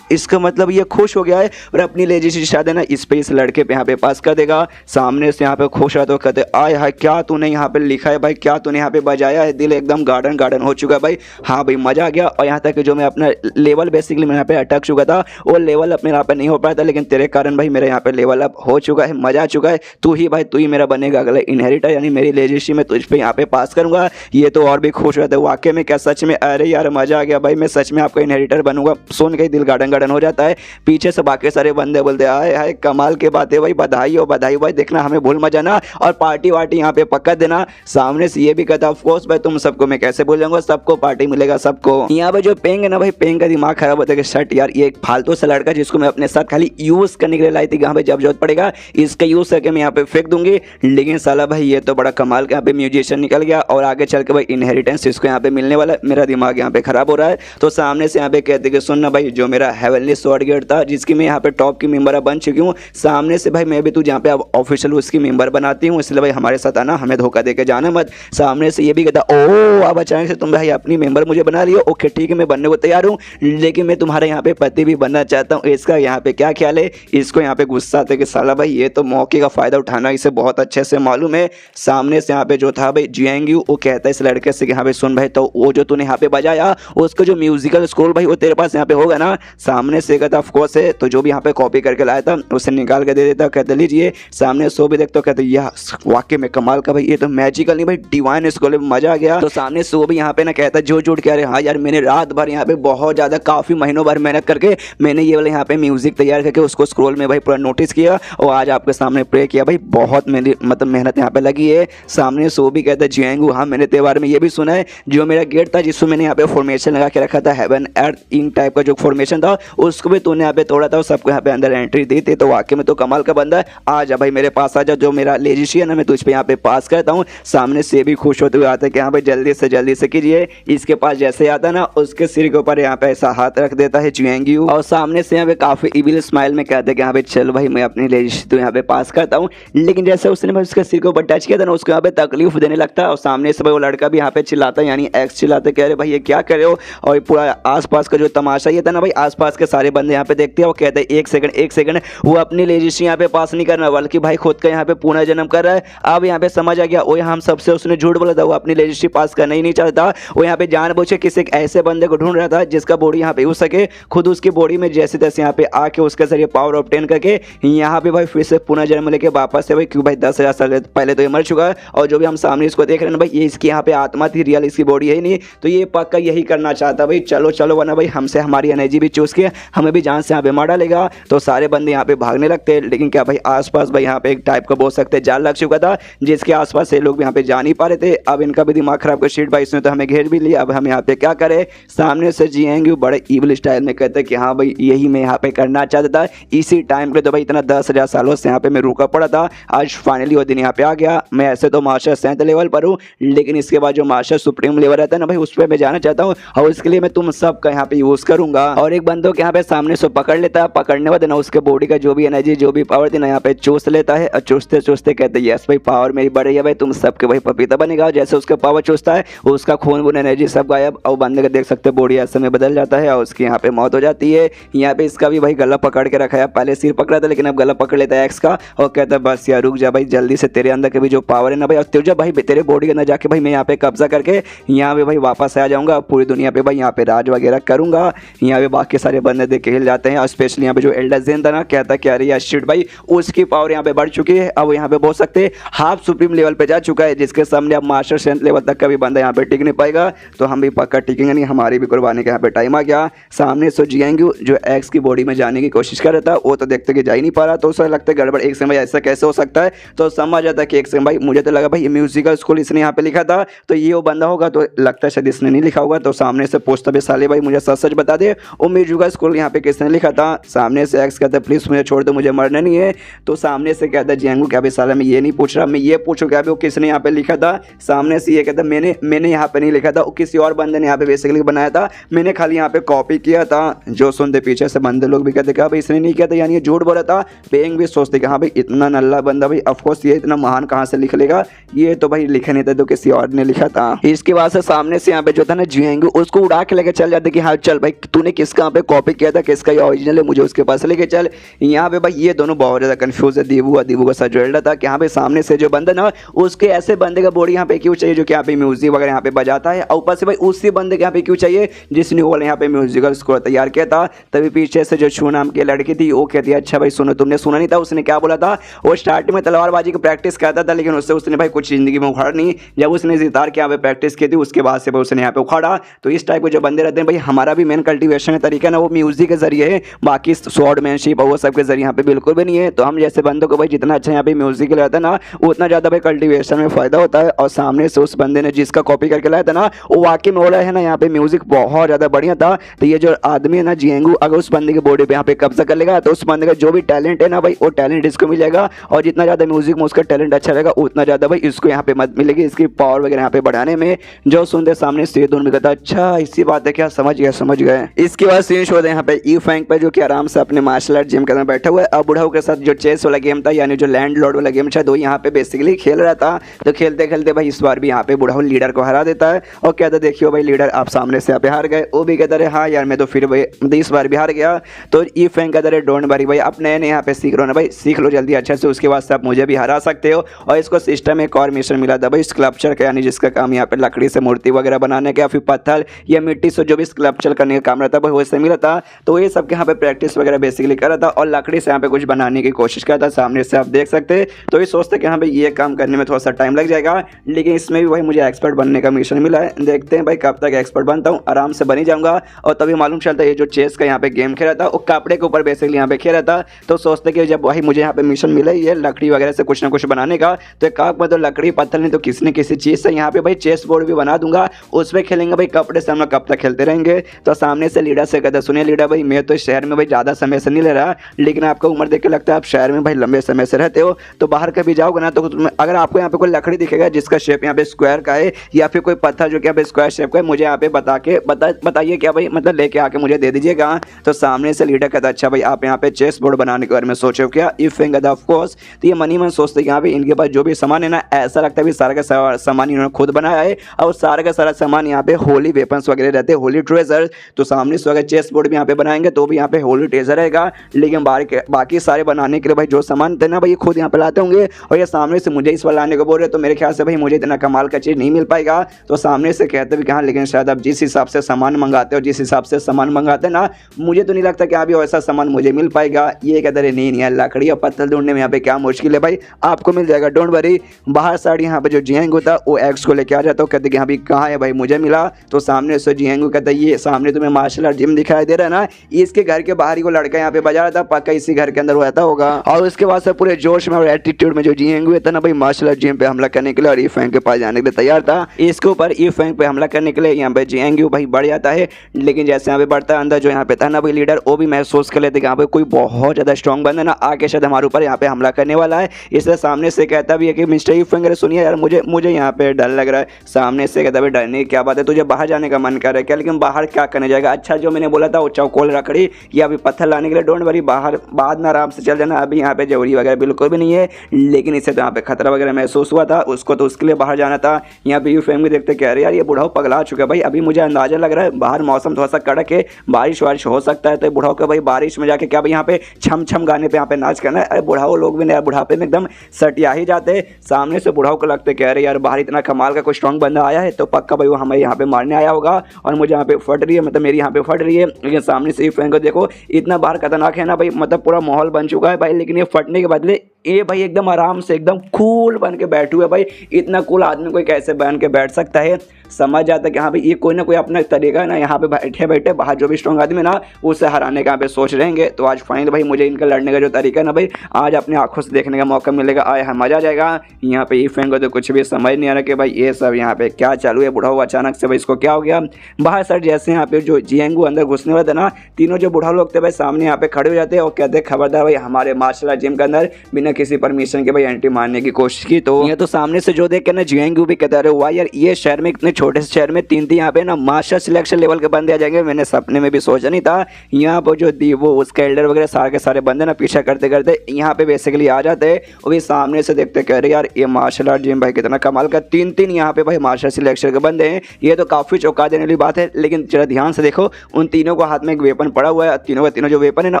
इसका मतलब ये खुश हो गया है और अपनी लेजिशी शादी ना इस पे इस लड़के पे यहाँ पे पास कर देगा। सामने से यहाँ पे खुश है तो कहते आय हाय क्या तूने यहाँ पे लिखा है भाई, क्या तूने यहाँ पे बजाया है, दिल एकदम गार्डन हो चुका है भाई। हाँ भाई मजा आ गया, और यहाँ तक कि जो मैं अपना लेवल बेसिकली मैं यहाँ पे अटक चुका था वो लेवल अब मेरा यहाँ पे नहीं हो पाया था, लेकिन तेरे कारण भाई मेरा यहाँ पे लेवल अप हो चुका है, मजा आ चुका है। तू ही मेरा बनेगा अगला इनहेरिटर, यानी मेरी लेजेंसी में तुझ पे यहाँ पे पास करूंगा। ये तो और भी खुश रहता है वाकई में, क्या सच में, अरे यार मजा आ गया भाई, मैं सच में आपका इनहेरिटर बनूंगा। सुन के दिल गार्डन गार्डन हो जाता है। पीछे से बाकी सारे बंदे बोलते आए हाय कमाल की बात है भाई, बधाई हो भाई, देखना हमें भूल मत जाना और पार्टी वार्टी यहाँ पे पक्का देना। सामने से ये भी कहता ऑफ कोर्स भाई, तुम सबको मैं कैसे भूल जाऊंगा, सबको पार्टी मिलेगा सबको। यहाँ पे जो पेंग है ना भाई, पेंग का दिमाग खराब होता है कि शर्ट यार ये एक फालतू सा लड़का जिसको मैं अपने साथ खाली यूज करने के लिए लाई थी, यहाँ पे जब जरूरत पड़ेगा इसका यूज करके मैं यहाँ पे फेंक दूंगी। लेकिन साला भाई ये तो बड़ा कमाल का यहाँ पे म्यूजिशियन निकल गया और आगे चल के भाई इनहेरिटेंस इसको यहाँ पे मिलने वाला, मेरा दिमाग यहाँ पे खराब हो रहा है। तो सामने से यहाँ पे कहते कि सुनना भाई, जो मेरा हेवनली स्वॉर्ड गिल्ड था जिसकी मैं यहाँ पे टॉप की मेंबर बन चुकी हूँ, सामने से भाई मैं भी तू जहाँ पे अब ऑफिशियल उसकी मेंबर बनाती हूँ, इसलिए भाई हमारे साथ आना, हमें धोखा देके जाना मत। सामने से ये भी कहता ओ अब अचानक से तुम भाई अपनी मेंबर मुझे बना रही हो, ओके ठीक है मैं बनने को तैयार हूँ, लेकिन मैं तुम्हारे यहाँ पे पति भी बनना चाहता हूँ। इसका यहाँ पे क्या ख्याल है? इसको यहाँ पे गुस्सा आता है कि साला भाई ये तो मौके का फायदा उठाना इसे बहुत अच्छे से मालूम है। सामने से यहाँ पे जो था भाई जियांगयू, वो कहता है इस लड़के से कि हाँ भाई सुन भाई, तो वो जो तूने यहाँ पे बजाया उसका जो म्यूजिकल स्कोर भाई वो तेरे पास यहाँ पे होगा ना? सामने से कहता ऑफ कोर्स है, तो जो भी यहाँ पे कॉपी करके लाया था उसे निकाल के दे देता। कहते लीजिए, सामने सो भी देखते, कहते यह वाकई में कमाल का भाई, ये तो मैजिकल नहीं भाई डिवाइन स्कोर, मजा आ गया। तो सामने सो भी यहाँ पे ना कहता जोड़ जोड़ के, अरे हाँ यार मैंने रात भर यहाँ पे बहुत ज्यादा काफी महीनों भर मेहनत करके मैंने ये वाला यहाँ पे म्यूजिक तैयार करके उसको स्क्रोल में भाई पूरा नोटिस किया और आज आपके सामने प्ले किया भाई, बहुत मेरी मतलब मेहनत यहाँ पे लगी है। सामने सो भी कहता है जियांगू, हाँ मैंने तेरे बारे में ये भी सुना है, जो मेरा गेट था जिसमें मैंने यहाँ पे फॉर्मेशन लगा के रखा था हेवन अर्थ इन टाइप का जो फॉर्मेशन था, उसको भी तूने यहाँ पे तोड़ा था और सबको यहाँ पे अंदर एंट्री दी थी। तो वाकई में तो कमाल का बंदा है, आ जा भाई मेरे पास आ जा, जो मेरा लेजिशियन है मैं तुझ पे यहाँ पे पास करता हूँ। सामने से भी खुश होते हुए आता है कि हाँ भाई जल्दी से कीजिए। इसके पास जैसे आता ना उसके सिर के ऊपर यहाँ पे ऐसा हाथ रख देता है जियांगयू और सामने से यहाँ पे काफी इविल स्माइल में कहते हैं कि हाँ भाई चल भाई मैं अपनी लेजिश तो यहाँ पे पास करता हूँ। लेकिन जैसे उसने भाई उसके सिर के ऊपर टच किया था ना, उसको यहाँ पे तकलीफ देने लगता है और सामने से भाई वो लड़का भी यहाँ पे चिल्लाता है, यानी एक्स चिल्लाते, कह रहे भाई ये क्या कर रहे हो। और पूरा आसपास का जो तमाशा ये था ना भाई, आसपास के सारे बंदे यहाँ पे देखते हैं और कहते हैं एक सेकंड वो अपनी लेजिश यहाँ पे पास नहीं करना बल्कि भाई खुद का यहाँ पे पुनर्जन्म कर रहा है। अब यहाँ पे समझ आ गया, वो हम सबसे उसने झूठ बोला था, वो अपनी लेजिस्ट्री पास करना ही नहीं चाहता। वो यहाँ पे जानबूझ के किसी एक ऐसे बंदे को ढूंढ रहा था जिसका बॉडी यहाँ पे हो सके, खुद उसकी बॉडी में जैसे तैसे यहाँ पे आके उसके जरिए पावर ऑब्टेन करके यहाँ पे भाई फिर से पुनर्जन्म लेके वापस से भाई, क्यों भाई 10,000 साल पहले तो ये मर चुका है और जो भी हम सामने इसको देख रहे हैं ना भाई, ये इसकी यहाँ पे आत्मा थी, रियल इसकी बॉडी है ही नहीं। तो ये पक्का यही करना चाहता भाई, चलो वरना भाई हमसे हमारी एनर्जी भी चूस के हमें भी जान से यहाँ पे मार डालेगा। तो सारे बंदे यहाँ पे भागने लगते हैं, लेकिन क्या भाई आसपास भाई यहाँ पे एक टाइप का बोल सकते हैं जाल लग चुका था जिसके आसपास से लोग यहाँ पे जा नहीं पा रहे थे। अब इनका भी दिमाग खराब कर शीट भाई, इसने तो हमें घेर भी लिया, अब हम यहाँ पे क्या करें। सामने से जियांगयू बड़े इविल स्टाइल में कहते हैं कि हाँ भाई यही मैं यहाँ पे करना चाहता था। इसी टाइम पे तो भाई इतना 10,000 सालों से यहाँ पे मैं रुका पड़ा था, आज फाइनली वो दिन यहाँ पे आ गया। मैं ऐसे तो मास्टर 7 लेवल पर हूँ, लेकिन इसके बाद जो मास्टर सुप्रीम लेवल रहता है ना भाई, उस पर मैं जाना चाहता हूँ और उसके लिए मैं तुम सबका यहाँ पे यूज करूंगा। और एक बंदों के यहाँ पे सामने से पकड़ लेता है, पकड़ने बाद ना उसके बॉडी का जो भी एनर्जी जो भी पावर थी ना यहाँ पे चूस लेता है और चूसते चूसते कहते हैं यस भाई पावर मेरी बढ़ रही है भाई, तुम सबके भाई पपीता बनेगा। जैसे उसके पावर चूसता है उसका खून वून एनर्जी सब गायब और बंदे का देख सकते हैं बॉडी ऐसे में बदल जाता है और उसकी यहाँ पे मौत हो जाती है। यहाँ पे इसका भी भाई गला पकड़ के रखा है, पहले सिर पकड़ा था लेकिन अब गला पकड़ लेता है एक्स का और कहता है बस यार रुक जा भाई, जल्दी से तेरे अंदर के भी जो पावर है ना भाई और तुझे भाई तेरे बॉडी के अंदर जाके भाई मैं यहाँ पे कब्जा करके यहाँ पे भाई वापस आ जाऊंगा, पूरी दुनिया पे भाई यहाँ पे राज वगैरह करूंगा। यहाँ पे बाकी सारे बंदे देख के हिल जाते हैं और स्पेशली यहाँ पे जो एल्डर ज़ेन था ना, कहता है कि अरे यार शिट भाई उसकी पावर यहाँ पे बढ़ चुकी है, अब यहाँ पे बोल सकते हैं हाफ सुप्रीम लेवल पे जा चुका है, जिसके सामने अब मास्टर 7 लेवल तक का भी बंदा यहाँ पे टिक नहीं पाएगा। तो हम भी पक्का टिकेंगे नहीं, हमारी भी कुर्बानी का यहाँ पे टाइम आ गया। सामने से जियांगयू जो एक्स की बॉडी में जाने की कोशिश कर रहा था, वो तो देखते कि जा ही नहीं पा रहा, तो उसे लगता है गड़बड़, एक से भाई ऐसा कैसे हो सकता है। तो समझ आता कि एक से भाई मुझे तो लगा भाई ये म्यूजिकल स्कूल इसने यहाँ पे लिखा था तो ये वो बंदा होगा, तो लगता है शायद इसने नहीं लिखा होगा। तो सामने से पूछता भी साले भाई मुझे सच सच बता दे वो म्यूजिकल स्कूल यहाँ पे किसने लिखा था। सामने से एक्स कहता है प्लीज मुझे छोड़ दो, मुझे मरना नहीं है। तो सामने से कहता है जियांगयू क्या भाई साला मैं ये नहीं पूछ रहा, मैं ये पूछूं क्या वो किसने यहाँ पे लिखा था। सामने से ये कहता मैंने यहाँ पे नहीं लिखा था, वो किसी और बंदे ने यहाँ पे बेसिकली बनाया था, मैंने खाली यहाँ पे कॉपी किया था। जो सुनते पीछे से बंदे लोग भी कहते भाई इसने नहीं किया था, यानी ये झूठ बोला था। पेंग भी सोचते कि हाँ भाई इतना नल्ला बंदा भाई ऑफकोर्स ये इतना महान कहाँ से लिख लेगा, ये तो भाई लिखा नहीं था तो किसी और ने लिखा था। इसके बाद से सामने से यहाँ पे जो था ना जियांगयू उसको उड़ा के लेके चल जाते कि हाँ चल भाई तूने किसका यहाँ पे कॉपी किया था, किसका ये ओरिजिनल है, मुझे उसके पास लेके चल। यहाँ पे भाई ये दोनों बहुत ज्यादा कंफ्यूज है, दीबू का सच जोड़ रहा था कि हाँ भाई सामने से जो बंदा ना उसके ऐसे बंदे का बॉडी यहाँ पे क्यों चाहिए जो कि यहाँ पे म्यूजिक वगैरह यहाँ पे बजाता है, और ऊपर से भाई उसी बंदे के यहाँ पे क्यों चाहिए जिसने वो यहाँ पे म्यूजिकल स्कोर तैयार किया था। तभी पीछे से जो छू नाम की लड़की थी वो कहती है अच्छा भाई सुनो, तुमने सुना नहीं था उसने क्या बोला था, वो स्टार्टिंग में तलवारबाजी की प्रैक्टिस करता था, लेकिन उसने भाई कुछ जिंदगी में उखाड़ा नहीं। जब उसने सितार के यहाँ पे प्रैक्टिस की थी उसके बाद से भाई उसने यहाँ पे उखाड़ा। तो इस टाइप के जो बंदे रहते हैं भाई, हमारा भी मेन कल्टीवेशन का तरीका ना वो म्यूजिक के जरिए है, बाकी स्वॉर्डमैनशिप और वो सब के जरिए यहाँ पे बिल्कुल भी नहीं है। तो हम जैसे बंदों को भाई जितना अच्छा यहाँ पे म्यूजिक रहता है ना, उतना ज़्यादा भाई कल्टीवेशन में फायदा होता है। और सामने से उस बंदे ने जिसका कॉपी करके लाया था ना, वो वाकई में हो रहा है ना, यहाँ पे म्यूजिक बहुत ज़्यादा बढ़िया था। तो ये जो आदमी है ना जिएंगू, अगर उस बंदे के बॉडी पे यहाँ पे कब्जा कर लेगा तो उस बंदे का जो भी टैलेंट है ना भाई, वो टैलेंट इसको मिलेगा। और जितना ज़्यादा म्यूजिक में उसका टैलेंट अच्छा रहेगा उतना ज़्यादा भाई इसको यहाँ पे मदद मिलेगी, इसकी पावर वगैरह यहाँ पे बढ़ाने में। जो सुनते सामने से दोनों में कहता अच्छा इसी बात है क्या, समझ गए। इसके बाद सीन शो यहाँ पे ई फैंग पे, जो कि आराम से अपने मार्शल आर्ट जिम के अंदर बैठा हुआ है। अब बुढ़ाऊ के साथ जो चेस वाला गेम था, यानी जो लैंडलॉर्ड वाला गेम था, तो यहाँ पे बेसिकली खेल रहा था। तो खेलते खेलते भाई इस बार भी यहाँ पे बुढ़ाऊ लीडर को हरा देता है और कहता देखियो भाई लीडर आप सामने से यहाँ पे हार गए। वो भी कहता रहे हाँ यार मैं तो फिर भाई इस बार भी हार गया। तो ई फैंग कहता रहे डोंट वरी भाई, आप नए यहाँ पे सीख रहे हो ना भाई, सीख लो जल्दी अच्छे से, उसके बाद से आप मुझे भी हरा सकते हो। और इसको सिस्टम एक और मिशन मिला था भाई स्कल्पचर का, यानी जिसका काम यहाँ पे लकड़ी से मूर्ति वगैरह बनाने का, फिर पत्थर या मिट्टी से जो भी स्कल्पचर करने का काम रहता है वैसे मिला था। तो ये सब के यहाँ पे प्रैक्टिस वगैरह बेसिकली कर रहा था और लकड़ी से यहाँ पे कुछ बनाने की कोशिश कर रहा था, सामने से आप देख सकते हैं। तो ये सोचते कि यहाँ पे ये काम करने में थोड़ा सा टाइम लग जाएगा, लेकिन इसमें भी भाई मुझे एक्सपर्ट बनने का मिशन मिला है। देखते हैं भाई कब तक एक्सपर्ट बनता हूँ, आराम से बन ही जाऊंगा। और तभी मालूम चलता है ये जो चेस का यहाँ पे गेम खेल रहा था वो कपड़े के ऊपर बेसिकली यहाँ पे खेल रहा था। तो सोचते कि जब भाई मुझे यहाँ पे मिशन मिला ही है लकड़ी वगैरह से कुछ ना कुछ बनाने का, तो एक काम मतलब लकड़ी पत्थर नहीं तो किसी न किसी चीज़ से यहाँ पे भाई चेस बोर्ड भी बना दूंगा, उस पर खेलेंगे भाई, कपड़े से हम लोग कब तक खेलते रहेंगे। तो सामने से लीडर से कहता सुनिए लीडर भाई मैं तो शहर में भाई ज़्यादा समय से नहीं ले रहा, लेकिन आपका उम्र देख के लगता है आप शहर में भाई लंबे समय से रहते हो, तो बाहर कभी जाओगे ना तो अगर आपको यहाँ पे कोई लकड़ी दिखेगा जिसका शेप यहाँ पे स्क्वायर का है या फिर कोई पत्थर जो कि यहाँ पे स्क्वायर शेप का है, मुझे यहाँ पे बताइए क्या भाई, मतलब लेके आके मुझे दे दीजिएगा। तो सामने से लीडर कहता अच्छा भाई आप यहाँ पे चेस बोर्ड बनाने के बारे में सोचे हो क्या? इफ फैंग कहता ऑफ कोर्स। तो ये मनी मन सोचते यहाँ पे इनके पास जो भी सामान है ना, ऐसा लगता है भी सारा का सामान इन्होंने खुद बनाया है और सारा का सारा सामान यहाँ पे होली वेपन्स वगैरह रहते हैं, होली ट्रेजर। तो सामने से अगर चेस बोर्ड भी यहाँ पे बनाएंगे तो भी यहाँ पे होली ट्रेजर रहेगा, लेकिन बाकी सारे बनाने के लिए भाई जो सामान थे ना भाई खुद यहाँ पे लाते होंगे। और ये सामने से मुझे इस बार लाने को बोल रहे, तो मेरे ख्याल से भाई मुझे इतना कमाल का चीज़ नहीं मिल पाएगा। तो सामने से कहते भी कहाँ, लेकिन शायद आप जिस हिसाब से सामान मंगाते हो, जिस हिसाब से सामान मंगाते ना, मुझे तो नहीं लगता कि अभी वैसा सामान मुझे मिल पाएगा। ये कहते रहे नहीं यार लकड़ी और पत्थर ढूंढने में यहाँ पे क्या मुश्किल है भाई, आपको मिल जाएगा डोंट वरी। बाहर साइड यहाँ पे जो जियांग होता वो एक्स को लेके आ जाता है, कहते कि अभी कहाँ है भाई मुझे मिला। तो सामने से जियांग कहता है ये सामने तुम्हें मार्शल आर्ट जिम दिखाई दे रहा है ना, इसके घर के बाहर ही को लड़का यहाँ पे बजा रहा था, पक्का इसी घर के अंदर रहता होगा। और उसके बाद से पूरे जोश में और एटीट्यूड में जो जियांग था ना भाई मार्शल आर्ट जिम पे हमला करने के लिए और ई फैंग के पास जाने के लिए तैयार था। इसके ऊपर ई फैंग पे हमला करने के लिए यहाँ पे जियांग भाई बढ़ जाता है, लेकिन जैसे यहाँ पे बढ़ता है अंदर जो यहाँ पे था ना भाई लीडर, वो भी महसूस कर लेते कि यहाँ पे कोई बहुत ज्यादा स्ट्रॉन्ग बंदा ना आके शायद हमारे ऊपर यहाँ पे हमला करने वाला है। इसलिए सामने से कहता भी है कि मिस्टर ई फैंग सुनिए यार मुझे यहाँ पे डर लग रहा है। सामने से कहता भाई डरने की क्या बात है, तुझे बाहर जाने का मन कर रहा है क्या? लेकिन बाहर क्या करने जाएगा? अच्छा जो मैंने बोला था वो चौकोल लकड़ी या अभी पत्थर लाने के लिए डोंट वरी, बाहर बाद में आराम से चल जाना, अभी यहाँ पे जरूरी वगैरह बिल्कुल भी नहीं है। लेकिन इससे तो यहाँ पे खतरा वगैरह महसूस हुआ था उसको, तो उसके लिए बाहर जाना था। यहाँ पे यू फैमिली देखते कह रहे यार ये बुढ़ाओ पगला चुका है भाई, अभी मुझे अंदाजा लग रहा है बाहर मौसम थोड़ा सा कड़क है, बारिश वारिश हो सकता है। तो बुढ़ाओ के भाई बारिश में जाके क्या भाई यहाँ पे छम छम गाने पे यहाँ पे नाच करना है? अरे बुढ़ाओ लोग भी नहीं बुढ़ापे में एकदम सटिया ही जाते। सामने से बुढ़ाओ को लगते कह रहे यार बाहर इतना कमाल का कोई स्ट्रॉन्ग बंदा आया है तो पक्का भाई वो हमें यहाँ पे मारने आया होगा और मुझे यहाँ पे फट रही है, मतलब मेरी यहाँ पे फट रही है। लेकिन सामने से फैन को देखो इतना बाहर खतरनाक है ना भाई, मतलब पूरा माहौल बन चुका है भाई, लेकिन ये फटने के बदले ये भाई एकदम आराम से एकदम कूल बन के बैठे हुए भाई। इतना कूल आदमी कोई कैसे बन के बैठ सकता है? समझ जाता है कि हाँ भाई ये कोई ना कोई अपना तरीका है ना, यहाँ पे बैठे बैठे बाहर जो भी स्ट्रॉन्ग आदमी ना उसे हराने का यहाँ पे सोच रहेंगे। तो आज फाइनल भाई मुझे इनका लड़ने का जो तरीका है ना भाई आज अपने आंखों से देखने का मौका मिलेगा, आए हाँ मजा आ जाएगा। यहाँ पे ई फैंग को तो कुछ भी समझ नहीं आ रहा कि भाई ये सब यहाँ पे क्या चालू है, बुढ़ा अचानक से भाई इसको क्या हो गया। बाहर सर जैसे यहाँ पे जो जियांगू अंदर घुसने वाले थे ना, तीनों जो बुढ़ा लोग थे भाई सामने यहाँ पे खड़े हो जाते हैं और कहते हैं खबरदार भाई हमारे मार्शल आर्ट जिम के अंदर बिना किसी परमिशन के भाई एंट्री मारने की कोशिश की। तो ये तो सामने से जो देख के ना जियांगू भी कहता रहे वाह यार ये शहर में इतने छोटे से शहर में तीन यहाँ पे ना मास्टर सिलेक्शन लेवल के बंदे आ जाएंगे, मैंने सपने में भी सोचा नहीं था। यहाँ पर जो दी वो उसके एल्डर वगैरह सारे के सारे बंदे ना पीछा करते करते यहाँ पे बेसिकली आ जाते। वो भी सामने से देखते कह रहे यार ये मार्शल आर्ट जिम भाई कितना कमाल का, तीन यहाँ पे भाई मास्टर सिलेक्शन के बंदे हैं, ये तो काफी चौंका देने वाली बात है। लेकिन जरा ध्यान से देखो उन तीनों को हाथ में एक वेपन पड़ा हुआ है, तीनों का तीनों जो वेपन है ना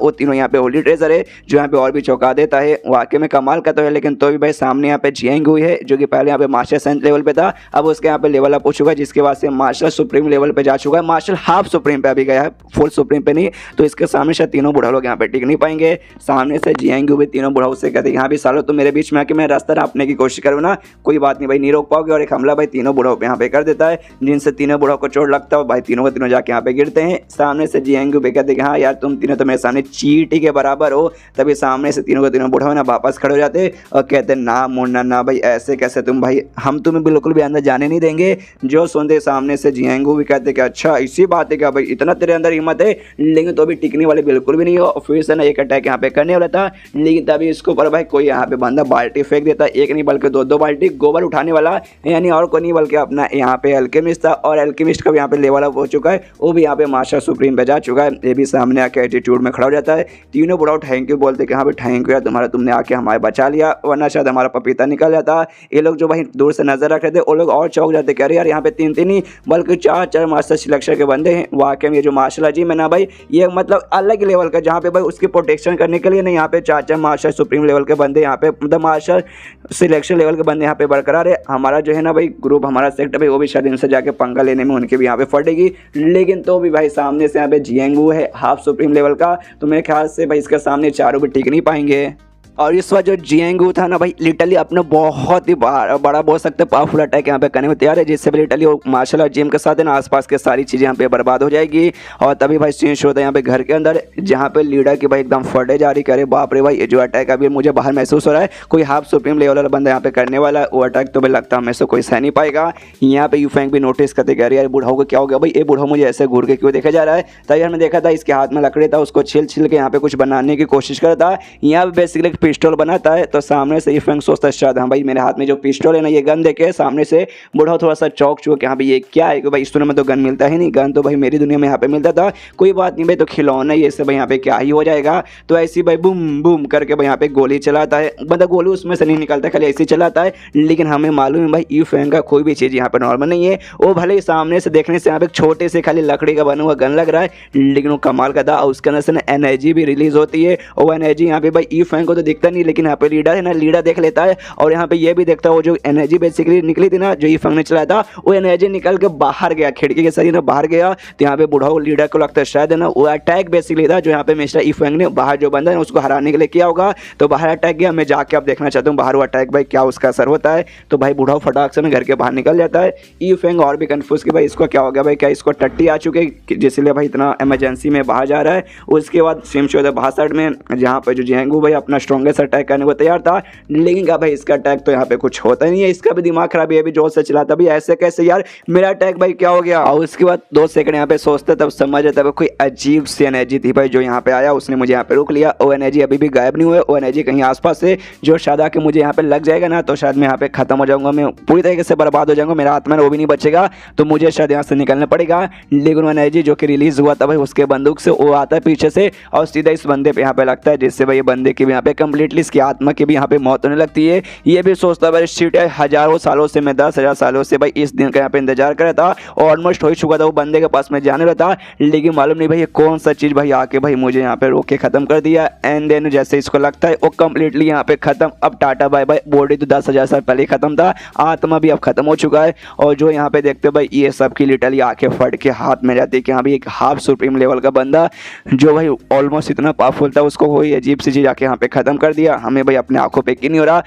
वो तीनों यहाँ पे होली ट्रेजर है जो यहाँ पे और भी चौंका देता है। वाकई वाकई में कमाल का तो है, लेकिन तो भी भाई सामने यहाँ पे जियांग हुई है जो कि पहले यहाँ पे मास्टर सेंट लेवल पे था, अब उसके यहाँ पे लेवल अप हो चुका है, जिसके बाद से मास्टर सुप्रीम लेवल पे जा चुका है, मास्टर हाफ सुप्रीम पे अभी गया है, फुल सुप्रीम पे नहीं। तो इसके सामने शायद तीनों बुढ़ा लोग यहाँ पे टिक नहीं पाएंगे। सामने से जियांग भी तीनों बुढ़ाओं से कहते हैं यहाँ भी सालों तो मेरे बीच में आके मैं रास्ता नापने की कोशिश करूँ ना, कोई बात नहीं भाई, नहीं रोक पाओगे। और एक हमला भाई तीनों बुढ़ाओं पे यहाँ पे कर देता है, जिनसे तीनों बुढ़ाओं को चोट लगता है, भाई तीनों के तीनों जाके यहाँ पे गिरते हैं। सामने से जियांग भी कहते हैं हाँ यार तुम तीनों तो मेरे सामने चींटी के बराबर हो। तभी सामने से तीनों के तीनों बुढ़ाओ ना वापस खड़े हो जाते और कहते ना मुन्ना ना भाई ऐसे कैसे तुम, भाई हम तुम्हें बिल्कुल भी अंदर जाने नहीं देंगे। जो सुनते सामने से जियांग भी कहते कि अच्छा इसी बात है क्या भाई, इतना तेरे अंदर हिम्मत है, लेकिन तो अभी टिकने वाले बिल्कुल भी नहीं हो। फिर से ना एक अटैक यहाँ पे करने वाला था, लेकिन तभी इसके ऊपर भाई कोई यहाँ पे बंदा बाल्टी फेंक देता है, एक नहीं बल्कि दो बाल्टी गोबर उठाने वाला, यानी और कोई नहीं बल्कि अपना यहाँ पे अल्केमिस्ट था। और अल्केमिस्ट का भी यहाँ पे लेवल अप हो चुका है, वो भी यहाँ पे मास्टर सुप्रीम पे जा चुका है। ये भी सामने आके एटीट्यूड में खड़ा हो जाता है। तीनों बुढ़ाओ थैंक यू बोलते कि हाँ भाई थैंक यू यार तुम्हारा, तुमने आके हमारे बचा लिया, वरना शायद हमारा पपीता निकल जाता। ये लोग जो भाई दूर से नजर रख रहे थे वो लोग और चौंक जाते कि अरे यार यहाँ पे तीन नहीं बल्कि चार मास्टर सिलेक्शन के बंदे हैं। वाकई में ये जो मार्शल अजीम है ना भाई, ये मतलब अलग लेवल का, जहाँ पे भाई उसकी प्रोटेक्शन करने के लिए ना यहाँ पे चार मास्टर सुप्रीम लेवल के बंदे यहाँ पे मतलब मास्टर सिलेक्शन लेवल के बंदे यहाँ पे बरकरार है। हमारा जो है ना भाई ग्रुप, हमारा सेक्टर भाई वो भी शायद इनसे जाके पंगा लेने में उनके भी यहाँ पे फटेगी। लेकिन तो भी भाई सामने से यहाँ पे जियांग है हाफ सुप्रीम लेवल का, तो मेरे ख्याल से भाई इसके सामने चारों भी टिक नहीं पाएंगे। और इस बार जो जियांग था ना भाई लिटरली अपने बहुत ही बड़ा बोल सकते हैं पावरफुल अटैक यहाँ पे करने में तैयार है, जिससे भी लिटरली मार्शल और जिम के साथ है ना आसपास के सारी चीज़ें यहाँ पे बर्बाद हो जाएगी। और तभी भाई सीन होता है यहाँ पे घर के अंदर, जहाँ पे लीडर की भाई एकदम फटे जा रही, करे बाप रे भाई ये जो अटैक अभी मुझे बाहर महसूस हो रहा है, कोई हाफ सुप्रीम लेवल वाला बंदा यहाँ पे करने वाला है, वो अटैक तो भाई लगता है हमें से कोई सह नहीं पाएगा। यहाँ पे यूफैंग भी नोटिस करते कह रही है बुढ़ाओ को क्या हो गया भाई, ये बुढ़ाओ मुझे ऐसे घूर के क्यों देखा जा रहा है। तभी हमने देखा था इसके हाथ में लकड़ी था, उसको छिल के यहाँ पे कुछ बनाने की कोशिश करता है। यहाँ पे बेसिकली एक पिस्टल बनाता है, तो सामने से यूफैंग सोचता है शायद हाँ भाई मेरे हाथ में जो पिस्टल है ना ये गन देके सामने से बुढ़ाओ थोड़ा सा चौक चुका कि हाँ भाई ये क्या है, कि भाई इस दुनिया में तो गन मिलता ही नहीं, गन तो भाई मेरी दुनिया में यहाँ पे मिलता था, कोई बात नहीं भाई तो खिलौना ये इससे भाई यहाँ पे क्या ही हो जाएगा। तो ऐसी भाई बूम बूम करके भाई यहाँ पे गोली चलाता है, मतलब गोली उसमें से नहीं निकलता, खाली ऐसे चलाता है। लेकिन हमें मालूम है भाई यूफैंग का कोई भी चीज़ यहाँ पे नॉर्मल नहीं है, वो भले ही सामने से देखने से यहाँ पे छोटे से खाली लकड़ी का बना हुआ गन लग रहा है, लेकिन वो कमाल का था। और उसके अंदर से ना एनर्जी भी रिलीज होती है, और वो एनर्जी यहाँ पे भाई यूफैंग को तो दिखता नहीं, लेकिन यहाँ पे लीडर है ना, लीडर देख लेता है और यहाँ पे ये भी देखता है वो जो एनर्जी बेसिकली निकली थी ना जो यूफैंग ने चलाया था, वो एनर्जी निकल के बाहर गया, खिड़की के सही ना बाहर गया। तो यहाँ पे बुढ़ाओ लीडर को लगता है शायद है ना वो अटैक बेसिकली था जो यहाँ पे मिस्टर यूफैंग ने बाहर जो बंदा है उसको हराने के लिए किया होगा। तो बाहर अटैक गया, मैं जाके अब देखना चाहता हूँ बाहर वो अटैक भाई क्या उसका असर होता है। तो भाई बुढ़ाओ फटाक से घर के बाहर निकल जाता है। यूफैंग और भी कंफ्यूज कि भाई इसको क्या हो गया, भाई क्या इसको टट्टी आ चुके जिसलिए भाई इतना इमरजेंसी में बाहर जा रहा है। उसके बाद सिम शो 62 में जहाँ पे जो जियांग भाई अपना स्ट्रॉन्गेस्ट अटैक करने को तैयार था, लेकिन क्या भाई इसका अटैक तो यहाँ पे कुछ होता नहीं है, इसका भी दिमाग खराब है, भी जोर से चलाता भी ऐसे कैसे यार मेरा अटैक भाई क्या हो गया। और उसके बाद 2 सेकंड यहाँ पे सोचते तब समझ आता है कोई अजीब सी एनर्जी थी भाई जो यहाँ पे आया, उसने मुझे यहाँ पे रोक लिया। वो एनर्जी अभी भी गायब नहीं हुए, वो एनर्जी कहीं आसपास से जो शायद आके मुझे यहाँ पे लग जाएगा ना, तो शायद मैं यहाँ पे खत्म हो जाऊंगा, मैं पूरी तरीके से बर्बाद हो जाऊंगा, मेरा आत्मा वो भी नहीं बचेगा, तो मुझे शायद यहाँ से निकलना पड़ेगा। लेकिन वो एनर्जी जो कि रिलीज हुआ था भाई उसके बंदूक से, वो आता है पीछे से और सीधा इस बंदे पे यहाँ पे लगता है, जिससे भाई ये बंदे की भी यहाँ पे कंप्लीटली इसकी आत्मा की भी यहाँ पे मौत होने लगती है। ये भी सोचता भाई शिट है, हजारों सालों से मैं 10,000 सालों से भाई इस दिन का यहाँ पे इंतजार कर रहा था और ऑलमोस्ट हो ही चुका था, वो बंदे के पास में जाने रहा था, लेकिन मालूम नहीं भाई ये कौन सा चीज़ भाई आके भाई मुझे यहाँ पे रोक के खत्म कर दिया। एंड देन जैसे इसको लगता है वो कंप्लीटली यहाँ पे खत्म, अब टाटा बाय बाय। बॉडी तो 10,000 साल पहले खत्म था, आत्मा भी अब खत्म हो चुका है। और जो यहाँ पे देखते भाई ये सब की लिटरली आंखें फट के हाथ में जाती है कि हाँ भाई एक हाफ सुप्रीम लेवल का बंदा जो भाई ऑलमोस्ट इतना पावरफुल था उसको कोई अजीब सी चीज़ आके यहाँ पे खत्म कर दिया। हमें भाई अपने आंखों पे यकीन नहीं हो रहा।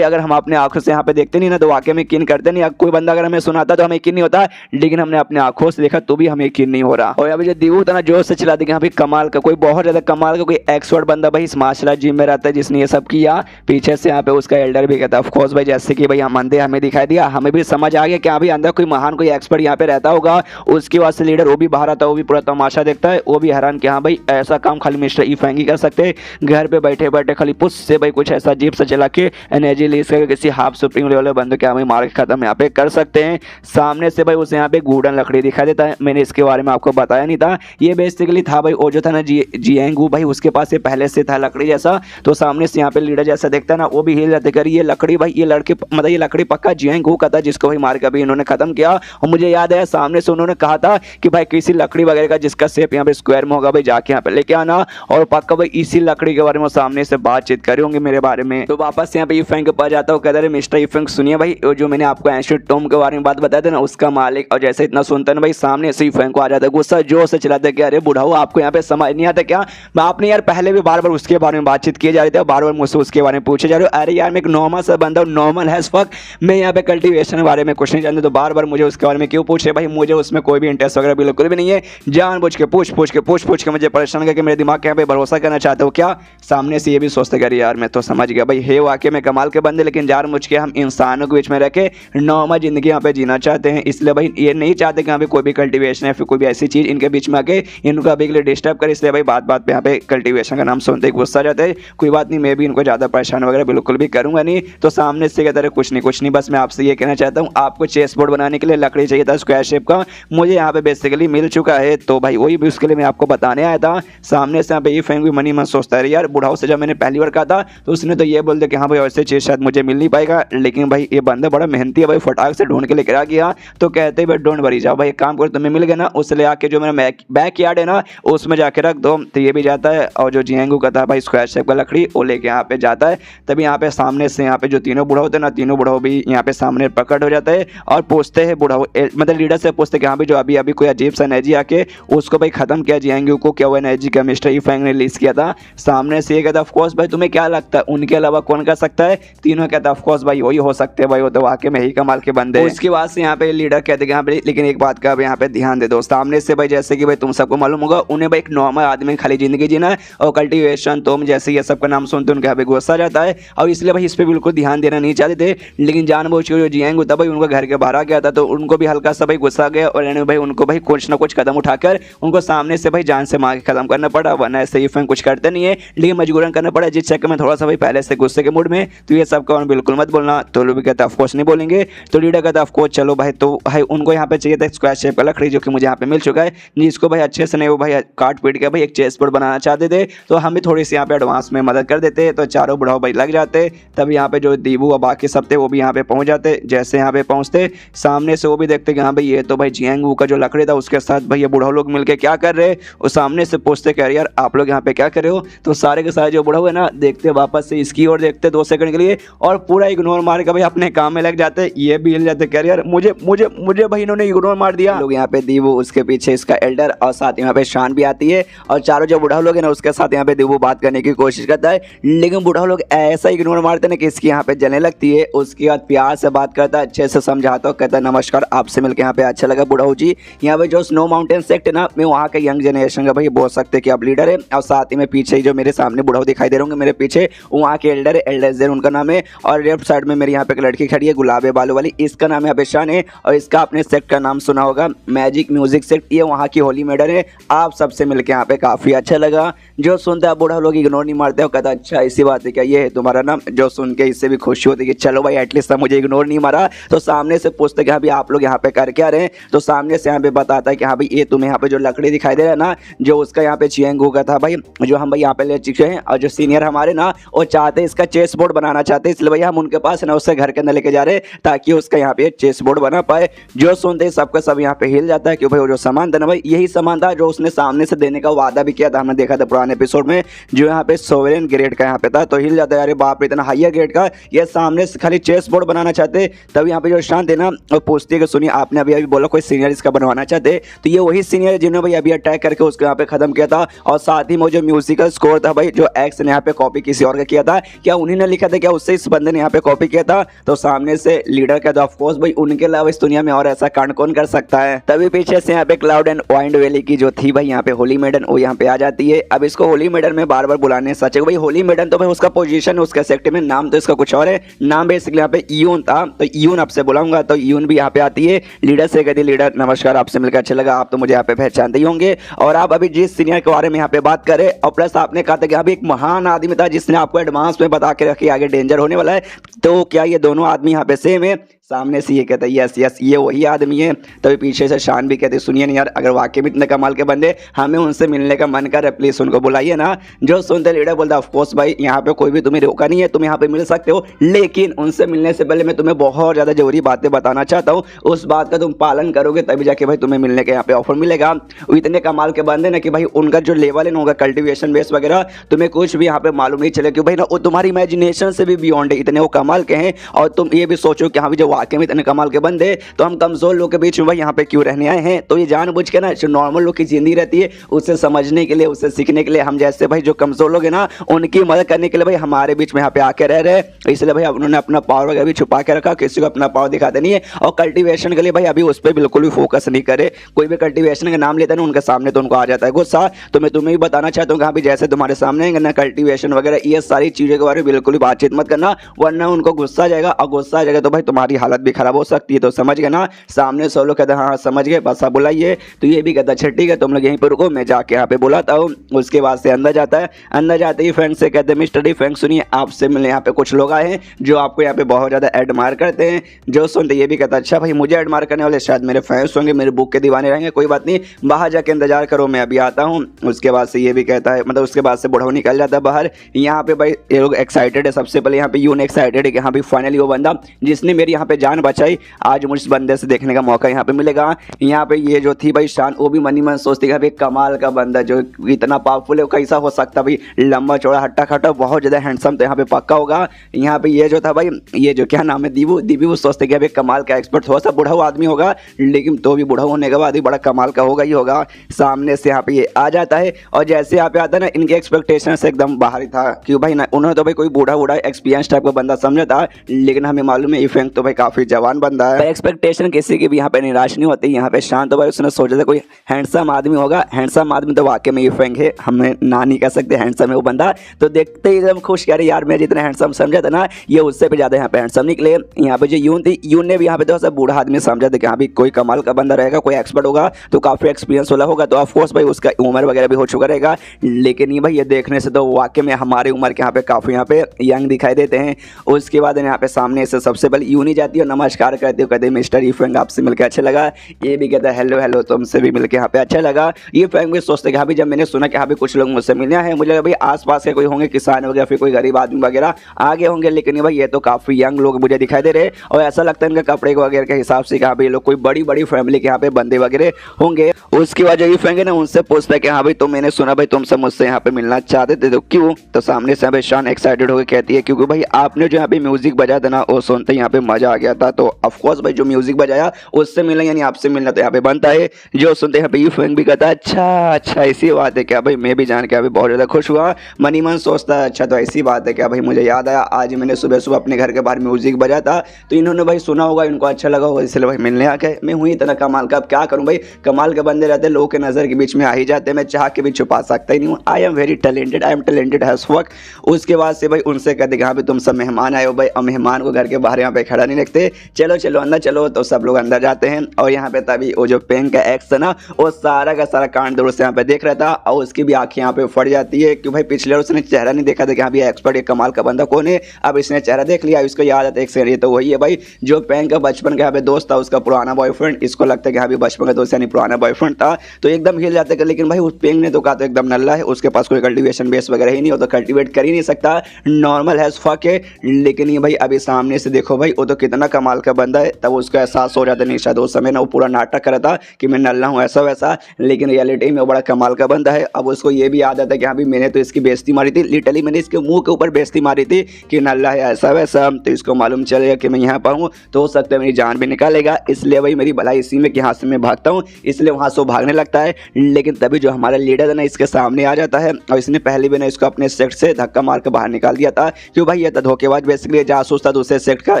अगर हम अपने आंखों से यहाँ पे देखते नहीं ना तो वाकई में यकीन करते नहीं। कोई बंदा अगर हमें सुनाता तो हमें यकीन नहीं होता, लेकिन हमने अपने आंखों से देखा तो भी हमें यकीन नहीं हो रहा। और अभी जो दीवू था ना जोर से चिल्ला दी कि कमाल का, कोई बहुत ज्यादा कमाल का कोई एक्सपर्ट बंदा भाई इस मार्शल आर्ट जिम में रहता है जिसने ये सब किया। पीछे से यहाँ पे उसका एल्डर भी कहता है ऑफकोर्स भाई, जैसे कि भाई हम अंधे हमें दिखाई दिया, हमें भी समझ आ गया कि अभी अंदर कोई महान कोई एक्सपर्ट यहाँ पे रहता होगा। उसके बाद से लीडर वो भी बाहर आता है, वो भी पूरा तमाशा देखता है, वो भी हैरान कि हाँ भाई ऐसा काम खाली मिस्टर यूफैंग ही कर सकते, घर पे बैठे बैठे खाली पुश से भाई कुछ ऐसा अजीब सा चला के एनर्जी रिलीज करके किसी हाफ सुप्रीम लेवल बंदे के हमें मार के खत्म यहाँ पे कर सकते हैं। सामने से भाई उसे यहाँ पे गोल्डन लकड़ी दिखाई देता है, मैंने इसके बारे में आपको बताया नहीं था। ये बेसिकली था भाई वो जो था ना जियांग भाई उसके पास ये पहले से था लकड़ी जैसा, तो सामने से यहाँ पे लीडर जैसा देखता है ना वो भी हिल जाते कर ये लकड़ी भाई, ये लड़के मतलब ये लकड़ी पक्का जियांग का था जिसको भाई मार के अभी इन्होंने खत्म किया। और मुझे याद है सामने से उन्होंने कहा था कि भाई किसी लकड़ी वगैरह का जिसका शेप यहाँ पे स्क्वायर में होगा भाई जाके यहाँ पे लेके आना, और पक्का भाई इसी लकड़ी के बारे में सामने से बात बातचीत करे होंगे मेरे बारे में। तो वापस यहाँ पे यूफेंग के पास जाता हूँ, कहता है मिस्टर यूफेंग सुनिए भाई, जो मैंने आपको एंशिएंट टॉम के बारे में बात बताया था ना, उसका मालिक। और जैसे इतना सुनता है ना भाई, सामने से यूफेंग को आ जाता है गुस्सा, जोर से चिल्लाता है कि अरे बुढ़ाओ आपको यहाँ पे समझ नहीं आता क्या, आपने यार पहले भी बार बार उसके बारे में बातचीत किए जा रहे थे, बार बार मुझसे उसके बारे में पूछे जा रहे हो। अरे यार मैं एक नॉर्मल सा बंदा हूँ, नॉर्मल है फक, मैं यहाँ पे कल्टीवेशन के बारे में कुछ नहीं जानता, तो बार बार मुझे उसके बारे में क्यों पूछे भाई, मुझे उसमें कोई भी इंटरेस्ट वगैरह बिल्कुल भी नहीं है, जानबूझ के पूछ के मुझे परेशान करके मेरे दिमाग के यहाँ पे भरोसा करना चाहते हो क्या। सामने से ये भी सोचते कर यार मैं तो समझ गया भाई, हे वाकई में कमाल के बंदे, लेकिन जानबूझ के हम इंसानों के बीच में रह के नॉर्मल जिंदगी यहाँ पे जीना चाहते हैं, इसलिए भाई ये नहीं चाहते कि यहाँ पे कोई भी कल्टीवेशन है फिर कोई भी ऐसी चीज इनके बीच में आके इनको अभी के लिए डिस्टर्ब करे, इसलिए भाई बात बात पे यहाँ पे कल्टीवेशन का नाम सुनते गुस्सा जाता है। कोई बात नहीं, मैं भी इनको ज्यादा परेशान वगैरह बिल्कुल भी करूंगा नहीं। तो सामने से कहता है कुछ नहीं, बस मैं आपसे ये कहना चाहता हूँ, आपको चेस बोर्ड बनाने के लिए लकड़ी चाहिए था स्क्वायर शेप का, मुझे यहाँ पे बेसिकली मिल चुका है, तो भाई वही भी उसके लिए मैं आपको बताने आया था। सामने से यहाँ पे ये फेंक भी मनी मन सोचता है यार, बुढ़ाओ से जब मैंने पहली बार कहा था तो उसने तो ये बोल दिया कि हाँ भाई वैसे चीज शायद मुझे मिल नहीं पाएगा, लेकिन भाई ये बंदा बड़ा मेहनती है भाई, फटाक से ढूंढ के लेकर आ गया। तो कहते हैं भाई डोंट वरी जाओ भाई, एक काम करो तुम्हें मिल गया ना, उससे ले आके जो मेरा बैक यार्ड है ना उसमें जाके रख दो। तो ये भी जाता है और जो जियांगू का था भाई स्क्वायर शेप का लकड़ी वो लेके यहाँ पे जाता है। तभी यहाँ पे सामने से यहाँ पे जो तीनों बुढ़ा होते हैं ना, तीनों बुढ़ाओ भी यहाँ पे सामने प्रकट हो जाता है और पूछते हैं बुढ़ाओ मतलब लीडर से पूछते कि हाँ भाई जो अभी अभी कोई अजीब सा एनर्जी आके उसको भाई खत्म किया जियांगू को, क्या वो एनर्जी का मिस्टर यूफेंग ने रिलीज किया था। सामने से ये कहता ऑफ कोर्स भाई तुम्हें क्या लगता है उनके अलावा कौन कर सकता है, तीनों कहता ऑफ कोर्स भाई वही हो सकते हैं भाई, वो तो वाकई में ही कमाल के बंदे हैं। उसके बाद से यहाँ पे लीडर कहते हैं हाँ भाई लेकिन एक बात का यहाँ पे ध्यान दे दो, सामने से भाई जैसे कि भाई तुम सबको मालूम होगा उन्हें भाई एक नॉर्मल आदमी खाली जिंदगी जीना है और कल्टीवेशन तुम जैसे ये सब का नाम सुनते उनके यहाँ पे गुस्सा जाता है और इसलिए भाई इस पर बिल्कुल ध्यान देना नहीं चाहते थे, लेकिन जानबूझ के जो जियांग होता भाई उनको घर के बाहर आ गया था तो उनको भी हल्का सा भाई गुस्सा गया और भाई उनको भाई कुछ ना कुछ कदम उठाकर उनको सामने से भाई जान से मार के खत्म करना पड़ा, वरना ऐसे ही कुछ करते नहीं है, लेकिन मजबूरन करना पड़ा जिस चक्कर में थोड़ा सा भाई पहले से गुस्से के मूड में, तो ये सब का बिल्कुल मत बोलना। तो लोग भी कहते हैं ऑफकोर्स नहीं बोलेंगे, तो लीडर कहता है ऑफकोर्स चलो भाई, तो भाई उनको यहाँ पे चाहिए था स्क्वायर शेप का लकड़ी जो कि मुझे यहाँ पे मिल चुका है, जिसको भाई अच्छे से नहीं वो भाई काट पीट के भाई एक चेस बोर्ड बनाना चाहते थे, तो हम भी थोड़ी सी यहाँ पे एडवांस में मदद कर देते, तो चारों बुढ़ाओ भाई लग जाते। तब यहाँ पे जो दीबू और बाकी सब थे वो भी यहाँ पे पहुंच जाते, जैसे यहाँ पे पहुंचते सामने से वो भी देखते कि हाँ भाई ये तो भाई जियांगू का जो लकड़ी था उसके साथ भाई ये बुढ़ाओ लोग मिलके क्या कर रहे, और सामने से पूछते कह रहे यार आप लोग यहाँ पे क्या कर रहे हो, तो सारे के सारे जो बुढ़ाओ है ना देखते वापस से इसकी ओर देखते 2 सेकंड के लिए और पूरा इग्नोर मार के भाई अपने काम में लग जाते। ये भी हिल जाते कह रहे यार मुझे मुझे मुझे भाई इन्होंने इग्नोर मार दिया। लोग यहाँ पे दीबू उसके पीछे इसका एल्डर और साथ यहाँ पे शान भी आती है और चारों जो बुढ़ाओ लोग है ना उसके साथ यहाँ पे दीबू बात करने की कोशिश करता है, लेकिन बुढ़ाओ लोग ऐसा इग्नोर मारते ना कि इसकी यहाँ पे जलने लगती है। उसके बाद प्यार से बात करता है, अच्छे से समझाता हूँ, कहता है नमस्कार आपसे मिलकर यहाँ पे अच्छा लगा बुढ़ाओ जी, यहाँ पे जो स्नो माउंटेन सेक्ट है ना मैं वहाँ के यंग जनरेशन का भाई बोल सकते कि आप लीडर है, और साथ ही में पीछे जो मेरे सामने बुढ़ाओ दिखाई दे रहे होंगे मेरे पीछे वहाँ के एल्डर है, एल्डर उनका नाम है, और लेफ्ट साइड में मेरे यहाँ पे एक लड़की खड़ी है गुलाबे बालों वाली, इसका नाम है अभिशान है, और इसका आपने सेक्ट का नाम सुना होगा मैजिक म्यूजिक सेक्ट, ये वहाँ की होली मेडल है। आप सबसे मिलकर यहाँ पे काफी अच्छा लगा। जो सुनता है बूढ़ा लोग इग्नोर नहीं मारते हो, कहता अच्छा इसी बात है क्या ये है तुम्हारा नाम, जो सुन के इससे भी खुशी होती है कि चलो भाई एटलीस्ट मुझे इग्नोर नहीं मारा। तो सामने से पूछते कि हाँ भाई आप लोग यहाँ पे कर क्या रहे हैं, तो सामने से यहाँ पे बताता है कि हाँ भाई ये तुम्हें यहाँ पे जो लकड़ी दिखाई दे रहा है ना जो उसका यहाँ पे जियांगू का था भाई जो हम भाई यहाँ पे ले चुके हैं, और जो सीनियर हमारे ना वो चाहते इसका चेस बोर्ड बनाना चाहते, इसलिए भैया हम उनके पास ना उससे घर के अंदर लेके जा रहे ताकि उसका यहाँ पे चेस बोर्ड बना पाए। जो सुनते सबका सब यहाँ पे हिल जाता है कि भाई वो जो सामान था ना भाई यही सामान था जो उसने सामने से देने का वादा भी किया था, हमने देखा था पुराने एपिसोड में, जो यहाँ पे सोवरेन ग्रेड का यहाँ पे था। तो हिल जाता है अरे बाप रे इतना हाइयर ग्रेड का, ये सामने से खाली चेस बोर्ड बनाना चाहते। तब यहाँ पे जो शांत है ना वो पूछती है कि सुनिए आपने अभी अभी बोला कोई सीनियर इसका बनवाना चाहते, तो ये वही सीनियर है जिन्होंने भाई अभी अटैक करके उसको यहाँ पे खत्म किया था, और साथ ही में जो म्यूजिकल स्कोर था भाई जो एक्स ने यहाँ पे कॉपी किसी और का किया था, क्या उन्हीं ने लिखा था, क्या उससे इस बंदे ने यहाँ पे कॉपी किया था। तो सामने से लीडर कहता ऑफ कोर्स भाई उनके अलावा इस दुनिया में और ऐसा कांड कौन कर सकता है। तभी पीछे से यहाँ पे क्लाउड एंड वाइंड वैली की जो थी भाई यहाँ पे होली मेडन वो यहाँ पे आ जाती है। अब इसको होली मेडन में बार बार बुलाने सच है भाई, होली मेडन तो भाई उसका पोजीशन उसका सेक्टर में, नाम तो इसका कुछ और है, नाम बेसिकली यहाँ पे यून था, तो यून आपसे बुलाऊंगा। तो यून भी यहाँ पे आती है, लीडर से कहती लीडर नमस्कार आपसे मिलकर अच्छा लगा, आप तो मुझे यहाँ पे पहचानते ही होंगे, और आप अभी जिस सीनियर के बारे में यहाँ पे बात करें और प्लस आपने कहा था कि अभी एक महान आदमी था जिसने आपको एडवांस में बता के रखी आगे डेंजर होने वाला है, तो क्या ये दोनों आदमी यहाँ पे सेम है। सामने से ये कहता है यस यस ये वही आदमी है। तभी पीछे से शान भी कहते सुनिए ना यार, अगर वाकई में इतने कमाल के बंदे हमें उनसे मिलने का मन कर रहा है, प्लीज़ उनको बुलाइए ना। जो सुनते लीडर बोलता ऑफ कोर्स भाई, यहाँ पे कोई भी तुम्हें रोका नहीं है, तुम यहाँ पे मिल सकते हो, लेकिन उनसे मिलने से पहले मैं तुम्हें बहुत ज़्यादा जरूरी बातें बताना चाहता हूँ। उस बात का तुम पालन करोगे तभी जाके भाई तुम्हें मिलने के यहाँ पे ऑफर मिलेगा। वो इतने कमाल के बंदे ना कि भाई उनका जो लेवल है ना, उनका कल्टिवेशन बेस वगैरह तुम्हें कुछ भी यहाँ पे मालूम नहीं चले, क्योंकि भाई ना वो तुम्हारी इमेजिनेशन से भी बियॉन्ड है, इतने वो कमाल के हैं। और तुम ये भी सोचो कि हाँ भी जो वाकई में इतने कमाल के बंदे, तो हम कमजोर लोग के बीच में भाई यहाँ पे क्यों रहने आए हैं। तो ये जानबूझ के ना जो नॉर्मल लोग की जिंदगी रहती है उससे समझने के लिए, उससे सीखने के लिए, हम जैसे भाई जो कमजोर लोग हैं ना उनकी मदद करने के लिए भाई हमारे बीच में यहाँ पे आके रह रहे हैं। इसलिए भाई उन्होंने अपना पावर वगैरह भी छुपा के रखा, किसी को अपना पावर दिखाते नहीं है। और कल्टिवेशन के लिए भाई अभी उस पर बिल्कुल भी फोकस नहीं करे। कोई भी कल्टिवेशन का नाम लेता है ना उनके सामने तो उनको आ जाता है गुस्सा। तो मैं तुम्हें भी बताना चाहता हूँ कि जैसे तुम्हारे सामने ना कल्टिवेशन वगैरह ये सारी चीज़ों के बारे में बिल्कुल भी बातचीत मत करना, वरना उनको गुस्सा आ जाएगा, और गुस्सा आ जाएगा तो भाई तुम्हारी हालत भी खराब हो सकती है। तो समझ गए ना। सामने से लोग कहते हैं हाँ समझ गए, बस आप बुलाइए। तो ये भी कहता है अच्छा ठीक है तुम लोग यहीं पर रुको, मैं जाके यहाँ पे बुलाता हूँ। उसके बाद से अंदर जाता है। अंदर जाते ही फ्रेंड से कहते हैं मिस्टर डी फ्रेंक सुनिए, आपसे मिलने यहाँ पे कुछ लोग आए हैं जो आपको यहाँ पे बहुत ज़्यादा एडमायर करते हैं। जो सुनते ये भी कहता है अच्छा भाई मुझे एडमायर करने वाले शायद मेरे फैंस होंगे, मेरे बुक के दीवाने रहेंगे, कोई बात नहीं बाहर जाके इंतजार करो, मैं अभी आता हूँ। उसके बाद से ये भी कहता है, मतलब उसके बाद से बुढ़ाऊ निकल जाता है बाहर। यहाँ पे भाई ये लोग एक्साइटेड है। सबसे पहले यहाँ पे यून एक्साइटेड है कि हाँ भाई फाइनली वो बंदा जिसने मेरी यहाँ पे जान बचाई, आज मुझे इस बंदे से देखने का मौका यहाँ पे मिलेगा। यहाँ पे ये जो थी भाई शान, वो भी मनी मन सोचती है भाई कमाल का बंदा जो इतना पावरफुल है वो कैसा हो सकता भाई, लंबा चौड़ा हट्टा खट्टा बहुत ज़्यादा हैंडसम, तो यहाँ पे पक्का होगा। यहाँ पे ये जो था भाई, ये जो क्या नाम है दीबू वो सोचते कि भाई कमाल का एक्सपर्ट, थोड़ा सा बुढ़ा आदमी होगा लेकिन तो भी बुढ़ा होने के बाद ही बड़ा कमाल का होगा ही होगा। सामने से यहाँ पे ये आ जाता है, और जैसे यहाँ पे आता है ना इनके एक्सपेक्टेशन से एकदम बाहर ही था, क्यों भाई ना उन्होंने तो भाई कोई बूढ़ा एक्सपीरियंस टाइप का बंदा समझा था, लेकिन हमें मालूम है इफेंट तो भाई काफी जवान बंदा है। एक्सपेक्टेशन किसी की भी यहाँ पे निराश नहीं होती। यहाँ पे शांत तो भाई उसने सोचा था कोई हैंडसम आदमी होगा, हैंडसम आदमी तो वाकई में इफेंट है, हमें ना नहीं कह सकते, हैंडसम है वो बंदा। तो देखते ही एकदम खुश कह रहे यार मैं जितना हैंडसम समझा था ना ये उससे भी ज्यादा यहाँ पे हैंडसम निकले। यहाँ पे जो यून थी, यून ने भी यहाँ पे तो बूढ़ा आदमी समझा था कि हाँ भी कोई कमाल का बंदा रहेगा, कोई एक्सपर्ट होगा, तो काफी एक्सपीरियंस वाला होगा, तो ऑफकोर्स भाई उसका उम्र वगैरह भी हो चुका रहेगा। लेकिन ये भाई ये देखने से तो वाकई में हमारी उम्र के यहाँ पे काफी यहाँ पे यंग दिखाई देते हैं। उसके बाद यहाँ पे सामने से सबसे पहले यून ही जाती है, नमस्कार करती है, कहते हैं मिस्टर ई फैंग आपसे मिलकर अच्छा लगा। ये भी कहता है हेलो हेलो तुमसे भी मिलकर यहाँ पे अच्छा लगा। ये फैंग भी सोचते कि हाँ भी जब मैंने सुना कि हाँ भी कुछ लोग मुझसे मिलना है, मुझे लगा भाई आसपास के कोई होंगे किसान वगैरह, फिर कोई गरीब आदमी वगैरह आगे होंगे, लेकिन भाई ये तो काफी यंग लोग मुझे दिखाई दे रहे, और ऐसा लगता है इनके कपड़े वगैरह के हिसाब से यहाँ पे ये लोग कोई बड़ी बड़ी फैमिली के यहाँ पे बंदे वगैरह होंगे। उसके बाद जो ये फैंग है ना उनसे पूछता है कि हाँ भाई तो मैंने सुना भाई तुमसे मुझसे यहाँ पे मिलना चाहते थे, तो क्यों। तो सामने से भाई शान एक्साइटेड होकर कहती है क्योंकि भाई आपने जो यहाँ पे म्यूजिक बजाया था ना वो सुनते यहाँ पे मजा आ गया था, तो ऑफकोर्स भाई जो म्यूजिक बजाया उससे मिलना यानी आपसे मिलना तो यहाँ पे बनता है। जो सुनते यहाँ पे ये फैंग भी कहता है अच्छा ऐसी बात है क्या भाई, मैं भी जान के अभी बहुत ज़्यादा खुश हुआ। मनी मन सोचता है अच्छा तो ऐसी बात है क्या भाई, मुझे याद आया आज मैंने सुबह सुबह अपने घर के बाहर म्यूजिक बजा था, तो इन्होंने भाई सुना होगा, इनको अच्छा लगा होगा, इसलिए भाई मिलने आ गए। मैं हुई इतना कमाल का, अब क्या करूँ भाई, कमाल के बंदे रहते लोगों के नज़र के बीच में आ ही जाते हैं, मैं चाह के भी छुपा सकता ही नहीं हूँ। I am very talented, I am talented has fuck. उसके बाद से भाई उनसे कहते कि हाँ भाई तुम सब मेहमान आए हो भाई, अब मेहमान को घर के बाहर यहाँ पे खड़ा नहीं रखते, चलो चलो अंदर चलो। तो सब लोग अंदर जाते हैं, और यहाँ पे तभी वो जो पेंग का एक्स था ना वो सारा का सारा कांड दूर से यहाँ पे देख रहा था, और उसकी भी आंखें यहाँ पे फट जाती है कि भाई पिछले बार उसने चेहरा नहीं देखा था कि हाँ भी एक्सपर्ट एक कमाल का बंदा कौन है, अब इसने चेहरा देख लिया, इसको याद आता है एक से, ये तो वही है भाई जो पेंग का बचपन का यहाँ पे दोस्त था, उसका पुराना बॉयफ्रेंड। इसको लगता है कि हाँ भी बचपन का दोस्त यानी पुराना बॉयफ्रेंड था, तो एकदम हिल जाते हैं। लेकिन भाई उस पेंग ने तो कहा तो एकदम नल्ला है, उसके पास कोई कल्टिवेशन बेस वगैरह ही नहीं हो, तो कल्टिवेट कर ही नहीं सकता, नॉर्मल हैज फक है। लेकिन ये भाई अभी सामने से देखो भाई वो तो कितना कमाल का बंदा है, तब उसको एहसास हो जाता नहीं शायद उस समय ना वो पूरा नाटक कर रहा था कि मैं नल्ला हूँ ऐसा वैसा, लेकिन रियलिटी में वो बड़ा कमाल का बंदा है। अब उसको ये भी याद आता है कि हाँ भी मैंने तो इसकी बेइज्जती मारी थी, लिटरली मैंने इसके मुंह के ऊपर बेइज्जती मारी थी कि नल्ला है ऐसा वैसा, तो इसको मालूम चलेगा कि मैं यहाँ पर हूँ तो हो सकता है मेरी जान भी निकालेगा, इसलिए भाई मेरी भलाई इसी में कि यहाँ से मैं भागता हूँ, इसलिए वहाँ से वो भागने लगता है। लेकिन तभी जो हमारा लीडर है ना इसके सामने आ जाता है, और इसने पहले भी ना इसको अपने सेक्ट से धक्का मार के बाहर निकाल दिया था, क्यों भाई ये था धोखेबाज, बेसिकली जासूस था दूसरे सेक्ट का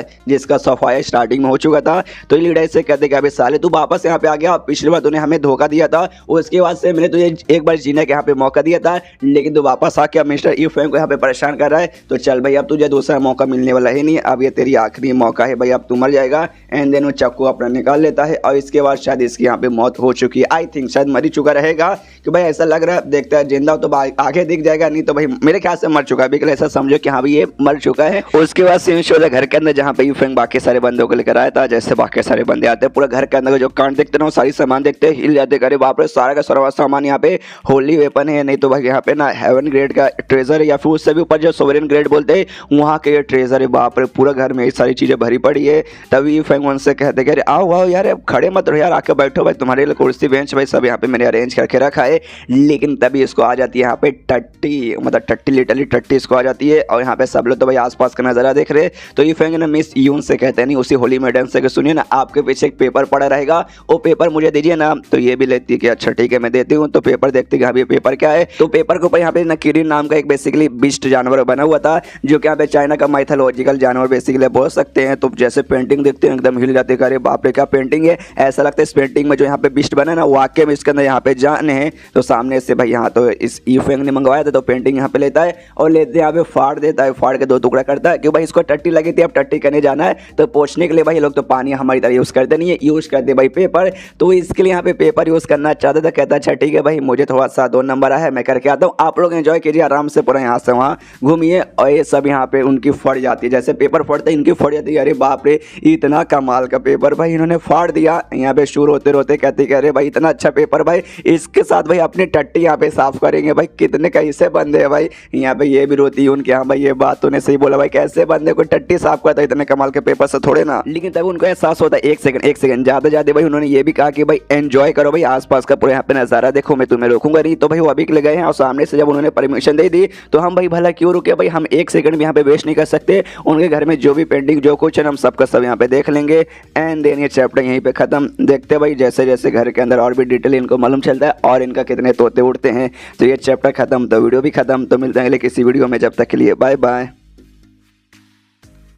जिसका सफाया स्टार्टिंग में हो चुका था। तो लीडर इससे कहते कि अबे साले तू वापस यहाँ पे आ गया, पिछली बार तूने हमें धोखा दिया था, उसके बाद से मैंने तुझे एक बार जीने का यहाँ पे मौका दिया था, लेकिन तू वापस आके अब मिस्टर ई फैंग को यहाँ पे परेशान कर रहा है, तो चल भाई अब तुझे दूसरा मौका मिलने वाला ही नहीं, अब ये तेरी आखिरी मौका है भाई, अब तू मर जाएगा। एंड देन वो चाकू अपना निकाल लेता है, और इसके बाद शायद इसकी यहाँ पे मौत हो चुकी है, आई थिंक शायद मर ही चुका रहेगा, कि भाई ऐसा लग रहा है, देखता है जिंदा हो तो आगे दिख जाएगा, नहीं तो भाई मेरे ख्याल से मर चुका है, बिल्कुल ऐसा समझो कि हाँ भाई ये मर चुका है। उसके बाद सीन शो घर के अंदर जहाँ पे ई फैंग बाकी बाकी सारे बंदों को लेकर आया था। जैसे बाकी सारे बंदे आते हैं, पूरा घर के अंदर का जो कांड देखते ना वो सारी सामान देखते हैं, हिल जाते, अरे बाप रे सारा का सारा सामान यहाँ पे होली वेपन है, नहीं तो भाई यहाँ पे ना हेवन ग्रेड का ट्रेजर है, या फिर उससे भी ऊपर जो सोवरेन ग्रेड बोलते हैं वहाँ के ये ट्रेजर है। बाप रे पूरा घर में ये सारी चीजें भरी पड़ी है। तभी फेंग उनसे कहते कि अरे आओ आओ यार, अब खड़े मत रहो यार, आके बैठो भाई, तुम्हारे लिए कुर्सी बेंच भाई सब यहाँ पे मैंने अरेंज करके रखा है। लेकिन तभी इसको आ जाती है यहाँ पे टट्टी, मतलब टट्टी, लिटरली टट्टी इसको आ जाती है। और यहाँ पे सब लोग तो भाई आसपास का नजारा देख रहे। तो ये फेंग ना मिस यून से कहते हैं, नहीं उसी होली मैडम से कि सुनिए ना, आपके पीछे एक पेपर पड़ा रहेगा, वो पेपर मुझे दीजिए ना। तो ये भी लेती है कि अच्छा ठीक है मैं देती हूँ। तो पेपर देखती है, हाँ ये पेपर क्या है। तो पेपर के ऊपर यहाँ पे ना किरिन नाम का एक बेसिकली बिस्ट जानवर बना हुआ था, जो कि यहाँ पे चाइना का माइथोलॉजिकल जानवर बेसिकली बोल सकते हैं। तो जैसे पेंटिंग देखते हैं एकदम हिल जाते, अरे बाप रे क्या पेंटिंग है, ऐसा लगता है इस पेंटिंग में जो यहाँ पे बिस्ट बना है ना वाकई में इसके अंदर यहाँ पे जान है। तो सामने से भाई यहाँ तो इस ईफेंग ने मंगवाया था, तो पेंटिंग यहाँ पे लेता है और लेते यहाँ पे फाड़ देता है, फाड़ के दो टुकड़ा करता है। क्यों भाई इसको टट्टी लगी थी, अब टट्टी करने जाना है, तो पोंछने के लिए भाई लोग तो पानी हमारी तरह यूज करते नहीं है, यूज करते भाई पेपर। तो इसके लिए यहाँ पे पेपर यूज करना चाहता था। कहता अच्छा ठीक है भाई, मुझे थोड़ा सा 2 नंबर है, मैं करके आता हूँ, आप लोग एंजॉय कीजिए आराम से, पूरा यहाँ से वहाँ घूमिए। और ये सब यहाँ पे उनकी फट जाती है, जैसे पेपर फटते इनकी फट जाती है। अरे बाप रे इतना कमाल का पेपर भाई इन्होंने फाड़ दिया। यहाँ पे शुरू होते रोते कहते कि अरे भाई इतना अच्छा पेपर भाई, इसके साथ भाई अपनी टट्टी यहाँ पे साफ करेंगे। भाई कितने कैसे बंदे हैं भाई, यहाँ पे ये भी रोती है उनके, हाँ भाई ये बात तूने सही बोला भाई, कैसे बंदे को टट्टी साफ करता है इतने कमाल के पेपर से थोड़े ना। लेकिन तब उनको एहसास होता है, एक सेकंड ज्यादा ज्यादा भाई उन्होंने ये भी कहा कि भाई एंजॉय करो भाई, आसपास का पूरा यहाँ पे नजारा देखो, मैं तुम्हें रोकूंगा नहीं। तो भाई वो अभी के लिए गए हैं और सामने से जब उन्होंने परमिशन दे दी तो हम भाई भला क्यों रुके भाई, हम 1 सेकंड भी यहाँ पे वेस्ट नहीं कर सकते। उनके घर में जो भी पेंटिंग जो कुछ है हम सबका सब यहाँ पे देख लेंगे। एंड देन ये चैप्टर यहीं पे खत्म। देखते भाई जैसे जैसे घर के अंदर और भी डिटेल इनको मालूम चलता है और इनका कितने तोते उड़ते हैं। तो ये चैप्टर खत्म, तो वीडियो भी खत्म। तो मिलते हैं अगले किसी वीडियो में, जब तक के लिए बाय बाय।